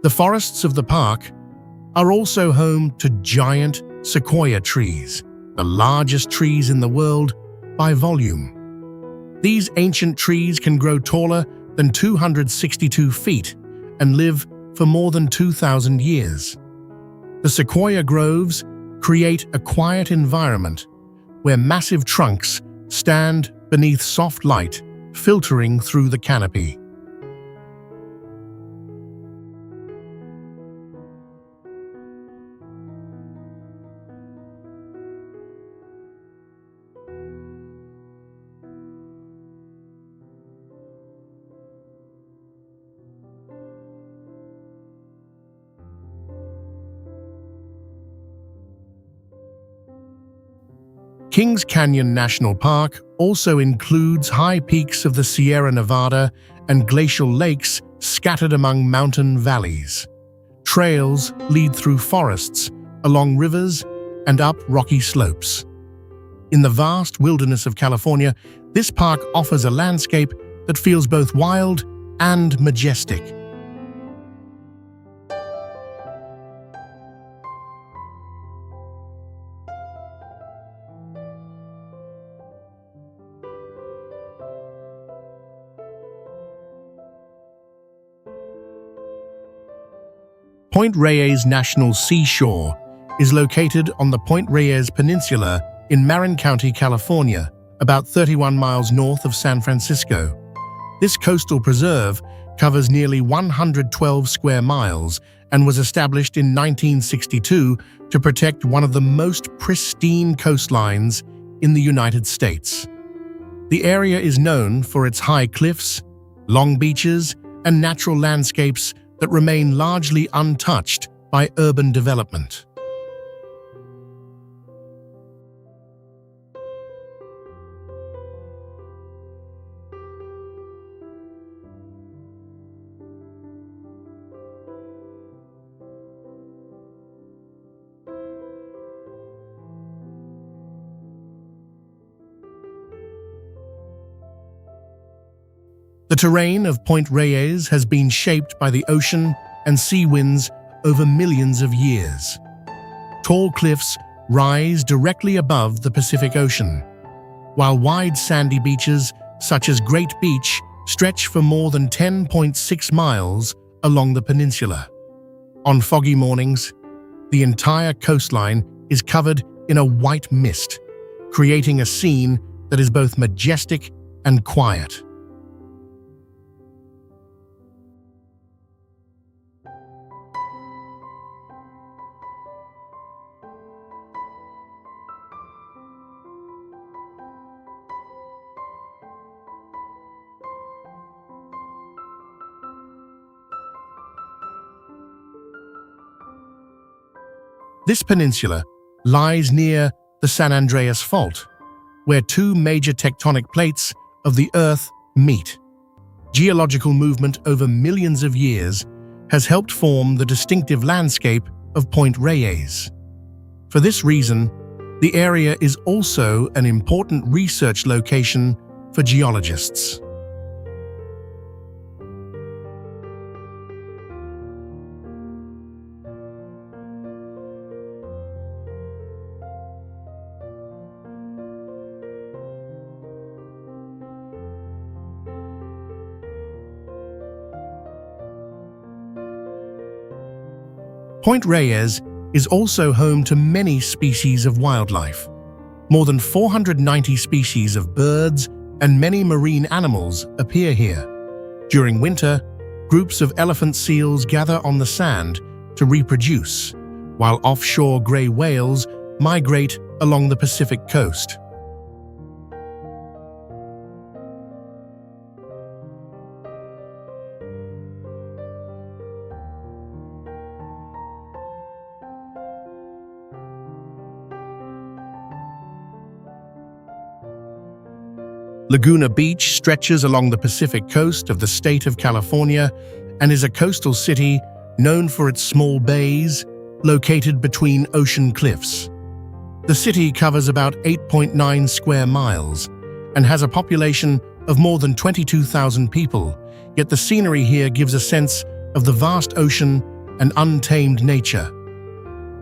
The forests of the park are also home to giant sequoia trees, the largest trees in the world by volume. These ancient trees can grow taller than 262 feet and live for more than 2,000 years. The sequoia groves create a quiet environment where massive trunks stand beneath soft light, filtering through the canopy. Kings Canyon National Park also includes high peaks of the Sierra Nevada and glacial lakes scattered among mountain valleys. Trails lead through forests, along rivers, and up rocky slopes. In the vast wilderness of California, this park offers a landscape that feels both wild and majestic. Point Reyes National Seashore is located on the Point Reyes Peninsula in Marin County, California, about 31 miles north of San Francisco. This coastal preserve covers nearly 112 square miles and was established in 1962 to protect one of the most pristine coastlines in the United States. The area is known for its high cliffs, long beaches, and natural landscapes that remain largely untouched by urban development. The terrain of Point Reyes has been shaped by the ocean and sea winds over millions of years. Tall cliffs rise directly above the Pacific Ocean, while wide sandy beaches, such as Great Beach, stretch for more than 10.6 miles along the peninsula. On foggy mornings, the entire coastline is covered in a white mist, creating a scene that is both majestic and quiet. This peninsula lies near the San Andreas Fault, where two major tectonic plates of the Earth meet. Geological movement over millions of years has helped form the distinctive landscape of Point Reyes. For this reason, the area is also an important research location for geologists. Point Reyes is also home to many species of wildlife. More than 490 species of birds and many marine animals appear here. During winter, groups of elephant seals gather on the sand to reproduce, while offshore gray whales migrate along the Pacific coast. Laguna Beach stretches along the Pacific coast of the state of California and is a coastal city known for its small bays located between ocean cliffs. The city covers about 8.9 square miles and has a population of more than 22,000 people, yet the scenery here gives a sense of the vast ocean and untamed nature.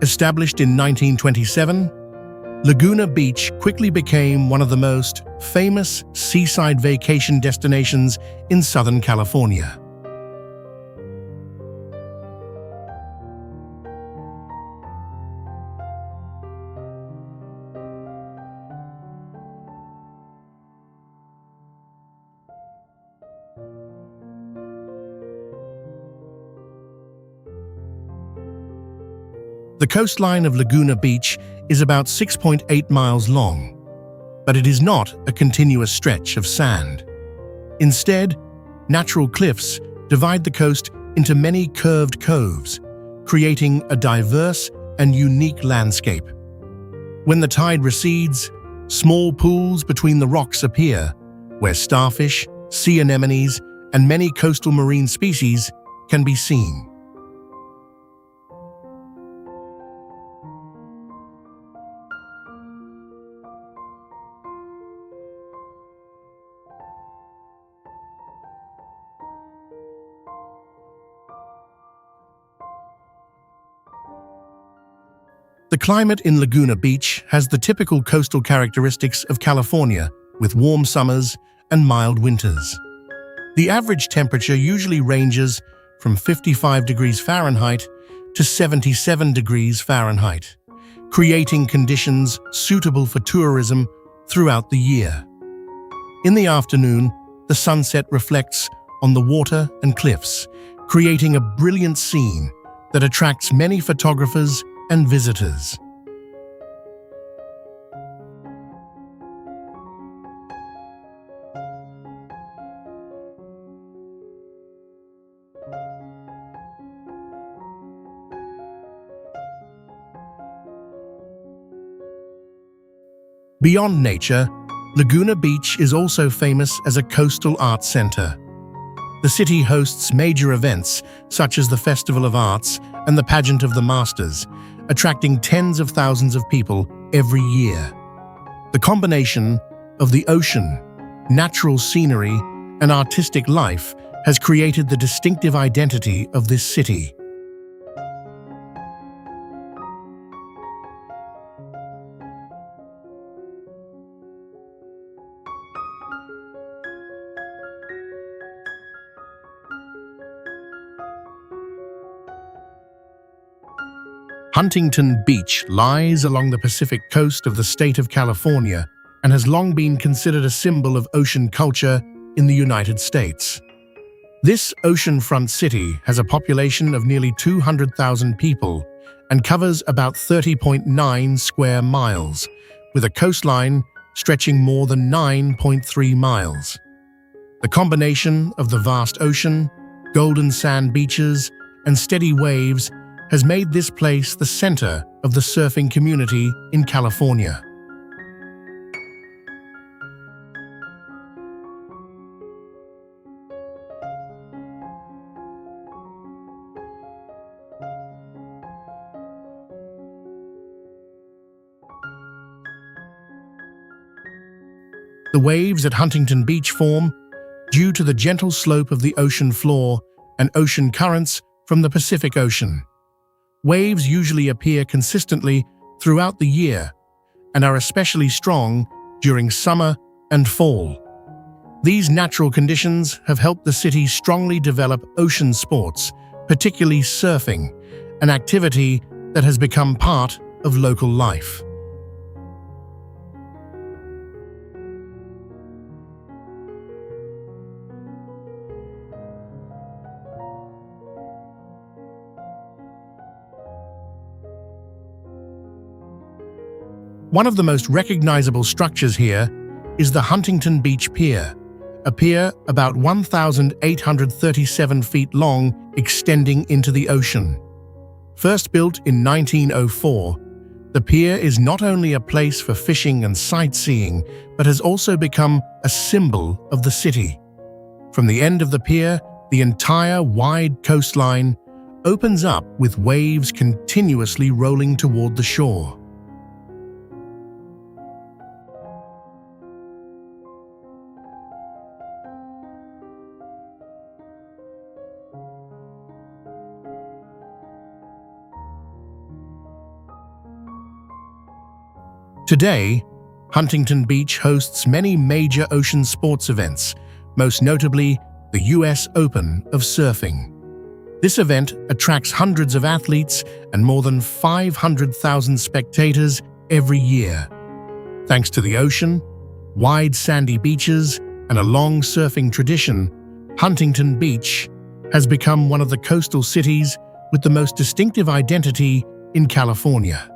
Established in 1927, Laguna Beach quickly became one of the most famous seaside vacation destinations in Southern California. The coastline of Laguna Beach is about 6.8 miles long, but it is not a continuous stretch of sand. Instead, natural cliffs divide the coast into many curved coves, creating a diverse and unique landscape. When the tide recedes, small pools between the rocks appear, where starfish, sea anemones, and many coastal marine species can be seen. The climate in Laguna Beach has the typical coastal characteristics of California, with warm summers and mild winters. The average temperature usually ranges from 55 degrees Fahrenheit to 77 degrees Fahrenheit, creating conditions suitable for tourism throughout the year. In the afternoon, the sunset reflects on the water and cliffs, creating a brilliant scene that attracts many photographers and visitors. Beyond nature, Laguna Beach is also famous as a coastal arts center. The city hosts major events such as the Festival of Arts and the Pageant of the Masters, attracting tens of thousands of people every year. The combination of the ocean, natural scenery, and artistic life has created the distinctive identity of this city. Huntington Beach lies along the Pacific coast of the state of California and has long been considered a symbol of ocean culture in the United States. This oceanfront city has a population of nearly 200,000 people and covers about 30.9 square miles, with a coastline stretching more than 9.3 miles. The combination of the vast ocean, golden sand beaches, and steady waves has made this place the center of the surfing community in California. The waves at Huntington Beach form due to the gentle slope of the ocean floor and ocean currents from the Pacific Ocean. Waves usually appear consistently throughout the year and are especially strong during summer and fall. These natural conditions have helped the city strongly develop ocean sports, particularly surfing, an activity that has become part of local life. One of the most recognizable structures here is the Huntington Beach Pier, a pier about 1,837 feet long extending into the ocean. First built in 1904, the pier is not only a place for fishing and sightseeing, but has also become a symbol of the city. From the end of the pier, the entire wide coastline opens up with waves continuously rolling toward the shore. Today, Huntington Beach hosts many major ocean sports events, most notably the US Open of Surfing. This event attracts hundreds of athletes and more than 500,000 spectators every year. Thanks to the ocean, wide sandy beaches, and a long surfing tradition, Huntington Beach has become one of the coastal cities with the most distinctive identity in California.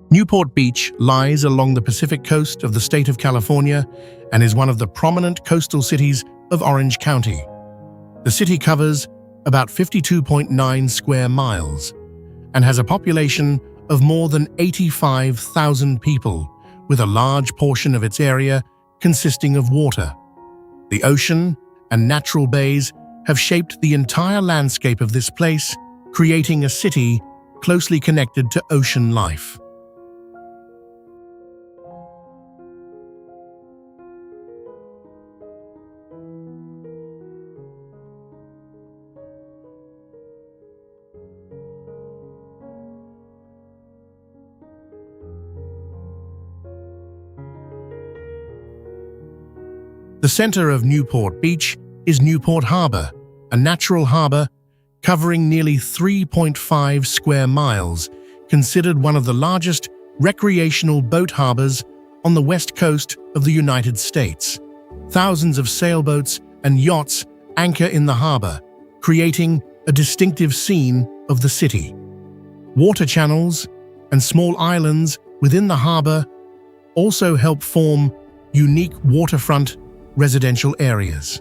Newport Beach lies along the Pacific coast of the state of California and is one of the prominent coastal cities of Orange County. The city covers about 52.9 square miles and has a population of more than 85,000 people, with a large portion of its area consisting of water. The ocean and natural bays have shaped the entire landscape of this place, creating a city closely connected to ocean life. The center of Newport Beach is Newport Harbor, a natural harbor covering nearly 3.5 square miles, considered one of the largest recreational boat harbors on the west coast of the United States. Thousands of sailboats and yachts anchor in the harbor, creating a distinctive scene of the city. Water channels and small islands within the harbor also help form unique waterfront residential areas.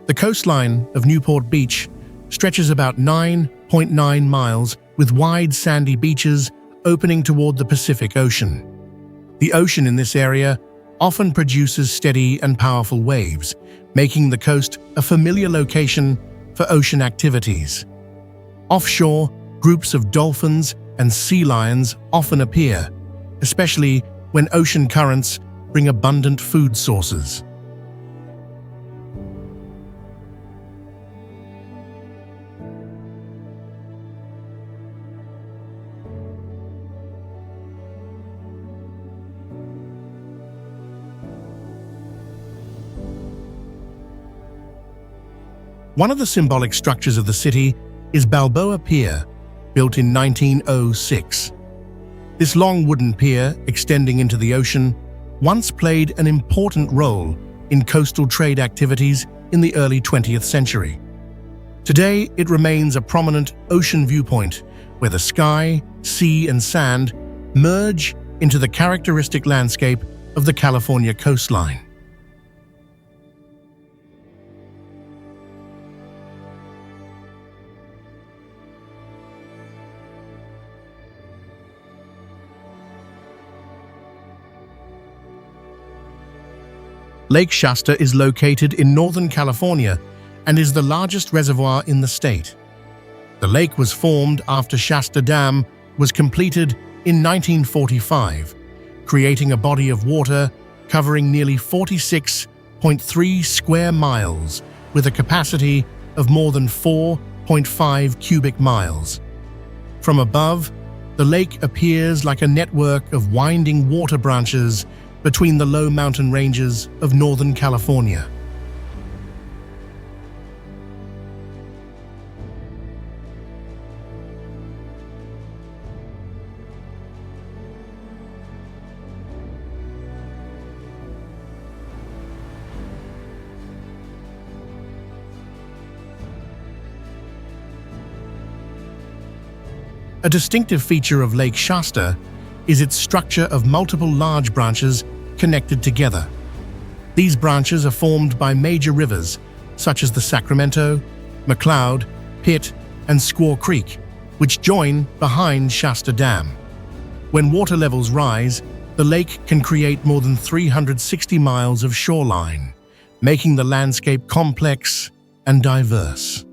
The coastline of Newport Beach stretches about 9.9 miles with wide sandy beaches opening toward the Pacific Ocean. The ocean in this area often produces steady and powerful waves, making the coast a familiar location for ocean activities. Offshore, groups of dolphins and sea lions often appear, especially when ocean currents bring abundant food sources. One of the symbolic structures of the city is Balboa Pier, built in 1906. This long wooden pier, extending into the ocean, once played an important role in coastal trade activities in the early 20th century. Today, it remains a prominent ocean viewpoint where the sky, sea, and sand merge into the characteristic landscape of the California coastline. Lake Shasta is located in Northern California and is the largest reservoir in the state. The lake was formed after Shasta Dam was completed in 1945, creating a body of water covering nearly 46.3 square miles with a capacity of more than 4.5 cubic miles. From above, the lake appears like a network of winding water branches between the low mountain ranges of Northern California. A distinctive feature of Lake Shasta is its structure of multiple large branches connected together. These branches are formed by major rivers such as the Sacramento, McCloud, Pitt, and Squaw Creek, which join behind Shasta Dam. When water levels rise, the lake can create more than 360 miles of shoreline, making the landscape complex and diverse.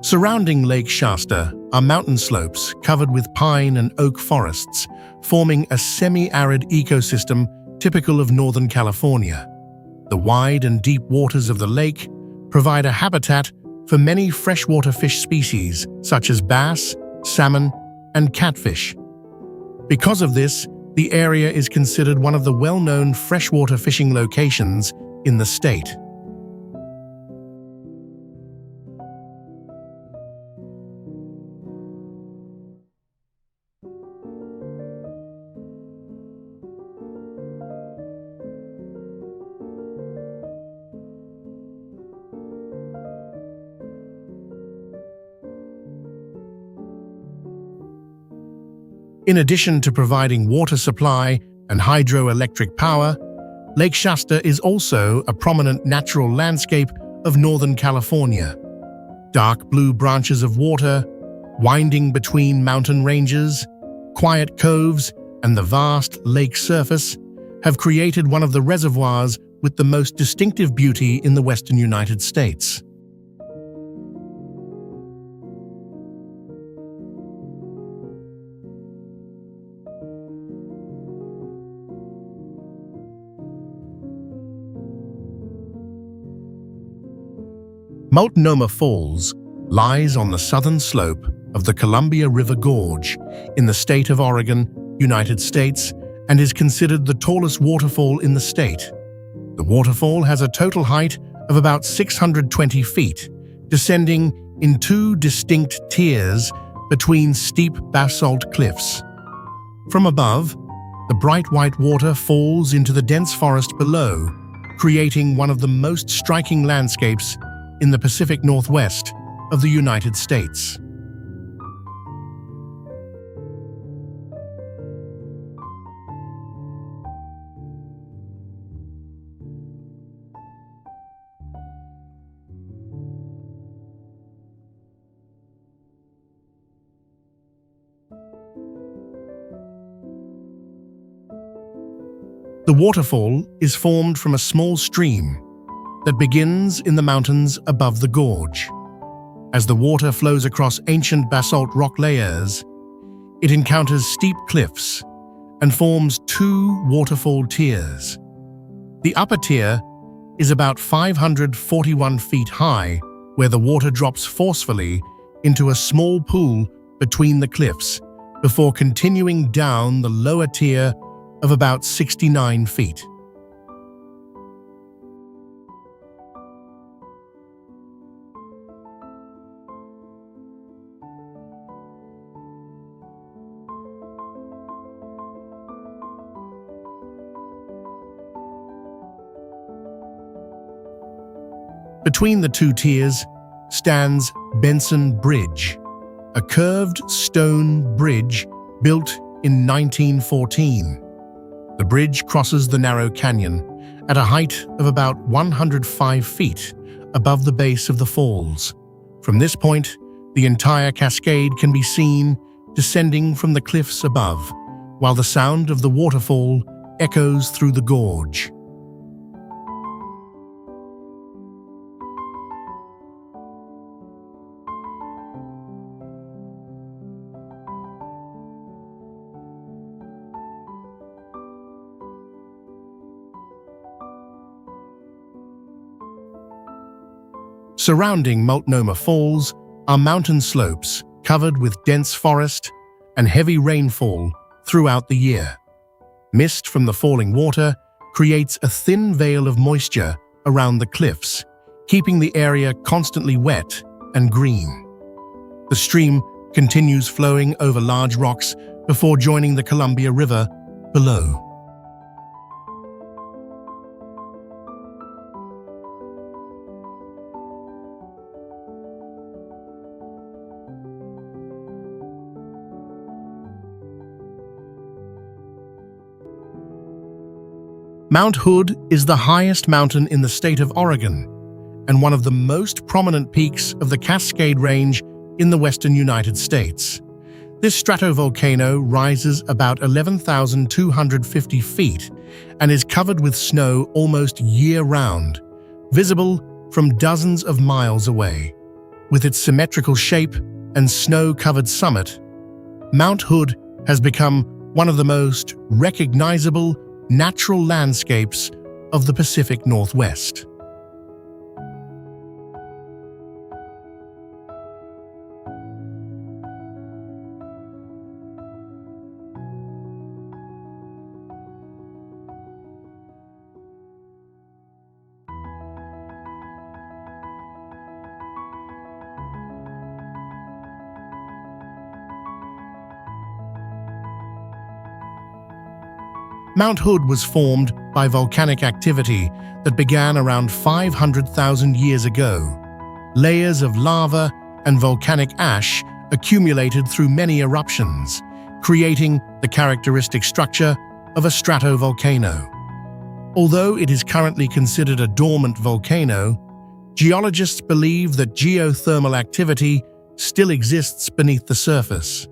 Surrounding Lake Shasta are mountain slopes covered with pine and oak forests, forming a semi-arid ecosystem typical of Northern California. The wide and deep waters of the lake provide a habitat for many freshwater fish species such as bass, salmon, and catfish. Because of this, the area is considered one of the well-known freshwater fishing locations in the state. In addition to providing water supply and hydroelectric power, Lake Shasta is also a prominent natural landscape of Northern California. Dark blue branches of water, winding between mountain ranges, quiet coves, and the vast lake surface have created one of the reservoirs with the most distinctive beauty in the western United States. Multnomah Falls lies on the southern slope of the Columbia River Gorge in the state of Oregon, United States, and is considered the tallest waterfall in the state. The waterfall has a total height of about 620 feet, descending in two distinct tiers between steep basalt cliffs. From above, the bright white water falls into the dense forest below, creating one of the most striking landscapes in the Pacific Northwest of the United States. The waterfall is formed from a small stream that begins in the mountains above the gorge. As the water flows across ancient basalt rock layers, it encounters steep cliffs and forms two waterfall tiers. The upper tier is about 541 feet high, where the water drops forcefully into a small pool between the cliffs before continuing down the lower tier of about 69 feet. Between the two tiers stands Benson Bridge, a curved stone bridge built in 1914. The bridge crosses the narrow canyon at a height of about 105 feet above the base of the falls. From this point, the entire cascade can be seen descending from the cliffs above, while the sound of the waterfall echoes through the gorge. Surrounding Multnomah Falls are mountain slopes covered with dense forest and heavy rainfall throughout the year. Mist from the falling water creates a thin veil of moisture around the cliffs, keeping the area constantly wet and green. The stream continues flowing over large rocks before joining the Columbia River below. Mount Hood is the highest mountain in the state of Oregon and one of the most prominent peaks of the Cascade Range in the western United States. This stratovolcano rises about 11,250 feet and is covered with snow almost year-round, visible from dozens of miles away. With its symmetrical shape and snow-covered summit, Mount Hood has become one of the most recognizable natural landscapes of the Pacific Northwest. Mount Hood was formed by volcanic activity that began around 500,000 years ago. Layers of lava and volcanic ash accumulated through many eruptions, creating the characteristic structure of a stratovolcano. Although it is currently considered a dormant volcano, geologists believe that geothermal activity still exists beneath the surface.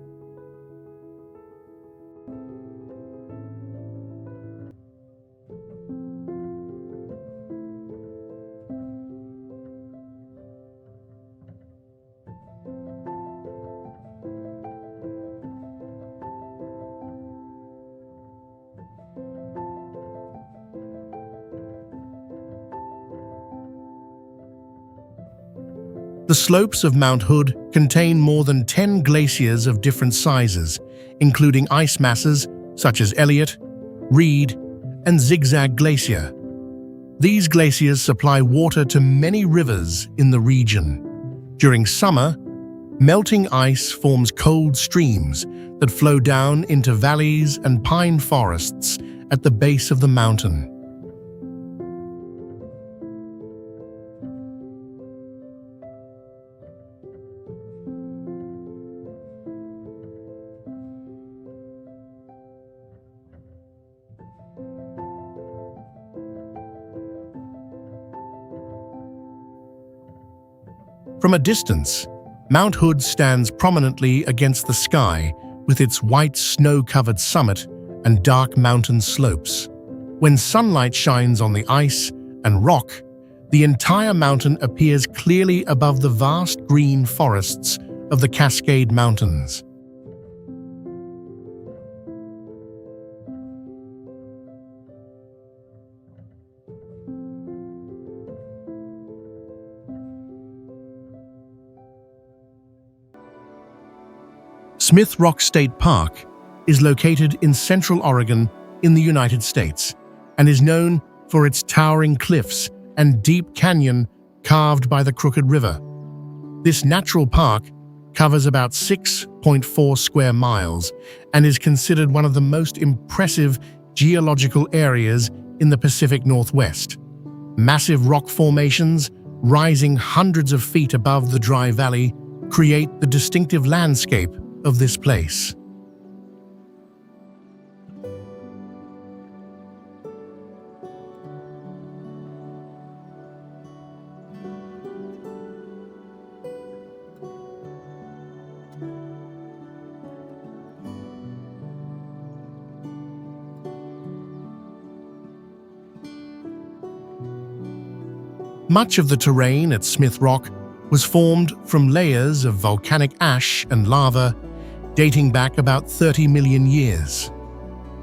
The slopes of Mount Hood contain more than 10 glaciers of different sizes, including ice masses such as Elliott, Reed, and Zigzag Glacier. These glaciers supply water to many rivers in the region. During summer, melting ice forms cold streams that flow down into valleys and pine forests at the base of the mountain. From a distance, Mount Hood stands prominently against the sky with its white snow-covered summit and dark mountain slopes. When sunlight shines on the ice and rock, the entire mountain appears clearly above the vast green forests of the Cascade Mountains. Smith Rock State Park is located in Central Oregon in the United States and is known for its towering cliffs and deep canyon carved by the Crooked River. This natural park covers about 6.4 square miles and is considered one of the most impressive geological areas in the Pacific Northwest. Massive rock formations, rising hundreds of feet above the dry valley, create the distinctive landscape of this place. Much of the terrain at Smith Rock was formed from layers of volcanic ash and lava dating back about 30 million years.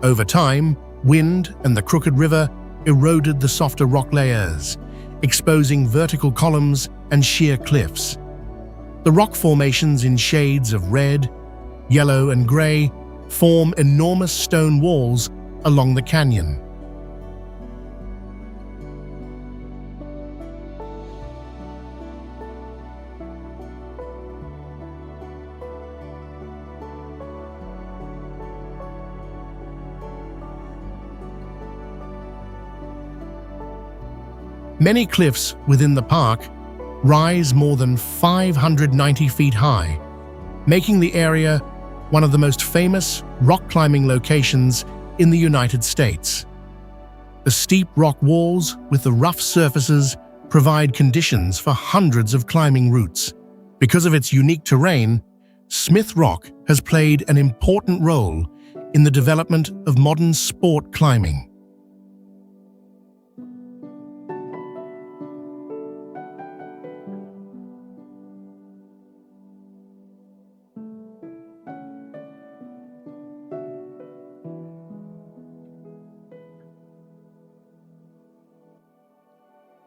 Over time, wind and the Crooked River eroded the softer rock layers, exposing vertical columns and sheer cliffs. The rock formations in shades of red, yellow, and gray form enormous stone walls along the canyon. Many cliffs within the park rise more than 590 feet high, making the area one of the most famous rock climbing locations in the United States. The steep rock walls with the rough surfaces provide conditions for hundreds of climbing routes. Because of its unique terrain, Smith Rock has played an important role in the development of modern sport climbing.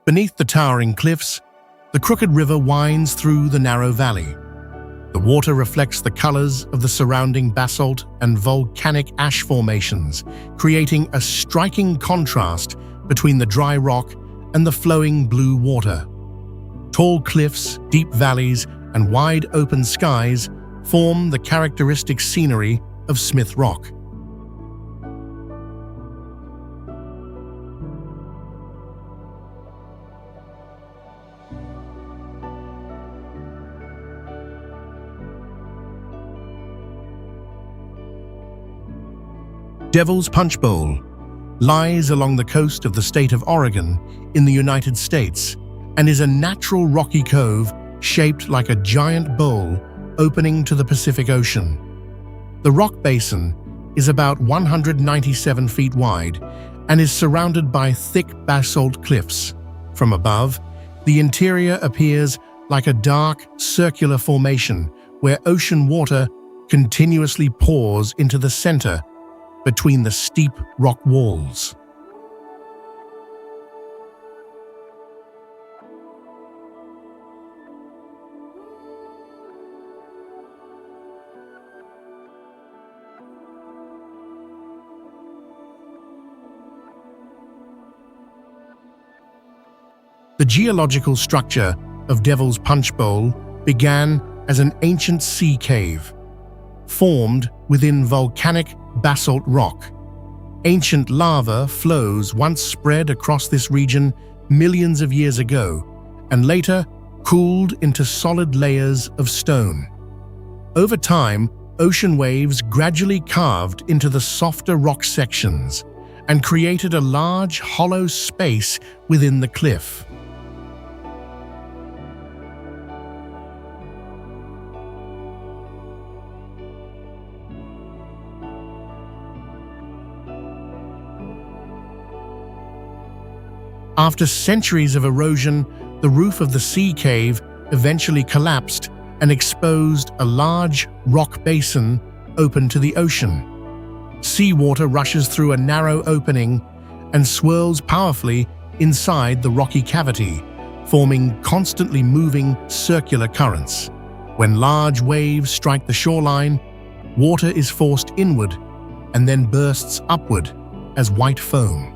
Beneath the towering cliffs, the Crooked River winds through the narrow valley. The water reflects the colors of the surrounding basalt and volcanic ash formations, creating a striking contrast between the dry rock and the flowing blue water. Tall cliffs, deep valleys, and wide open skies form the characteristic scenery of Smith Rock. Devil's Punch Bowl lies along the coast of the state of Oregon in the United States and is a natural rocky cove shaped like a giant bowl opening to the Pacific Ocean. The rock basin is about 197 feet wide and is surrounded by thick basalt cliffs. From above, the interior appears like a dark, circular formation where ocean water continuously pours into the center between the steep rock walls. The geological structure of Devil's Punch Bowl began as an ancient sea cave, formed within volcanic basalt rock. Ancient lava flows once spread across this region millions of years ago and later cooled into solid layers of stone. Over time, ocean waves gradually carved into the softer rock sections and created a large hollow space within the cliff. After centuries of erosion, the roof of the sea cave eventually collapsed and exposed a large rock basin open to the ocean. Seawater rushes through a narrow opening and swirls powerfully inside the rocky cavity, forming constantly moving circular currents. When large waves strike the shoreline, water is forced inward and then bursts upward as white foam.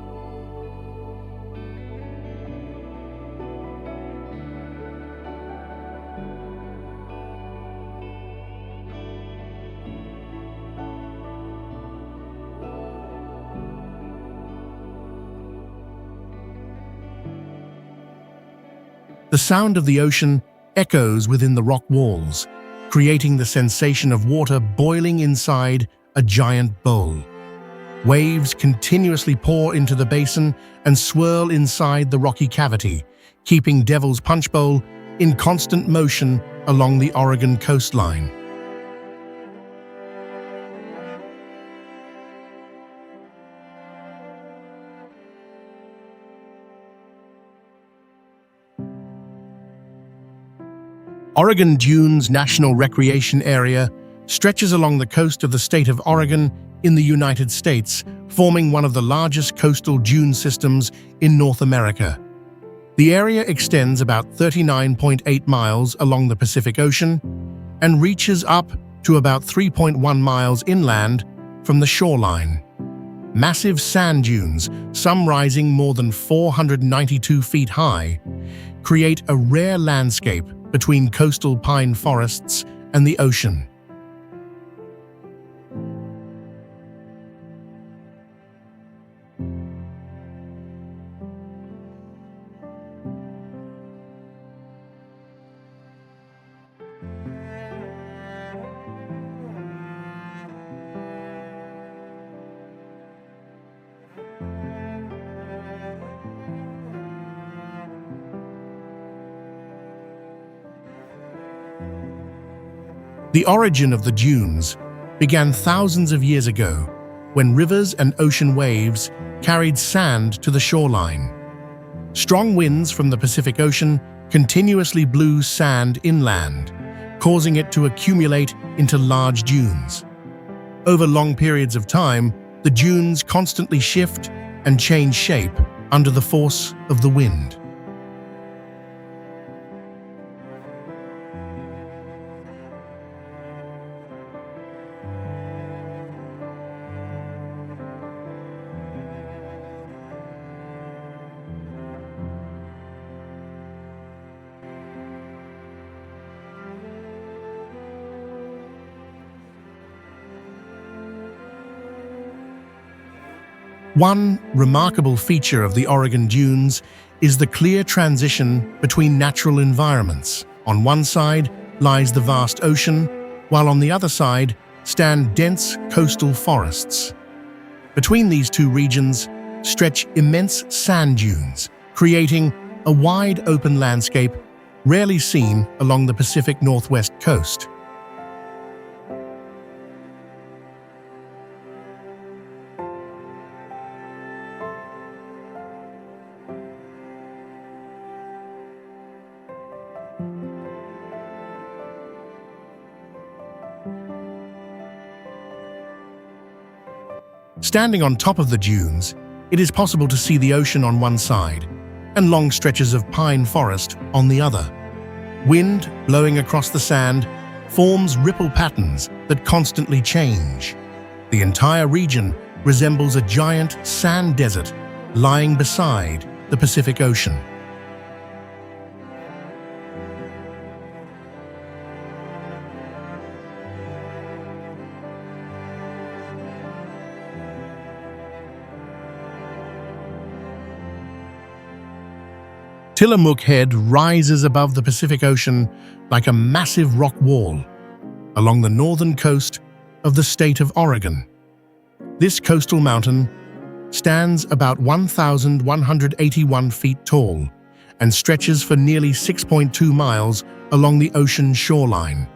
The sound of the ocean echoes within the rock walls, creating the sensation of water boiling inside a giant bowl. Waves continuously pour into the basin and swirl inside the rocky cavity, keeping Devil's Punch Bowl in constant motion along the Oregon coastline. Oregon Dunes National Recreation Area stretches along the coast of the state of Oregon in the United States, forming one of the largest coastal dune systems in North America. The area extends about 39.8 miles along the Pacific Ocean and reaches up to about 3.1 miles inland from the shoreline. Massive sand dunes, some rising more than 492 feet high, create a rare landscape between coastal pine forests and the ocean. The origin of the dunes began thousands of years ago when rivers and ocean waves carried sand to the shoreline. Strong winds from the Pacific Ocean continuously blew sand inland, causing it to accumulate into large dunes. Over long periods of time, the dunes constantly shift and change shape under the force of the wind. One remarkable feature of the Oregon dunes is the clear transition between natural environments. On one side lies the vast ocean, while on the other side stand dense coastal forests. Between these two regions, stretch immense sand dunes, creating a wide open landscape rarely seen along the Pacific Northwest coast. Standing on top of the dunes, it is possible to see the ocean on one side and long stretches of pine forest on the other. Wind blowing across the sand forms ripple patterns that constantly change. The entire region resembles a giant sand desert lying beside the Pacific Ocean. Tillamook Head rises above the Pacific Ocean like a massive rock wall along the northern coast of the state of Oregon. This coastal mountain stands about 1,181 feet tall and stretches for nearly 6.2 miles along the ocean shoreline.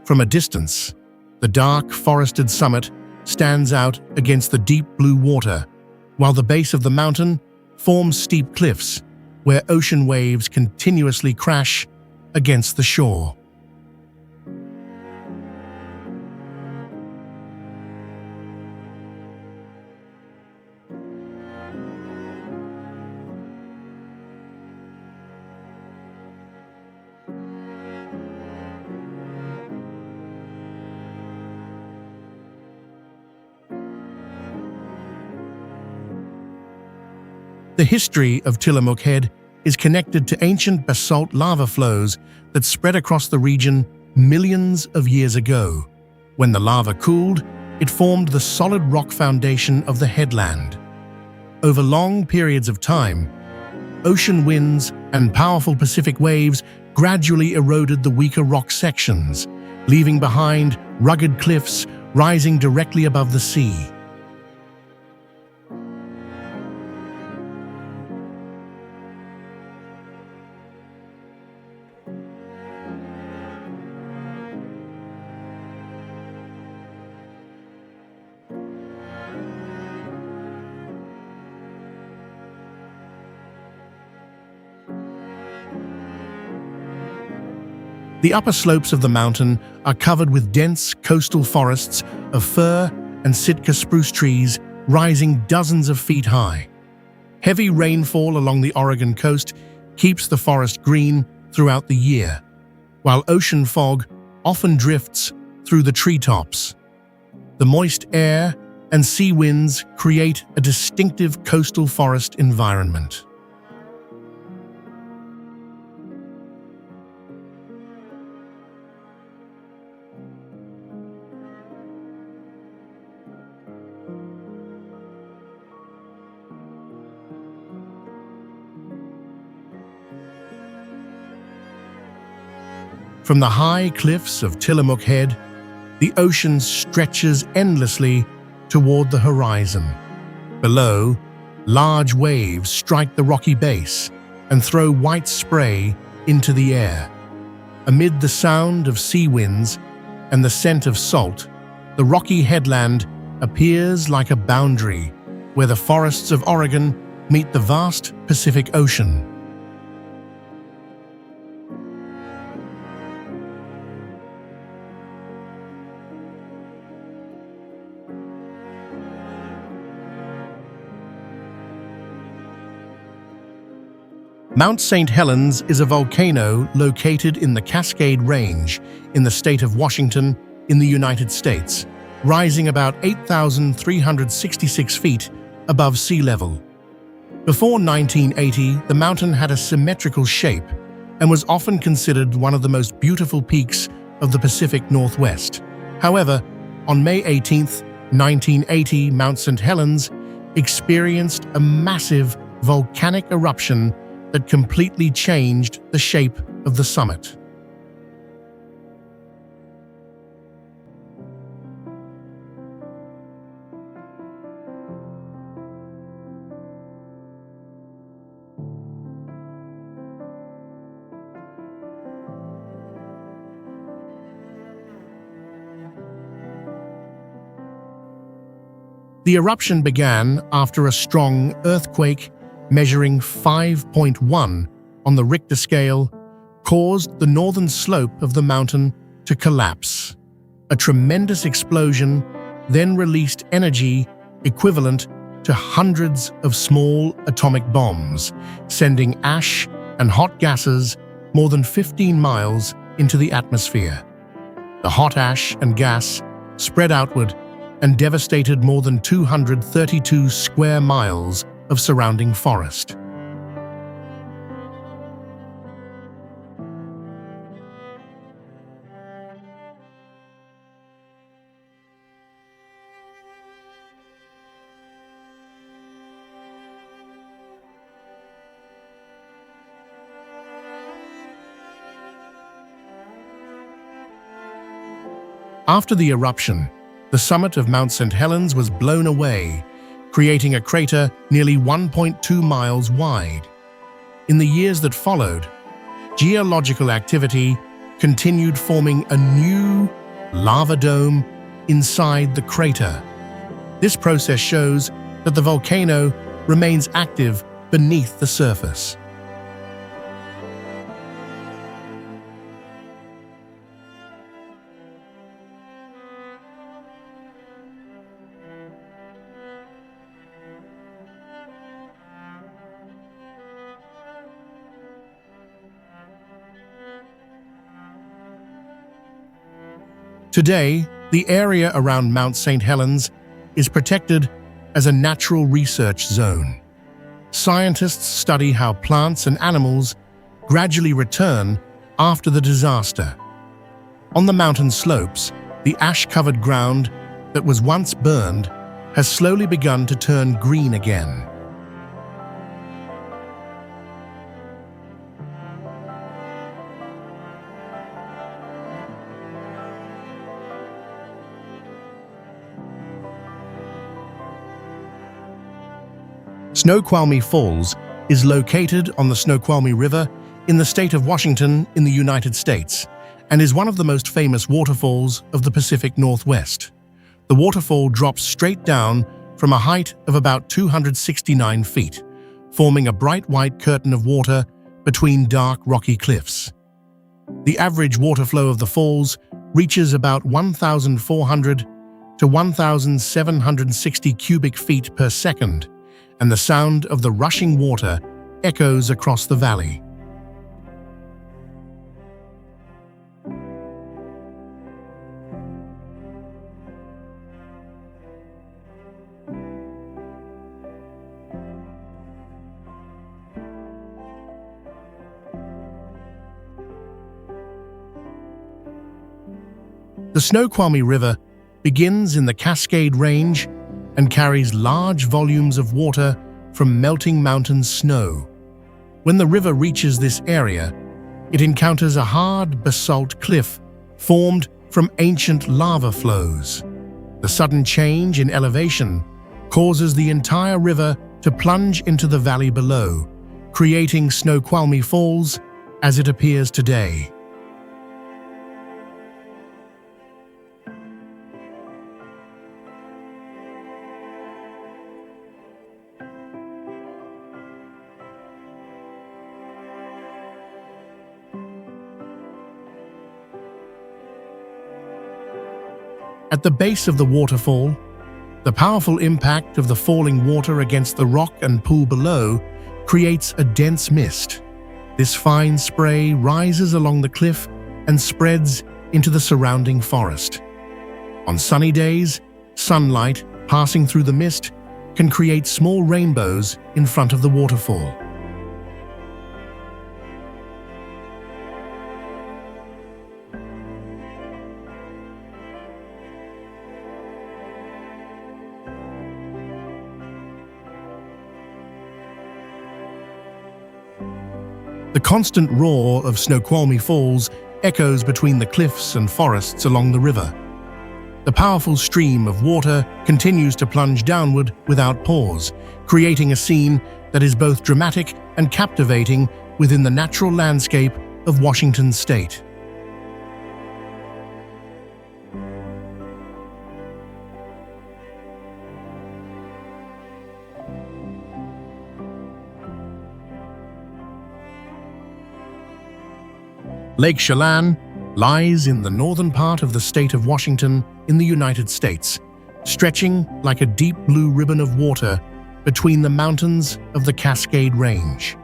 From a distance, the dark forested summit stands out against the deep blue water, while the base of the mountain forms steep cliffs where ocean waves continuously crash against the shore. The history of Tillamook Head is connected to ancient basalt lava flows that spread across the region millions of years ago. When the lava cooled, it formed the solid rock foundation of the headland. Over long periods of time, ocean winds and powerful Pacific waves gradually eroded the weaker rock sections, leaving behind rugged cliffs rising directly above the sea. The upper slopes of the mountain are covered with dense coastal forests of fir and Sitka spruce trees rising dozens of feet high. Heavy rainfall along the Oregon coast keeps the forest green throughout the year, while ocean fog often drifts through the treetops. The moist air and sea winds create a distinctive coastal forest environment. From the high cliffs of Tillamook Head, the ocean stretches endlessly toward the horizon. Below, large waves strike the rocky base and throw white spray into the air. Amid the sound of sea winds and the scent of salt, the rocky headland appears like a boundary where the forests of Oregon meet the vast Pacific Ocean. Mount St. Helens is a volcano located in the Cascade Range in the state of Washington in the United States, rising about 8,366 feet above sea level. Before 1980, the mountain had a symmetrical shape and was often considered one of the most beautiful peaks of the Pacific Northwest. However, on May 18, 1980, Mount St. Helens experienced a massive volcanic eruption that completely changed the shape of the summit. The eruption began after a strong earthquake measuring 5.1 on the Richter scale caused the northern slope of the mountain to collapse. A tremendous explosion then released energy equivalent to hundreds of small atomic bombs, sending ash and hot gases more than 15 miles into the atmosphere. The hot ash and gas spread outward and devastated more than 232 square miles of surrounding forest. After the eruption, the summit of Mount St. Helens was blown away, creating a crater nearly 1.2 miles wide. In the years that followed, geological activity continued, forming a new lava dome inside the crater. This process shows that the volcano remains active beneath the surface. Today, the area around Mount St. Helens is protected as a natural research zone. Scientists study how plants and animals gradually return after the disaster. On the mountain slopes, the ash-covered ground that was once burned has slowly begun to turn green again. Snoqualmie Falls is located on the Snoqualmie River in the state of Washington in the United States and is one of the most famous waterfalls of the Pacific Northwest. The waterfall drops straight down from a height of about 269 feet, forming a bright white curtain of water between dark rocky cliffs. The average water flow of the falls reaches about 1,400 to 1,760 cubic feet per second, and the sound of the rushing water echoes across the valley. The Snoqualmie River begins in the Cascade Range and carries large volumes of water from melting mountain snow. When the river reaches this area, it encounters a hard basalt cliff formed from ancient lava flows. The sudden change in elevation causes the entire river to plunge into the valley below, creating Snoqualmie Falls as it appears today. At the base of the waterfall, the powerful impact of the falling water against the rock and pool below creates a dense mist. This fine spray rises along the cliff and spreads into the surrounding forest. On sunny days, sunlight passing through the mist can create small rainbows in front of the waterfall. The constant roar of Snoqualmie Falls echoes between the cliffs and forests along the river. The powerful stream of water continues to plunge downward without pause, creating a scene that is both dramatic and captivating within the natural landscape of Washington state. Lake Chelan lies in the northern part of the state of Washington in the United States, stretching like a deep blue ribbon of water between the mountains of the Cascade Range.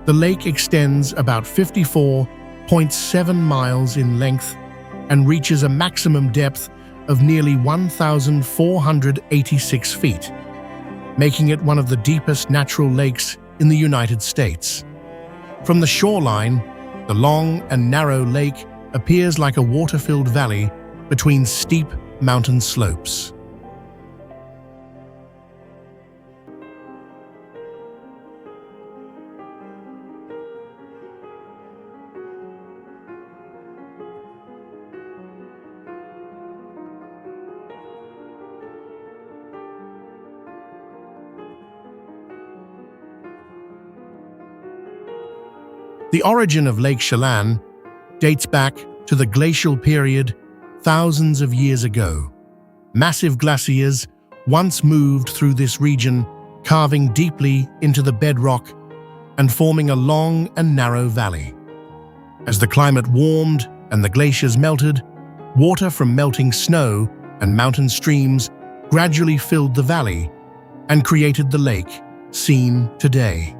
The lake extends about 54.7 miles in length and reaches a maximum depth of nearly 1,486 feet, making it one of the deepest natural lakes in the United States. From the shoreline, the long and narrow lake appears like a water-filled valley between steep mountain slopes. The origin of Lake Chelan dates back to the glacial period thousands of years ago. Massive glaciers once moved through this region, carving deeply into the bedrock and forming a long and narrow valley. As the climate warmed and the glaciers melted, water from melting snow and mountain streams gradually filled the valley and created the lake seen today.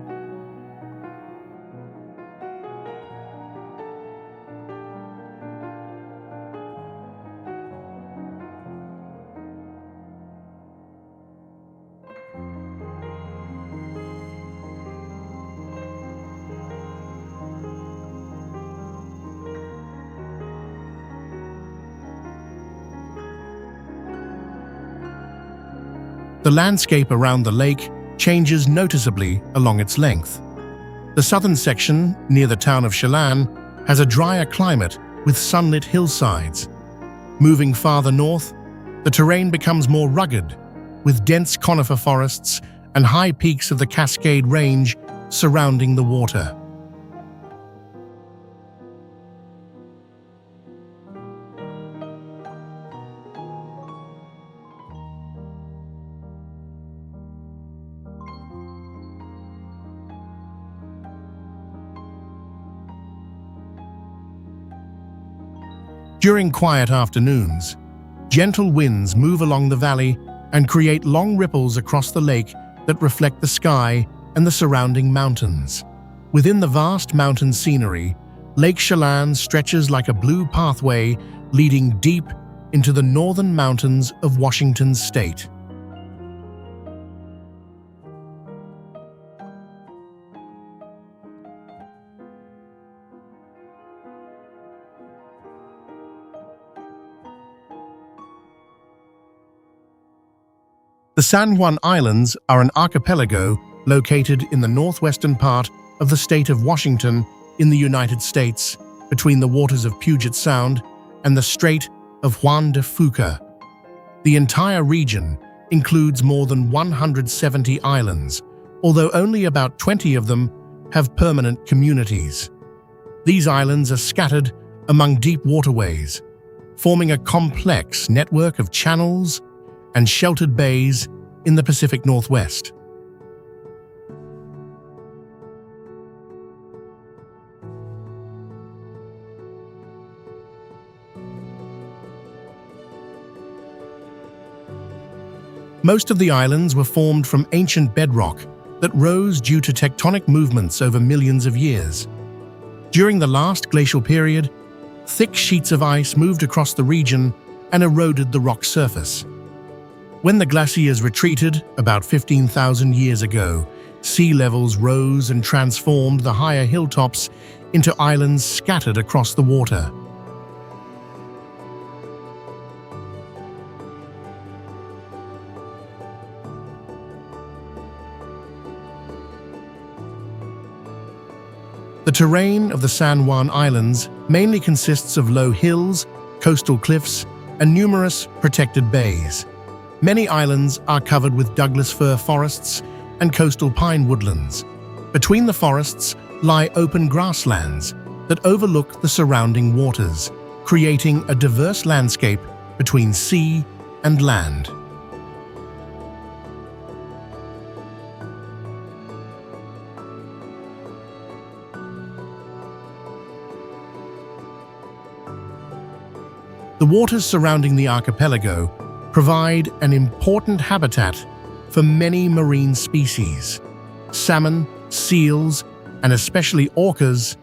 The landscape around the lake changes noticeably along its length. The southern section, near the town of Chelan, has a drier climate with sunlit hillsides. Moving farther north, the terrain becomes more rugged, with dense conifer forests and high peaks of the Cascade Range surrounding the water. During quiet afternoons, gentle winds move along the valley and create long ripples across the lake that reflect the sky and the surrounding mountains. Within the vast mountain scenery, Lake Chelan stretches like a blue pathway leading deep into the northern mountains of Washington state. The San Juan Islands are an archipelago located in the northwestern part of the state of Washington in the United States, between the waters of Puget Sound and the Strait of Juan de Fuca. The entire region includes more than 170 islands, although only about 20 of them have permanent communities. These islands are scattered among deep waterways, forming a complex network of channels and sheltered bays in the Pacific Northwest. Most of the islands were formed from ancient bedrock that rose due to tectonic movements over millions of years. During the last glacial period, thick sheets of ice moved across the region and eroded the rock surface. When the glaciers retreated about 15,000 years ago, sea levels rose and transformed the higher hilltops into islands scattered across the water. The terrain of the San Juan Islands mainly consists of low hills, coastal cliffs, and numerous protected bays. Many islands are covered with Douglas fir forests and coastal pine woodlands. Between the forests lie open grasslands that overlook the surrounding waters, creating a diverse landscape between sea and land. The waters surrounding the archipelago provide an important habitat for many marine species. Salmon, seals, and especially orcas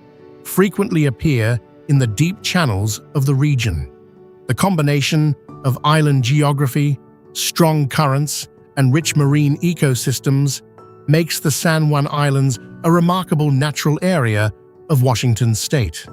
frequently appear in the deep channels of the region. The combination of island geography, strong currents, and rich marine ecosystems makes the San Juan Islands a remarkable natural area of Washington state.